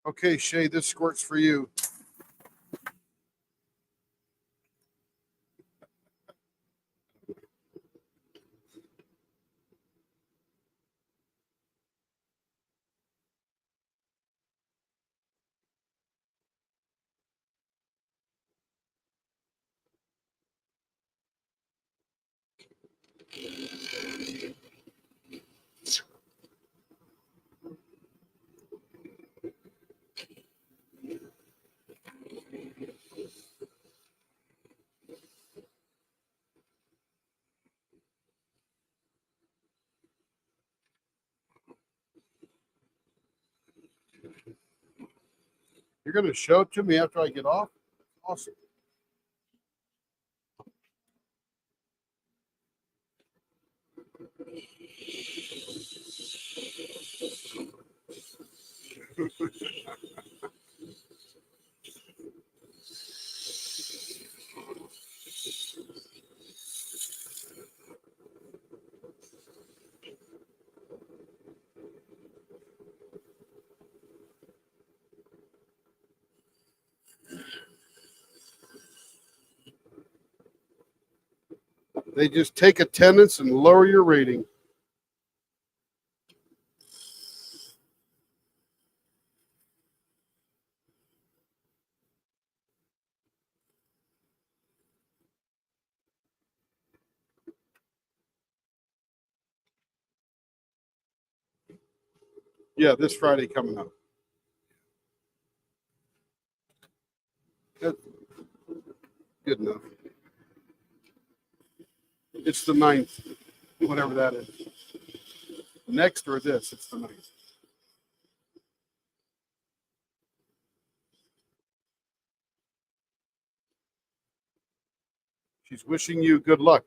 Okay, Shay, this squirt's for you. You're going to show it to me after I get off? Awesome. They just take attendance and lower your rating. Yeah, this Friday coming up. Good, good enough. It's the 9th, whatever that is. Next or this, it's the 9th. She's wishing you good luck.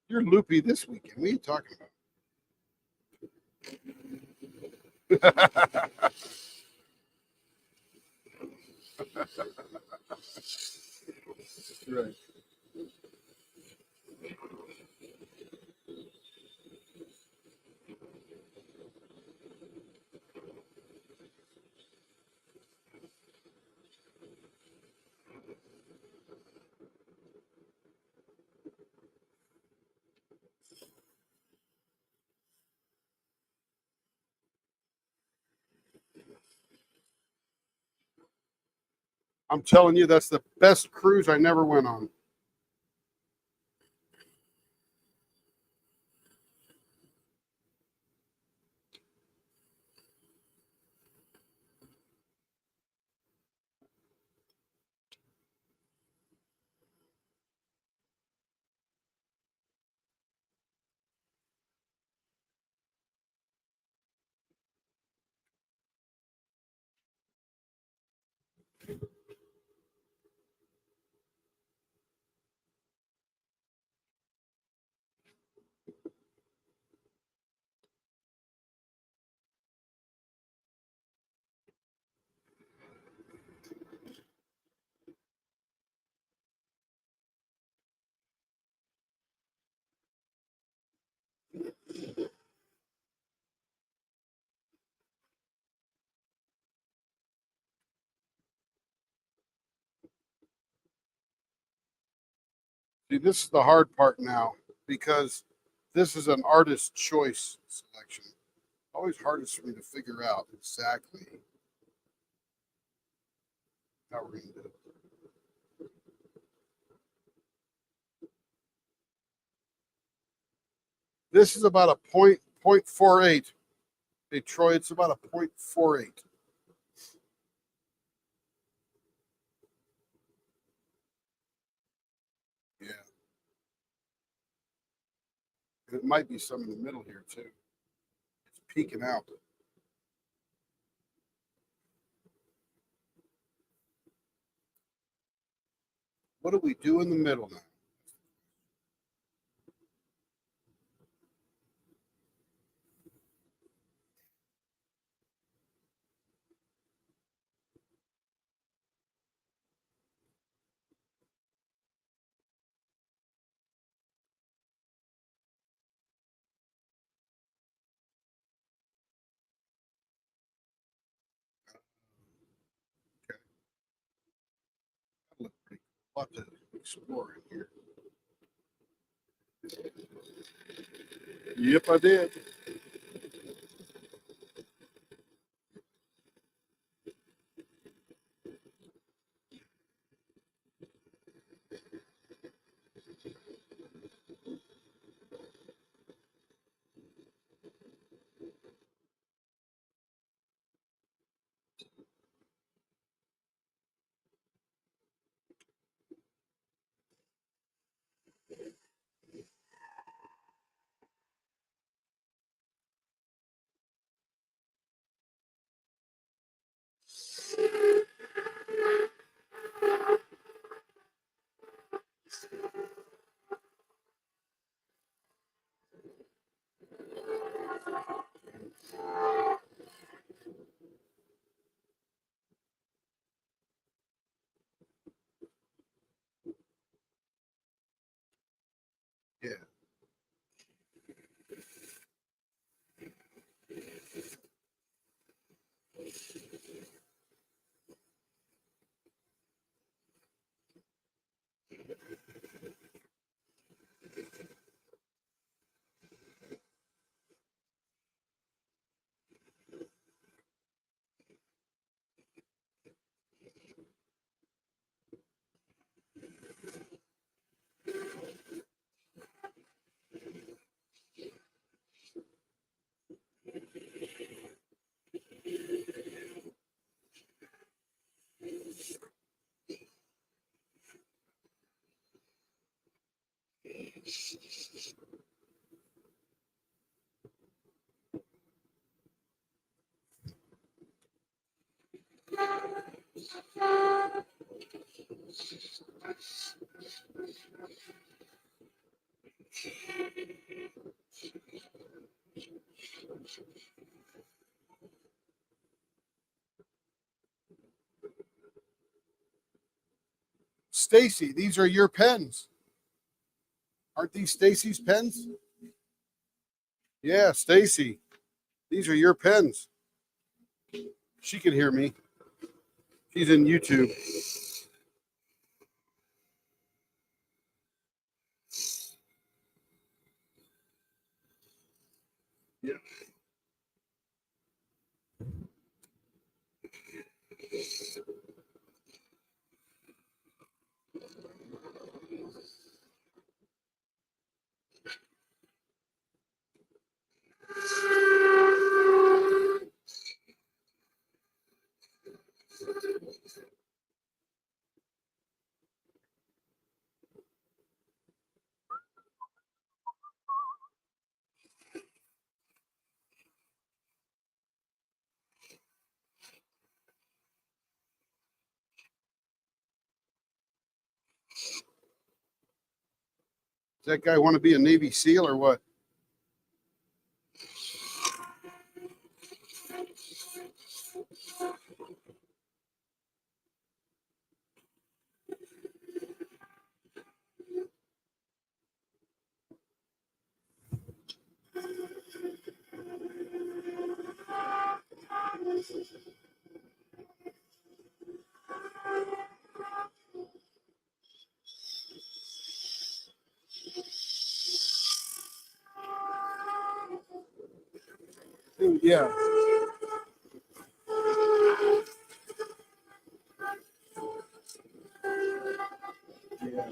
You're loopy this weekend. What are you talking about? Right. I'm telling you, that's the best cruise I never went on. See, this is the hard part now because this is an artist choice selection. Always hardest for me to figure out exactly how we're going to do it. This is about a point 0.48. Hey, Troy, it's about a 0.48. Yeah. And it might be some in the middle here, too. It's peeking out. What do we do in the middle now? lot to explore in here. Yep, I did. Yeah. Stacy, these are your pens. Aren't these Stacy's pens? Yeah, Stacy. These are your pens. She can hear me. She's in YouTube. Yeah. Does that guy want to be a Navy SEAL or what? Yeah. Yeah.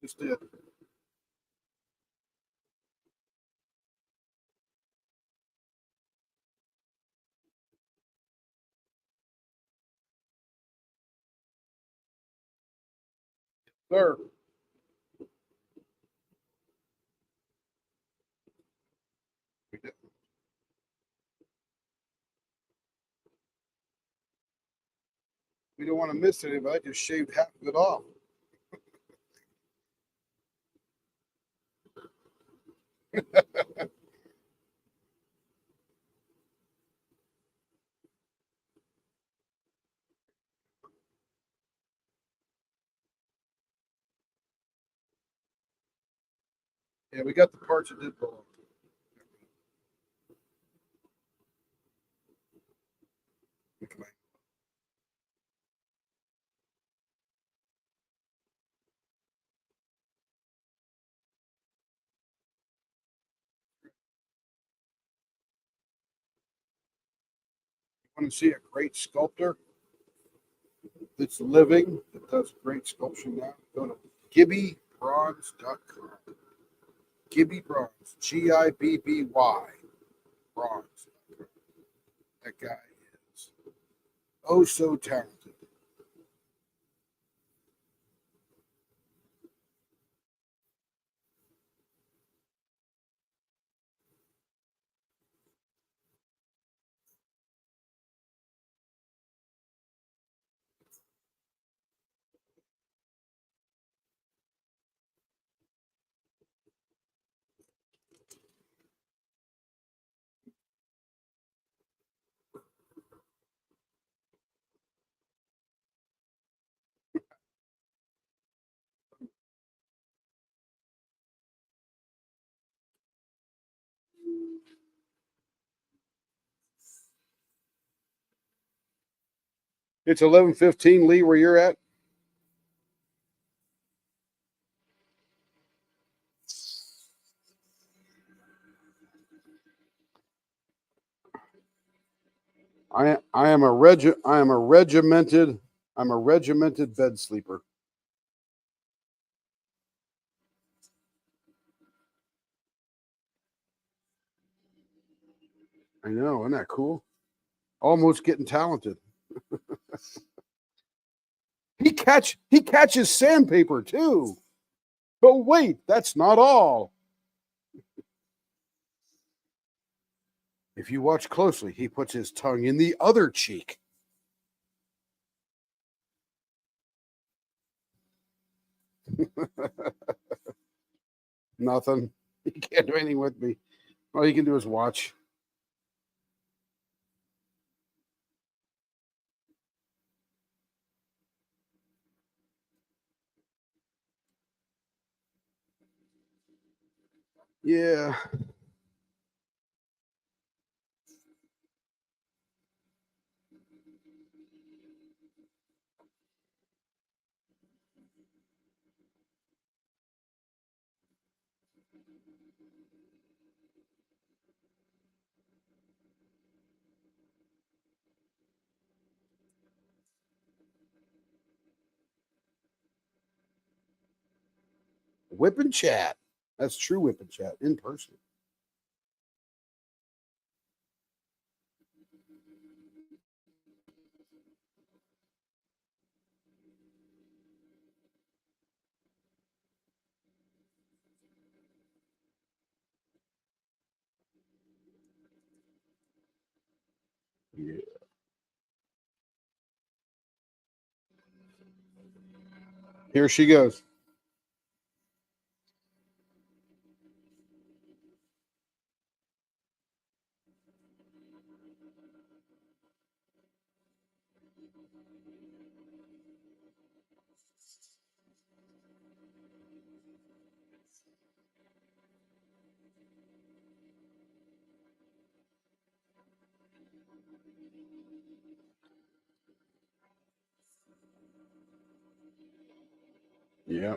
Just did. Sir. We don't want to miss any, but I just shaved half of it off. Yeah, we got the parts that did belong. Want to see a great sculptor that's living, that does great sculpture now? Go to GibbyBronze.com. Gibby Bronze, Gibby, Bronze. That guy is oh so talented. It's 11:15, Lee, where you're at. I am a regimented bed sleeper. I know, isn't that cool? Almost getting talented. He catches sandpaper too. But wait, that's not all. If you watch closely, he puts his tongue in the other cheek. Nothing. He can't do anything with me. All he can do is watch. Yeah. Whip and chat. That's true whip and chat in person. Yeah. Here she goes. Yeah.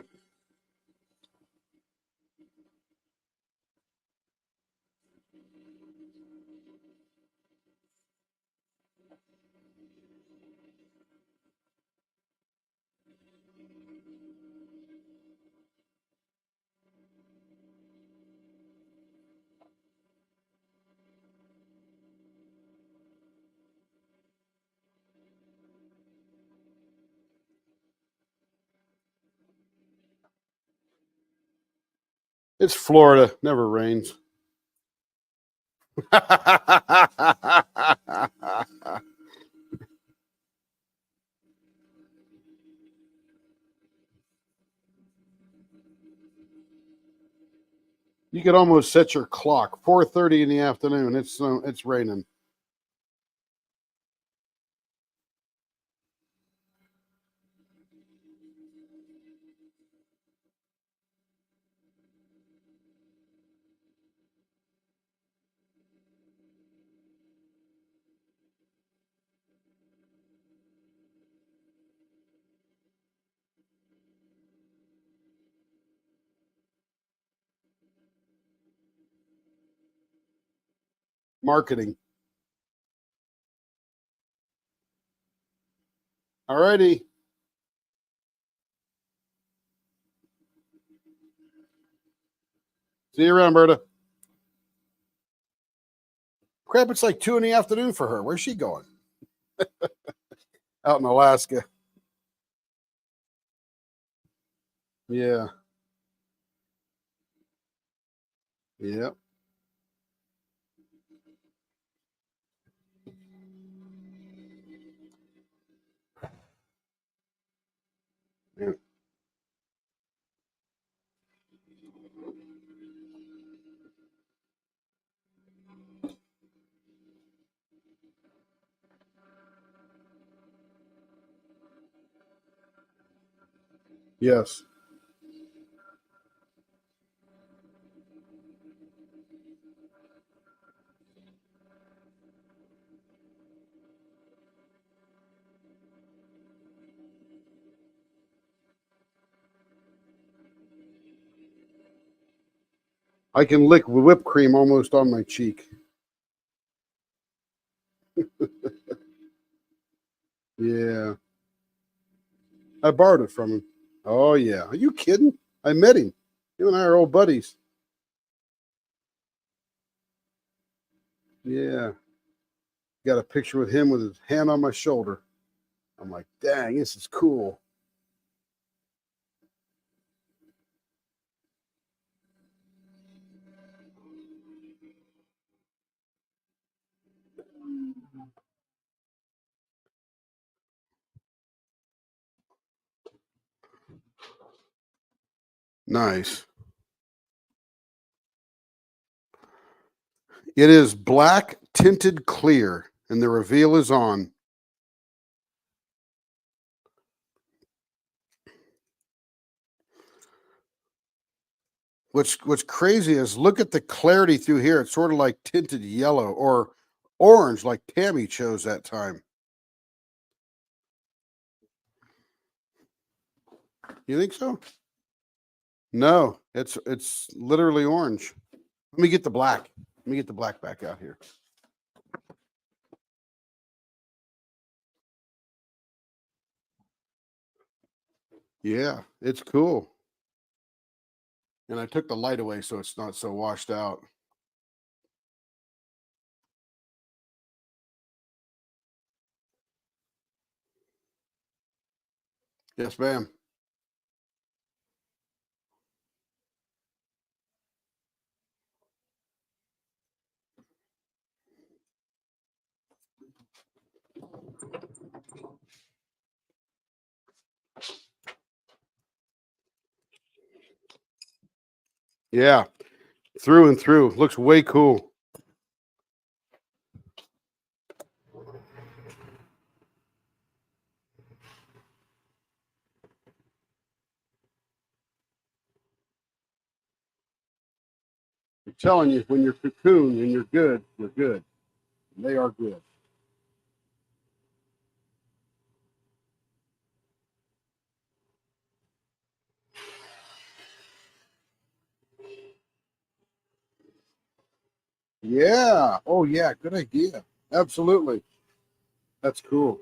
It's Florida. Never rains. You could almost set your clock 4:30 in the afternoon. It's raining. Marketing. All righty. See you around, Berta. Crap, it's like 2 in the afternoon for her. Where's she going? Out in Alaska. Yeah. Yep. Yeah. Yes. I can lick whipped cream almost on my cheek. Yeah. I borrowed it from him. Oh, yeah. Are you kidding? I met him. You and I are old buddies. Yeah. Got a picture with him with his hand on my shoulder. I'm like, dang, this is cool. Nice. It is black tinted clear, and the reveal is on. What's crazy is look at the clarity through here. It's sort of like tinted yellow or orange, like Tammy chose that time. You think so? No, it's literally orange. Let me get the black. Let me get the black back out here. Yeah, it's cool. And I took the light away so it's not so washed out. Yes, ma'am. Yeah, through and through. Looks way cool. I'm telling you, when you're cocoon and you're good, you're good. And they are good. Yeah. Oh, yeah. Good idea. Absolutely. That's cool.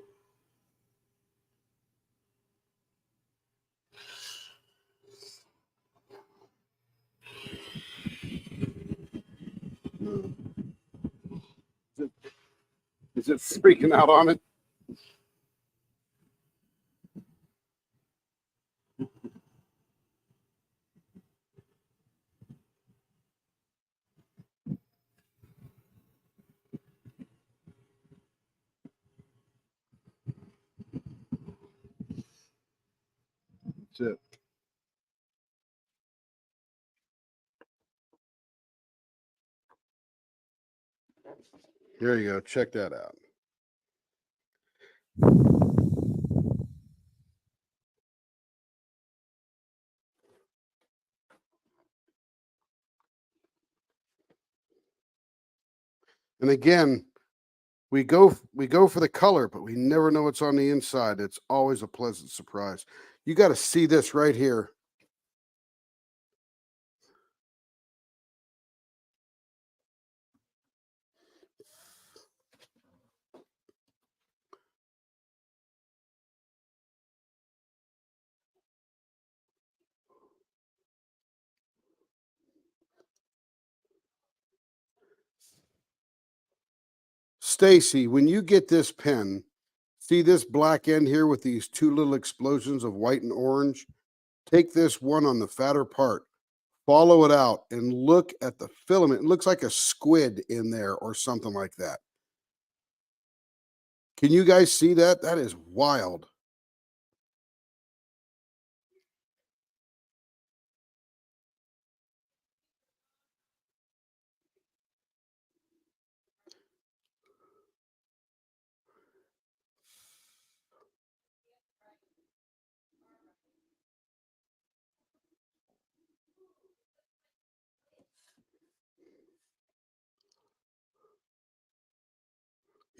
Is it freaking out on it? That's it. Here you go. Check that out. And again, we go for the color, but we never know what's on the inside. It's always a pleasant surprise. You got to see this right here. Stacy, when you get this pen, see this black end here with these two little explosions of white and orange? Take this one on the fatter part, follow it out, and look at the filament. It looks like a squid in there or something like that. Can you guys see that? That is wild.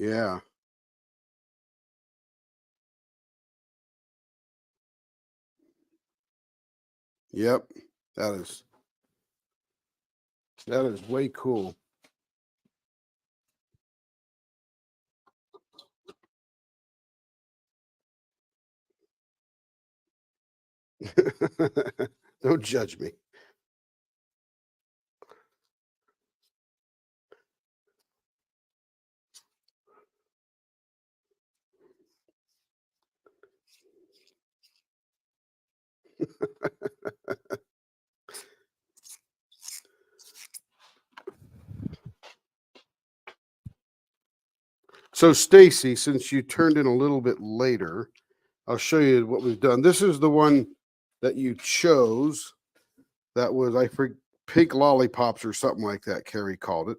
Yeah. Yep. That is way cool. Don't judge me. So Stacy, since you turned in a little bit later, I'll show you what we've done. This is the one that you chose. That was, I forget, pink lollipops or something like that, Carrie called it.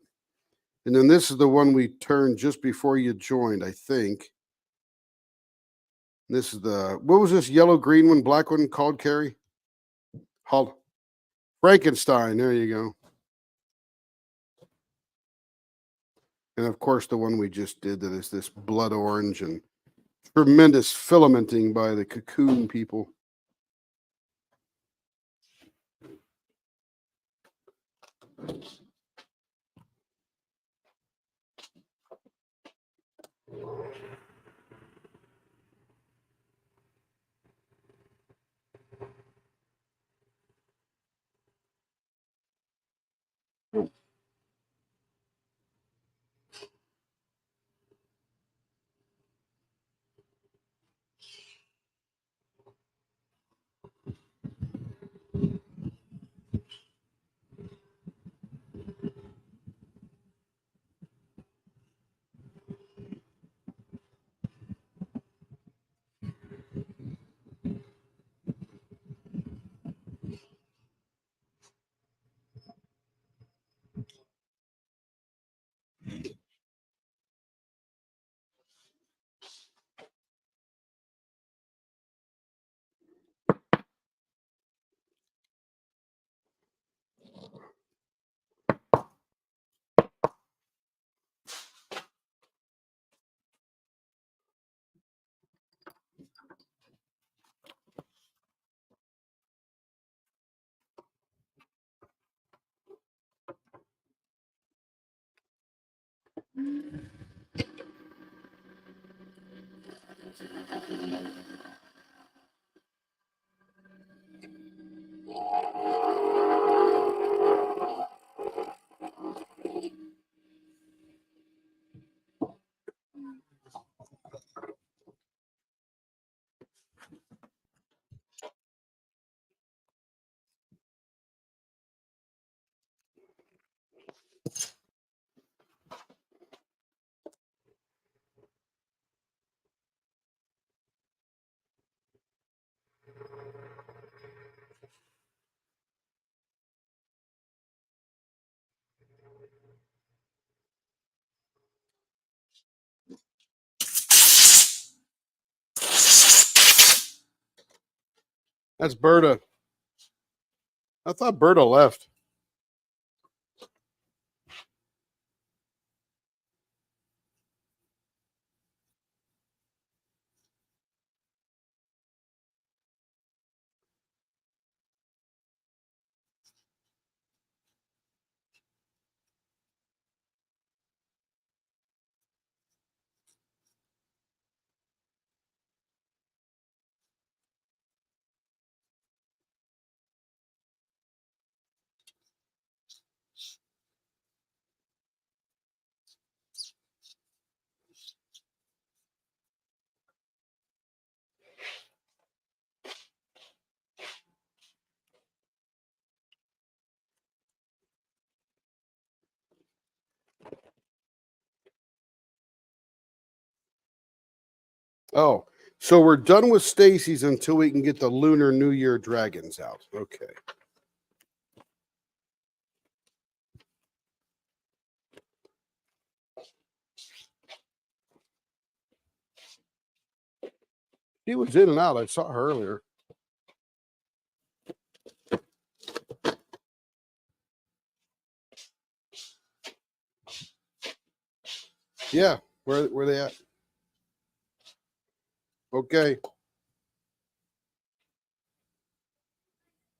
And then this is the one we turned just before you joined, I think. This is the, what was this yellow, green one, black one called, Carrie? Frankenstein, there you go. And of course, the one we just did that is this blood orange and tremendous filamenting by the cocoon people. That's Berta. I thought Berta left. Oh, so we're done with Stacy's until we can get the Lunar New Year dragons out. Okay. She was in and out. I saw her earlier. Yeah, where they at? Okay.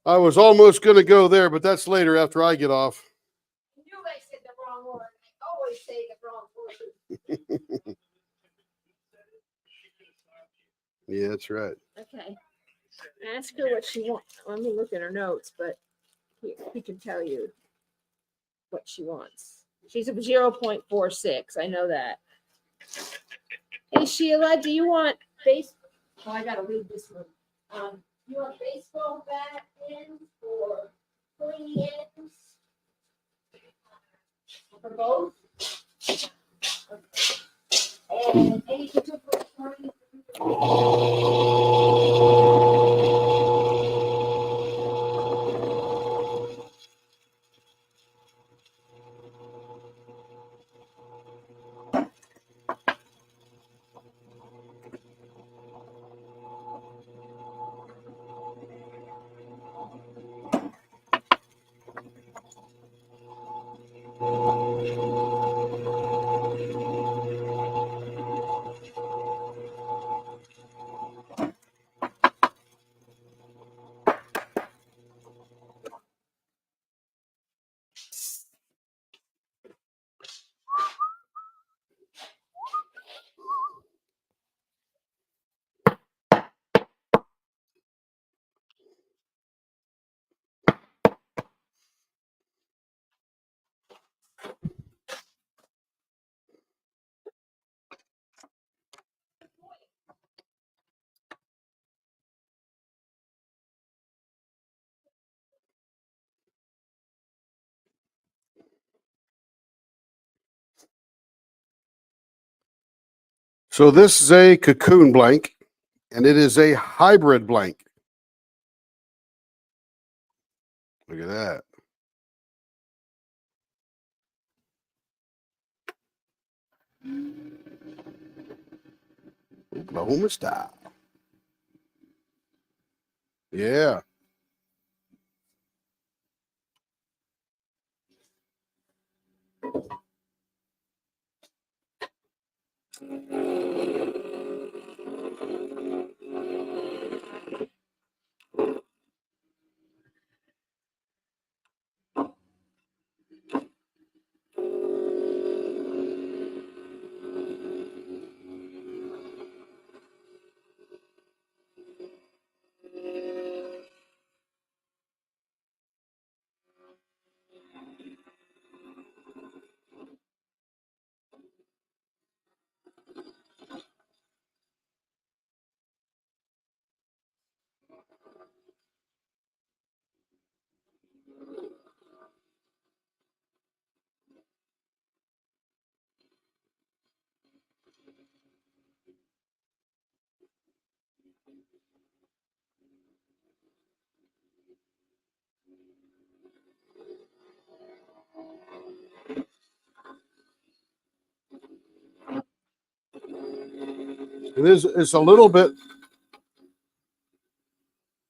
I was almost going to go there, but that's later after I get off. You guys said the wrong word. I always say the wrong word. Yeah, that's right. Okay. Ask her what she wants. Let me look at her notes, but he can tell you what she wants. She's a 0.46. I know that. Hey Sheila, do you want base? Oh, I gotta read this one. You want baseball bat ends or pointy ends? For both? Okay. And any particular kind? So this is a cocoon blank, and it is a hybrid blank. Look at that. Oklahoma style. Yeah. It's a little bit.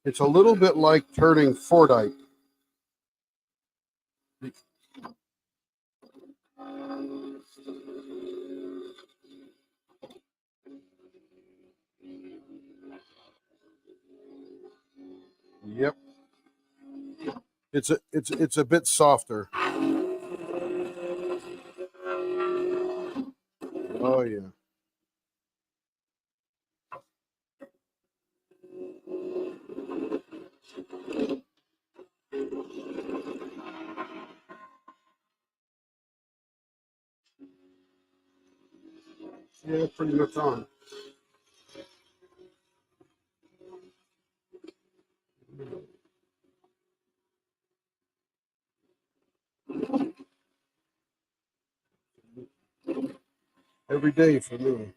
It's a little bit like turning Fordite. Yep. It's a bit softer. Oh yeah. Yeah, pretty much on. Every day for me.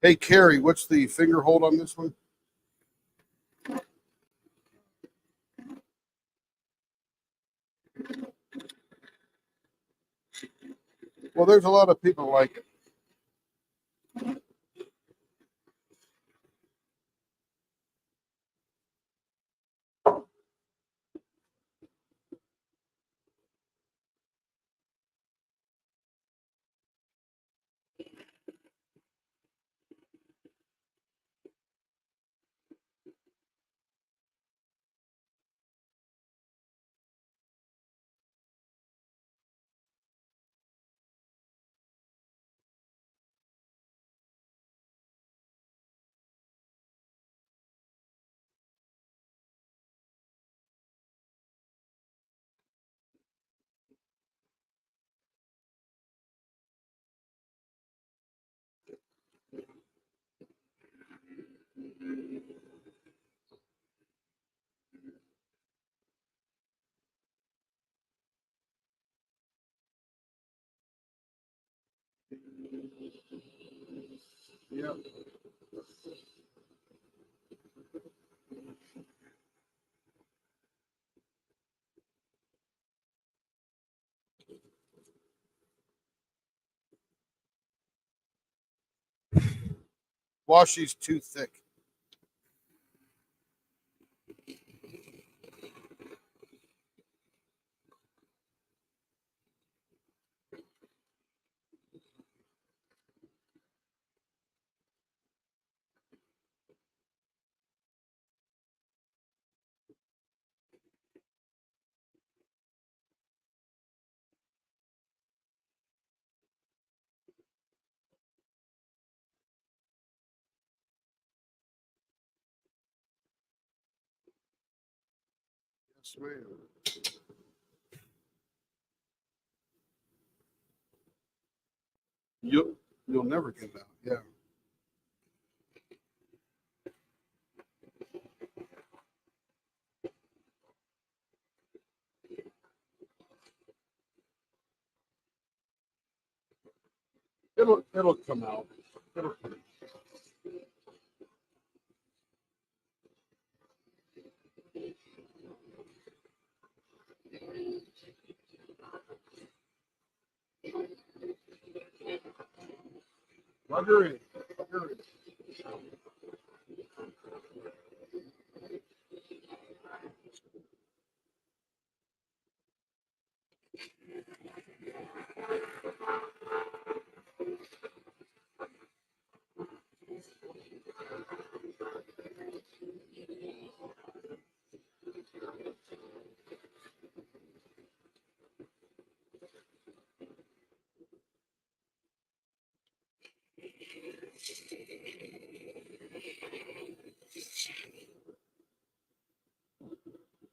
Hey Carrie, what's the finger hold on this one? Well, there's a lot of people like it. Yeah. Washi's too thick. Yes, ma'am. You'll never get out. Yeah. It'll come out. It'll come out. Rugger in. Rugger in.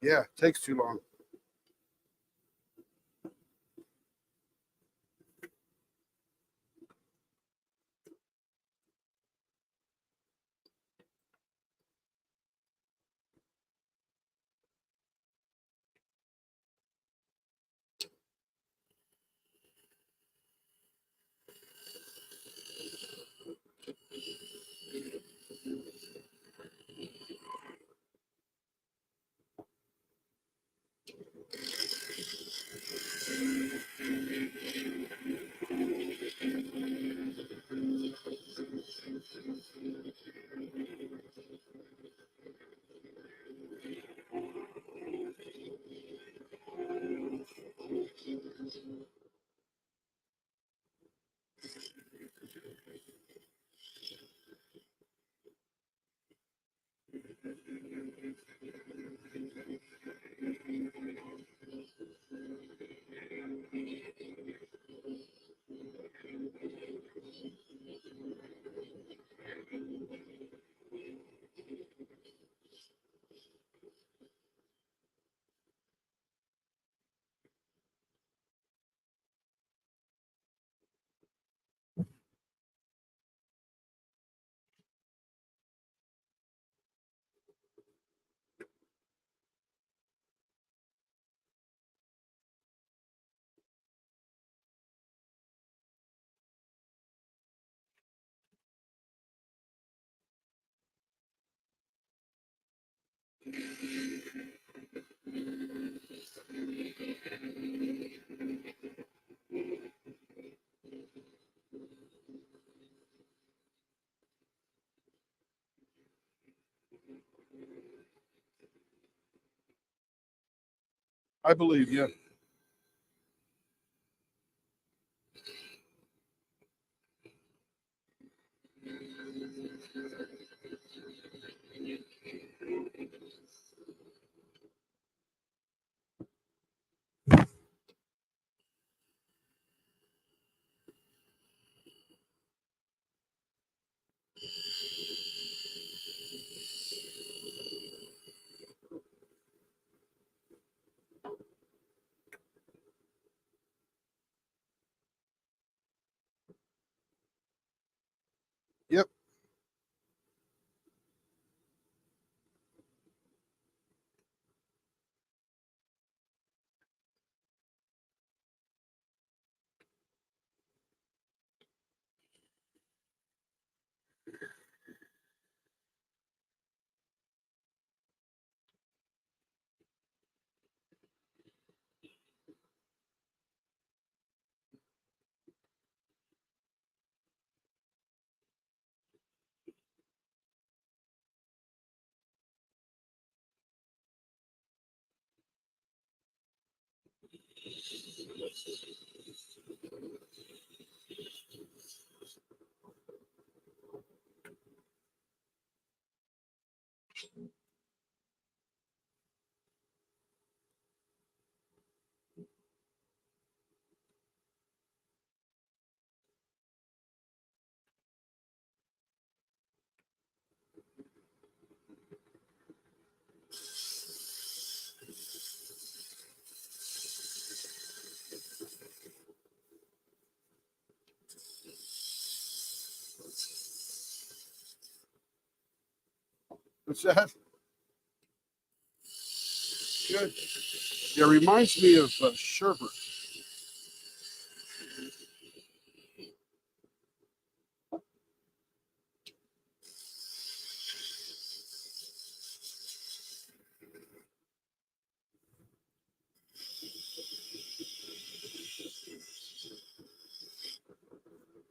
Yeah, takes too long. I believe you. Yep. What's that? Good. Yeah, reminds me of sherbet.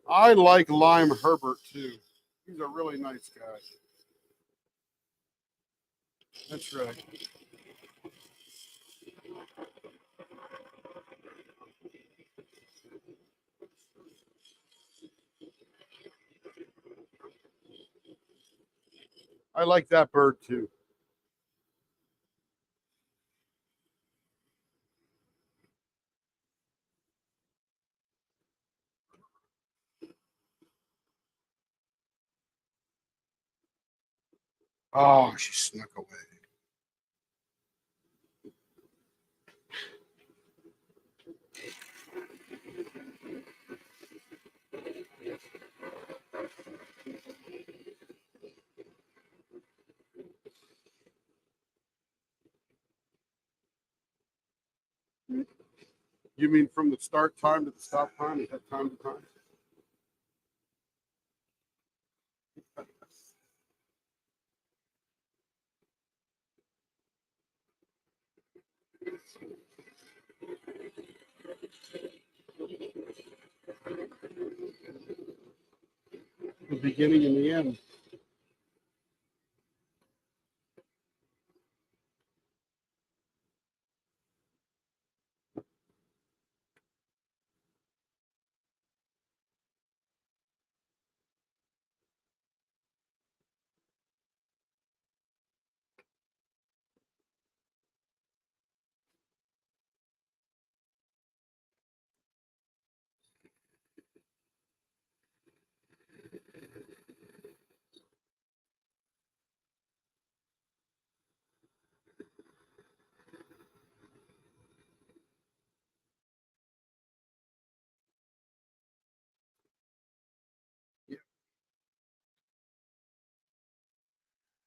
I like Lime Herbert too. He's a really nice guy. That's right. I like that bird too. Oh, she snuck away. You mean from the start time to the stop time? Is that time to time? The beginning and the end.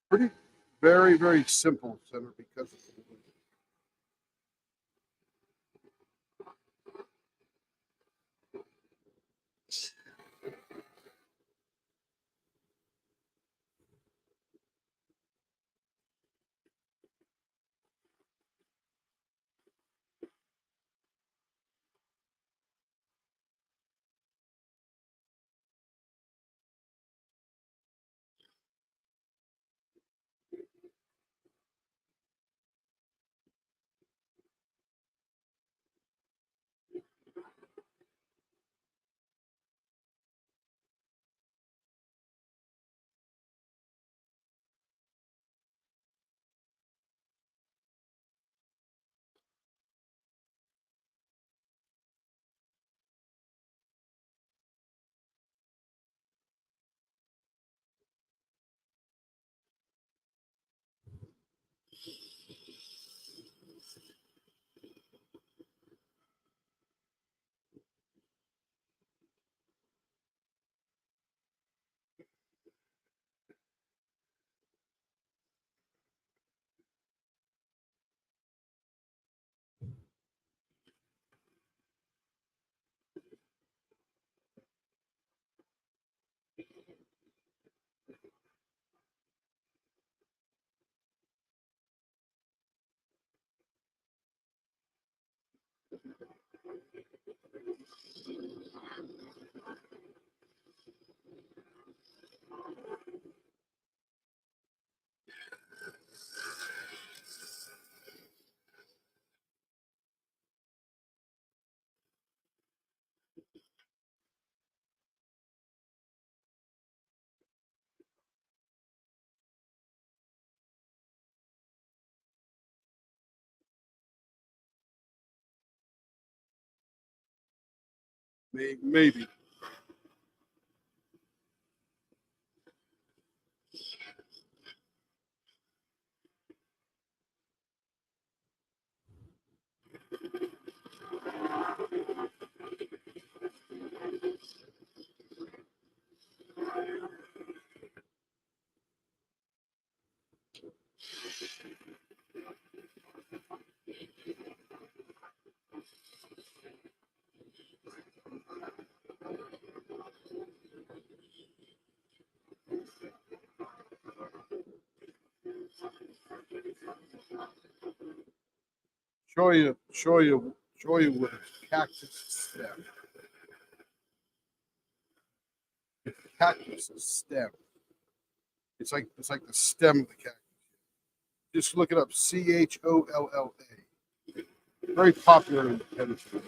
Pretty, very, very simple center because of the maybe. Show you what a cactus stem. Cactus stem. It's like the stem of the cactus. Just look it up. CHOLLA. Very popular in chemistry.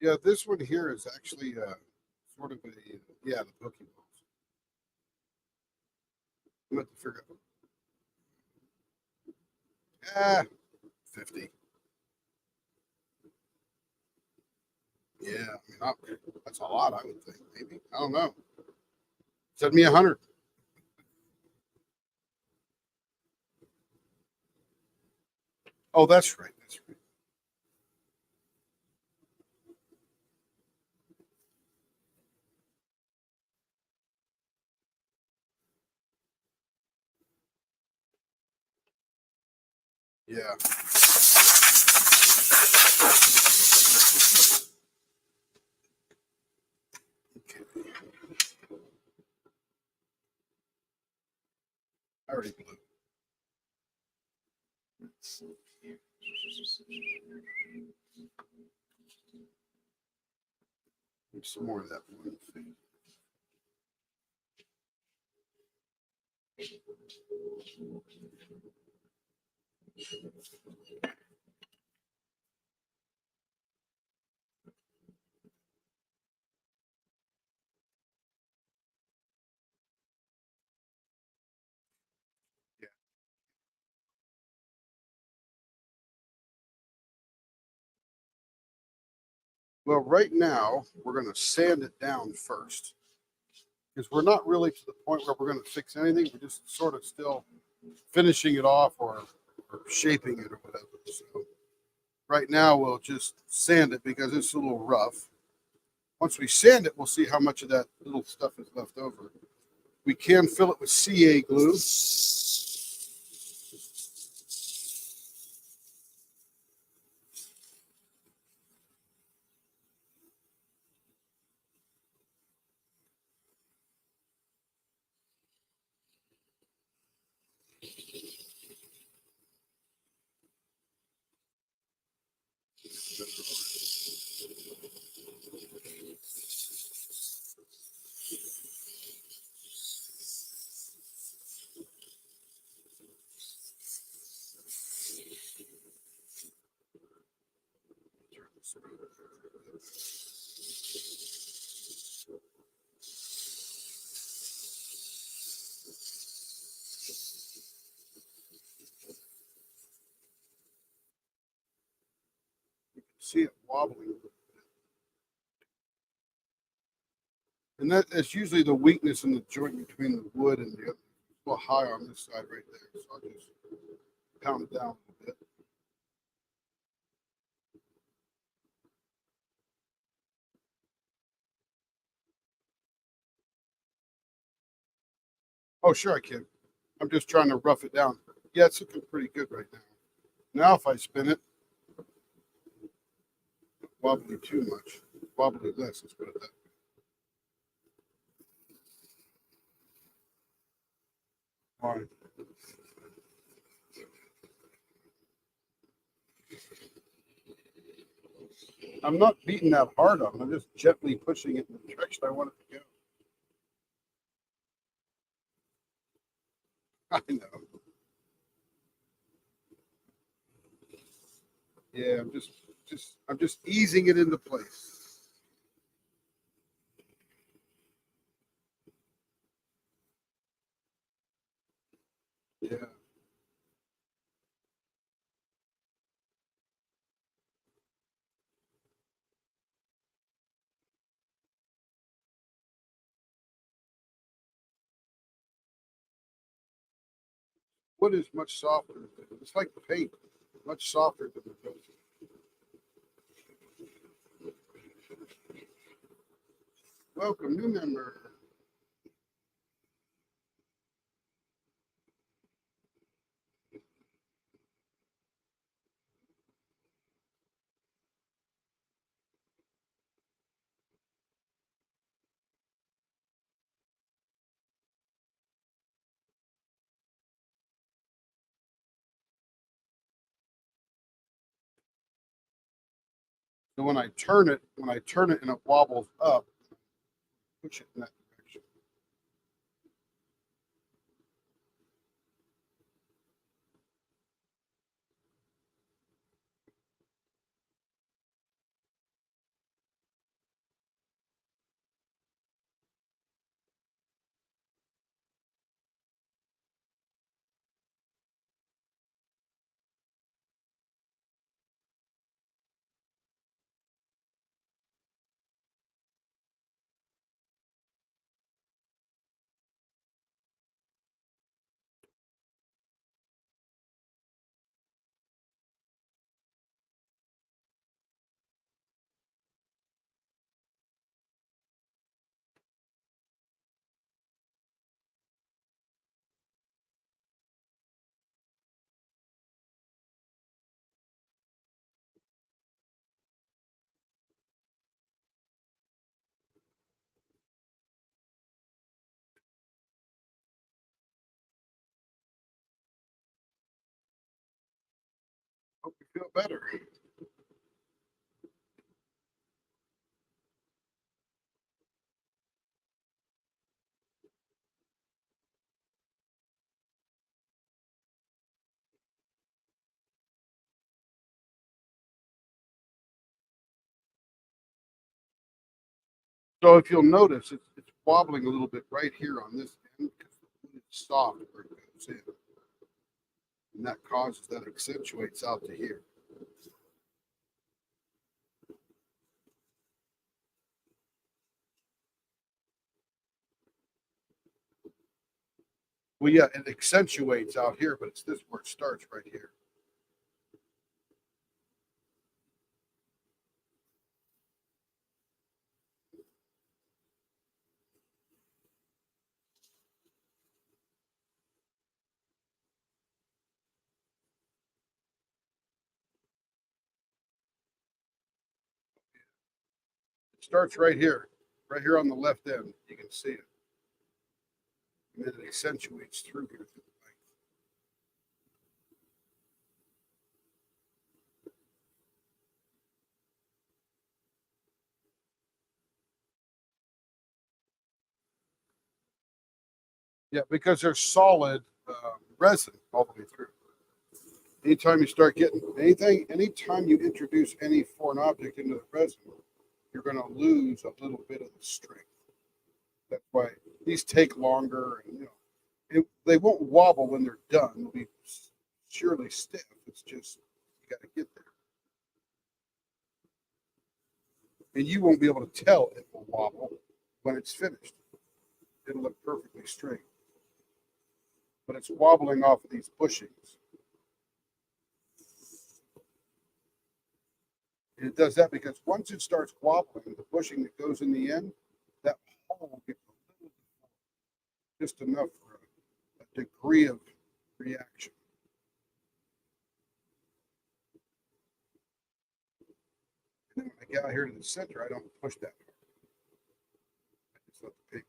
Yeah, this one here is actually sort of a yeah, the Pokeballs. I'm going to figure out. 50. Yeah, I mean, that's a lot, I would think. Maybe. I don't know. Send me 100. Oh, that's right. That's right. Yeah. Okay. I already blew. Some more of that one thing. Yeah. Well, right now we're going to sand it down first because we're not really to the point where we're going to fix anything. We're just sort of still finishing it off or shaping it or whatever. So right now we'll just sand it because it's a little rough. Once we sand it, we'll see how much of that little stuff is left over. We can fill it with CA glue. See it wobbling. And that's usually the weakness in the joint between the wood and the other. It's a little high on this side right there. So I'll just pound it down a little bit. Oh, sure I can. I'm just trying to rough it down. Yeah, it's looking pretty good right now. Now if I spin it, wobbly too much. Wobbly less, let's put it that way. All right. I'm not beating that hard on it. I'm just gently pushing it in the direction I want it to go. I know. Yeah, I'm just easing it into place. Yeah. Wood is much softer. It's like paint, much softer than the resin. Welcome, new member. So when I turn it and it wobbles up, push it in that direction. Hope you feel better. So if you'll notice, it's wobbling a little bit right here on this end because the wood is soft where it goes in. And that causes, that accentuates out to here. Well, yeah, it accentuates out here, but it's this where it starts right here. It starts right here on the left end. You can see it. And then it accentuates through here. Through the length. Yeah, because there's solid resin all the way through. Anytime you start getting anytime you introduce any foreign object into the resin, you're going to lose a little bit of the strength. That's why these take longer, and they won't wobble when they're done. They'll be surely stiff. It's just you got to get there, and you won't be able to tell it will wobble when it's finished. It'll look perfectly straight, but it's wobbling off of these bushings. And it does that because once it starts wobbling, the bushing that goes in the end, that hole gets a little, just enough for a degree of reaction. And then when I get out here to the center, I don't push that hard. I just let the paper.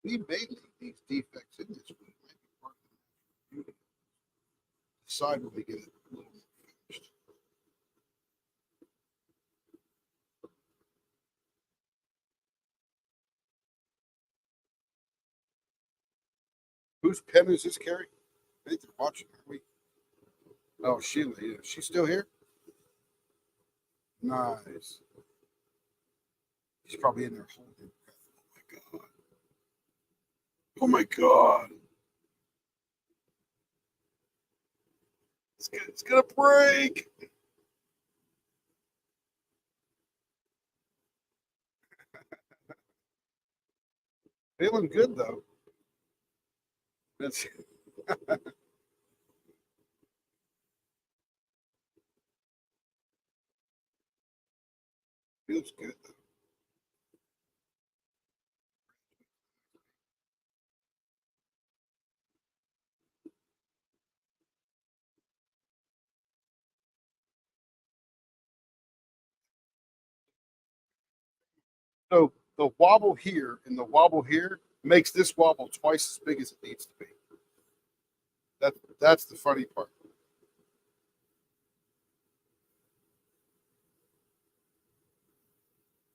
We may leave these defects in this wood. It might be part of the beauty. Decide when we get it a little more finished. Whose pen is this, Carrie? I think they're watching, aren't we? Oh, Sheila, yeah. She's still here? Nice. She's probably in there holding her breath. Oh my God. It's gonna break. Feeling good though. That's feels good though. So the wobble here and the wobble here makes this wobble twice as big as it needs to be. That's the funny part.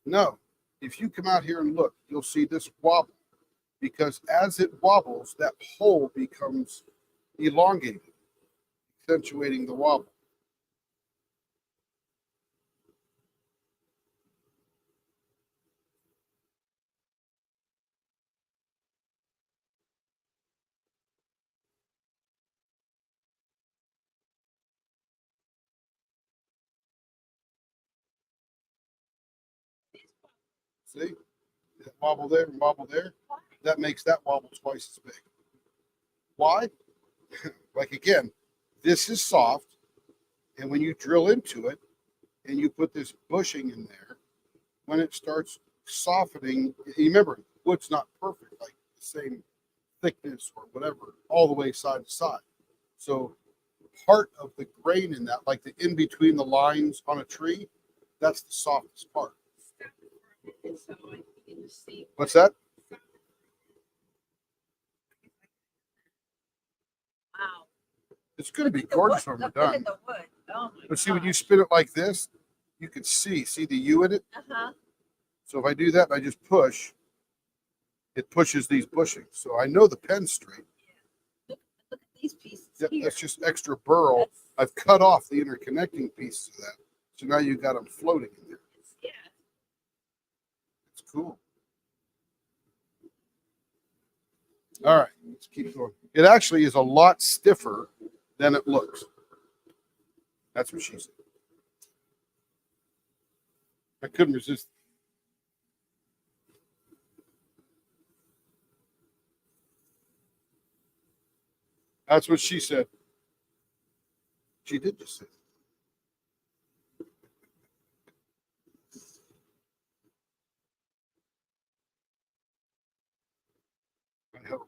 No, if you come out here and look, you'll see this wobble because as it wobbles, that hole becomes elongated, accentuating the wobble. See? That wobble there and wobble there. That makes that wobble twice as big. Why? Like again, this is soft, and when you drill into it and you put this bushing in there, when it starts softening, you remember wood's not perfect, like the same thickness or whatever, all the way side to side. So part of the grain in that, like the in between the lines on a tree, that's the softest part. What's that? Wow. It's going to be The gorgeous wood- when we're look at done. the wood. Oh my But see, when you gosh. spin it like this, you can see the U in it. Uh-huh. So if I do that and I just push, it pushes these bushings. So I know the pen's straight. Look at these pieces Yep, here. that's just extra burl. That's- I've cut off the interconnecting pieces of that. So now you've got them floating in there. Yeah. It's cool. All right, let's keep going. It actually is a lot stiffer than it looks. That's what she said. I couldn't resist. That's what she said. She did just say that. I hope.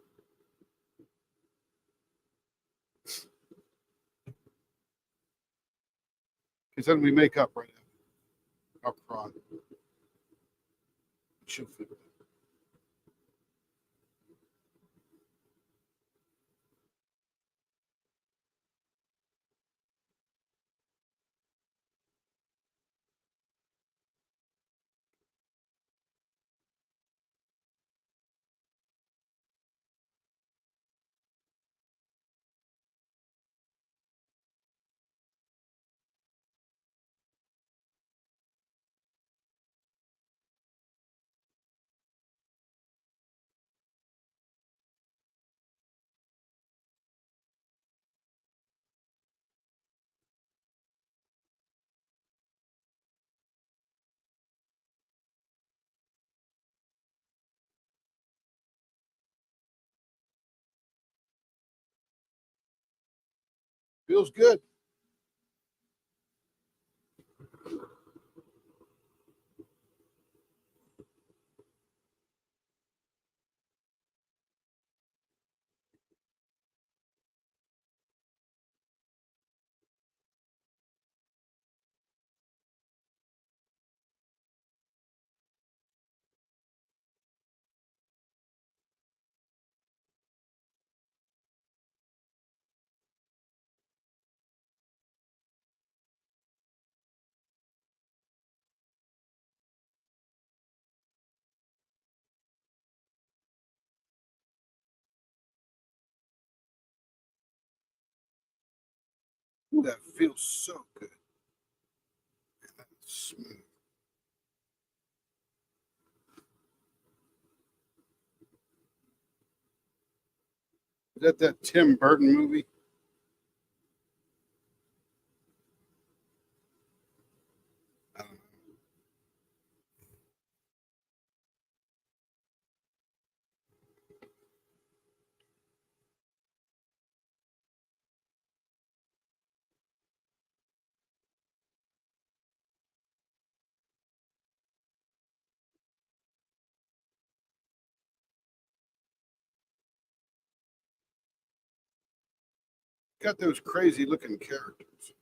Because then we make up right up front. She'll fit it. Feels good. Ooh, that feels so good. Smooth. Is that Tim Burton movie? I don't know. Got those crazy looking characters.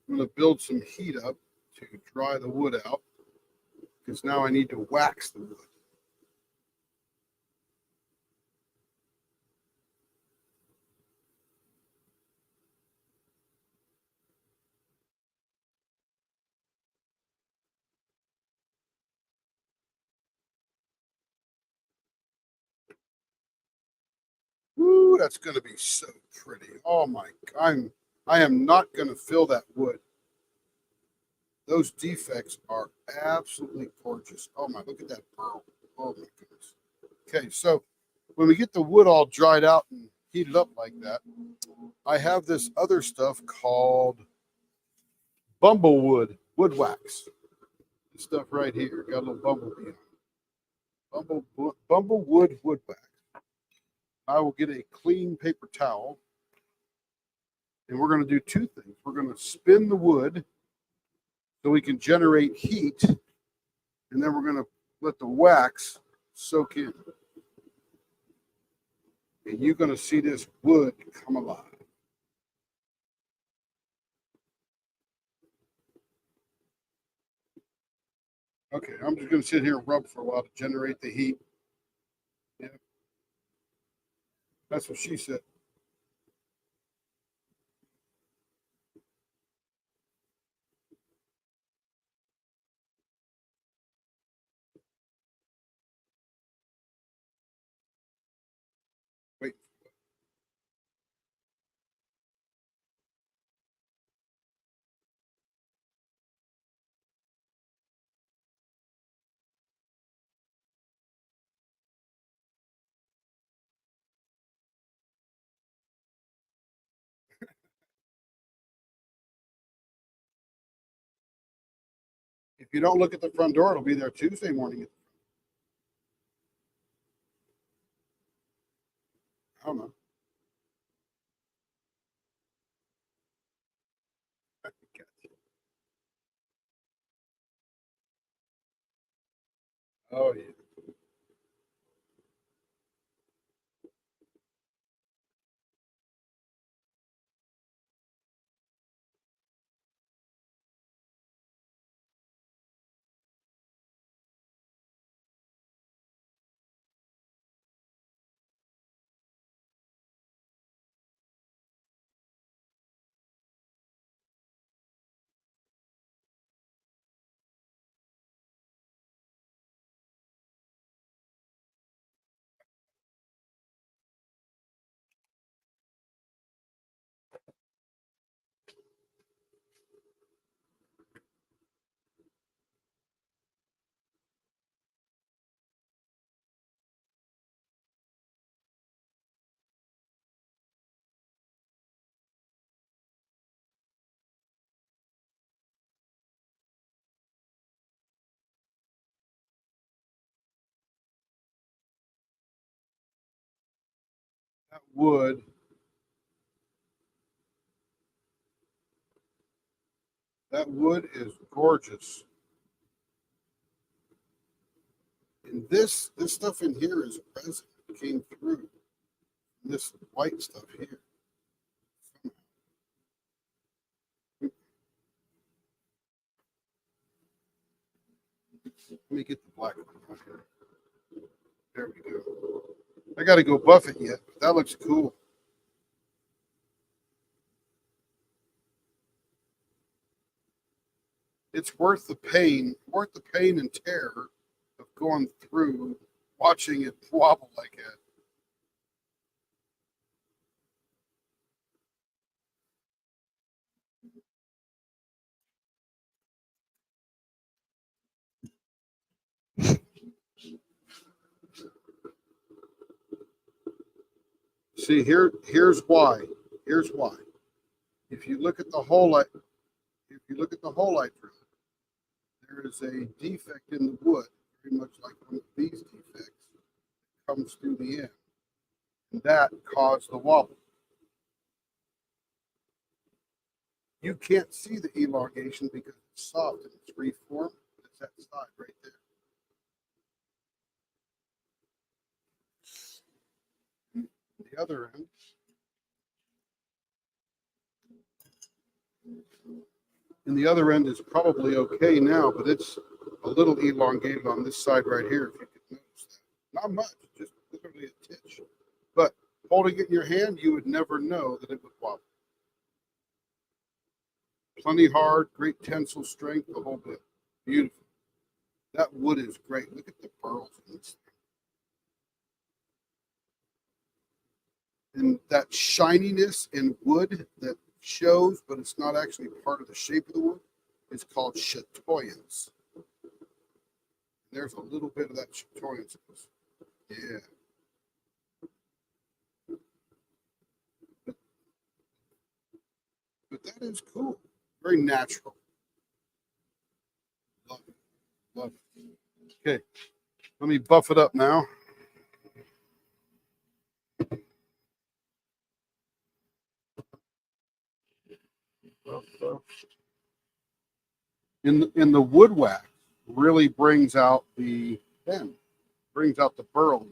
I'm gonna build some heat up to dry the wood out because now I need to wax the wood. Ooh, that's gonna be so pretty. Oh my, I am not gonna fill that wood. Those defects are absolutely gorgeous. Oh my, look at that pearl. Oh my goodness. Okay, so when we get the wood all dried out and heated up like that, I have this other stuff called bumblewood wood wax. This stuff right here got a little bumblebee on it. Bumblewood wood wax. I will get a clean paper towel, and we're going to do two things. We're going to spin the wood so we can generate heat, and then we're going to let the wax soak in. And you're going to see this wood come alive. Okay, I'm just going to sit here and rub for a while to generate the heat. Yeah. That's what she said. Wait. If you don't look at the front door, it'll be there Tuesday morning. I don't know. Oh, yeah. That wood is gorgeous. And this stuff in here is resin. It came through this white stuff here. Let me get the black one out here. There we go. I got to go buff it yet, but that looks cool. It's worth the pain and terror of going through watching it wobble like that. See, here's why. Here's why. If you look at the hole I drilled, there is a defect in the wood, very much like one of these defects, comes through the end. And that caused the wobble. You can't see the elongation because it's soft and it's reformed, but it's that side right there. The other end. And the other end is probably okay now, but it's a little elongated on this side right here, if you could notice that. Not much, just literally a titch. But holding it in your hand, you would never know that it would wobble. Plenty hard, great tensile strength, the whole bit. Beautiful. That wood is great. Look at the pearls in this thing. And that shininess in wood that shows, but it's not actually part of the shape of the wood, is called chatoyance. There's a little bit of that chatoyance. Yeah. But that is cool. Very natural. Love it. Love it. Okay. Let me buff it up now. In the wood wax really brings out the pen, brings out the burl.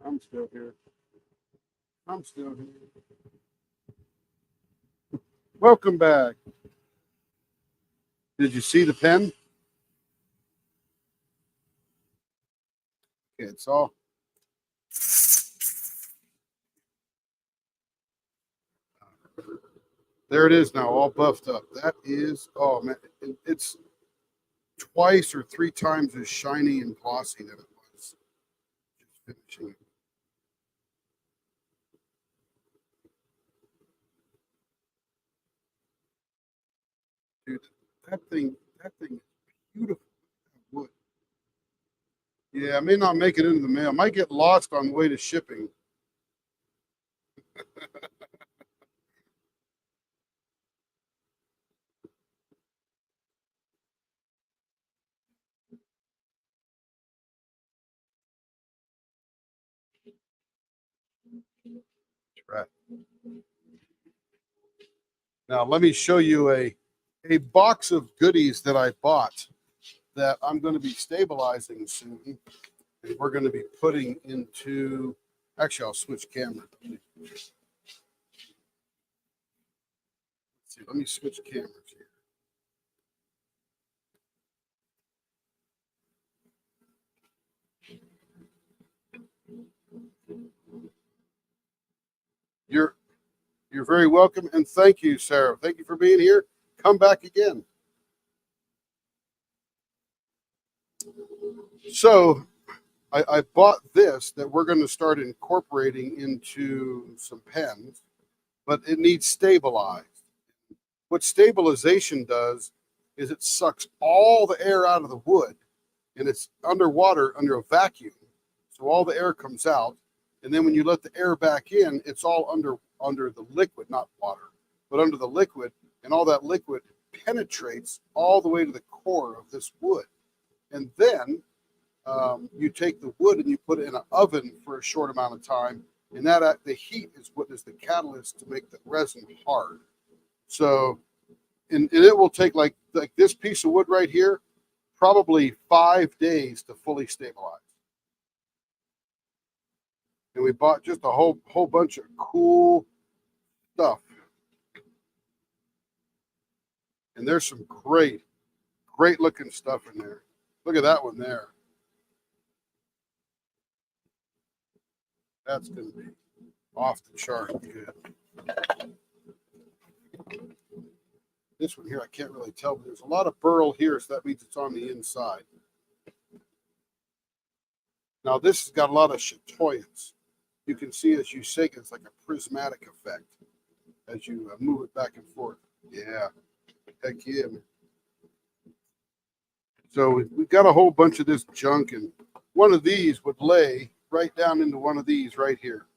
I'm still here. I'm still here. Welcome back. Did you see the pen? Okay, it's all. There it is now, all buffed up. That is, oh man, it's twice or three times as shiny and glossy than it was. Just finishing it. Dude, that thing is beautiful. Wood. Yeah, I may not make it into the mail. Might get lost on the way to shipping. Right. Now let me show you a box of goodies that I bought that I'm going to be stabilizing soon. And we're going to be putting into, actually I'll switch camera. Let's see, let me switch cameras here. You're very welcome, and thank you, Sarah. Thank you for being here. Come back again. So I bought this that we're going to start incorporating into some pens, but it needs stabilized. What stabilization does is it sucks all the air out of the wood, and it's underwater under a vacuum. So all the air comes out, and then when you let the air back in, it's all under the liquid, not water, but under the liquid, and all that liquid penetrates all the way to the core of this wood. And then you take the wood and you put it in an oven for a short amount of time, and that the heat is what is the catalyst to make the resin hard. So, and it will take like this piece of wood right here, probably 5 days to fully stabilize. And we bought just a whole bunch of cool stuff. And there's some great looking stuff in there. Look at that one there. That's going to be off the chart good. This one here, I can't really tell, but there's a lot of burl here, so that means it's on the inside. Now this has got a lot of chatoyance. You can see as you shake it, it's like a prismatic effect as you move it back and forth. Yeah, heck yeah, man. So we've got a whole bunch of this junk, and one of these would lay right down into one of these right here.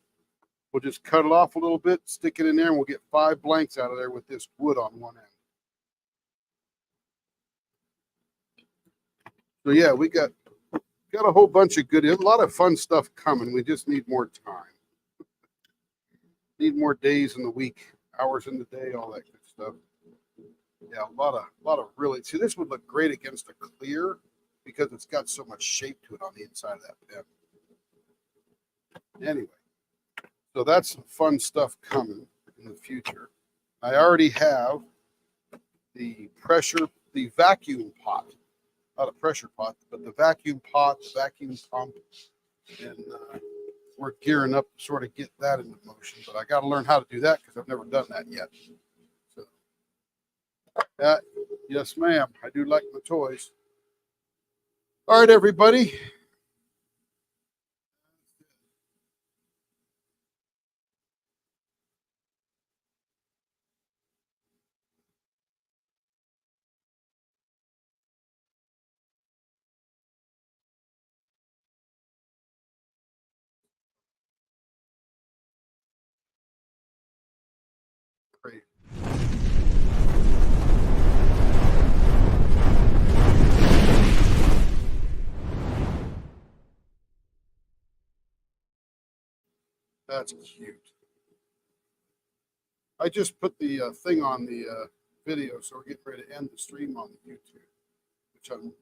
We'll just cut it off a little bit, stick it in there, and we'll get 5 blanks out of there with this wood on one end. So yeah, we got a whole bunch of good, a lot of fun stuff coming. We just need more time. Need more days in the week, hours in the day, all that good stuff. Yeah, a lot of really. See, this would look great against a clear because it's got so much shape to it on the inside of that pen. Anyway, so that's some fun stuff coming in the future. I already have the vacuum pot, not a pressure pot, but the vacuum pot, the vacuum pump, and we're gearing up to sort of get that into motion. But I got to learn how to do that because I've never done that yet. So, yes, ma'am, I do like my toys. All right, everybody. Great. That's cute. I just put the thing on the video, so we're getting ready to end the stream on the YouTube, which I'm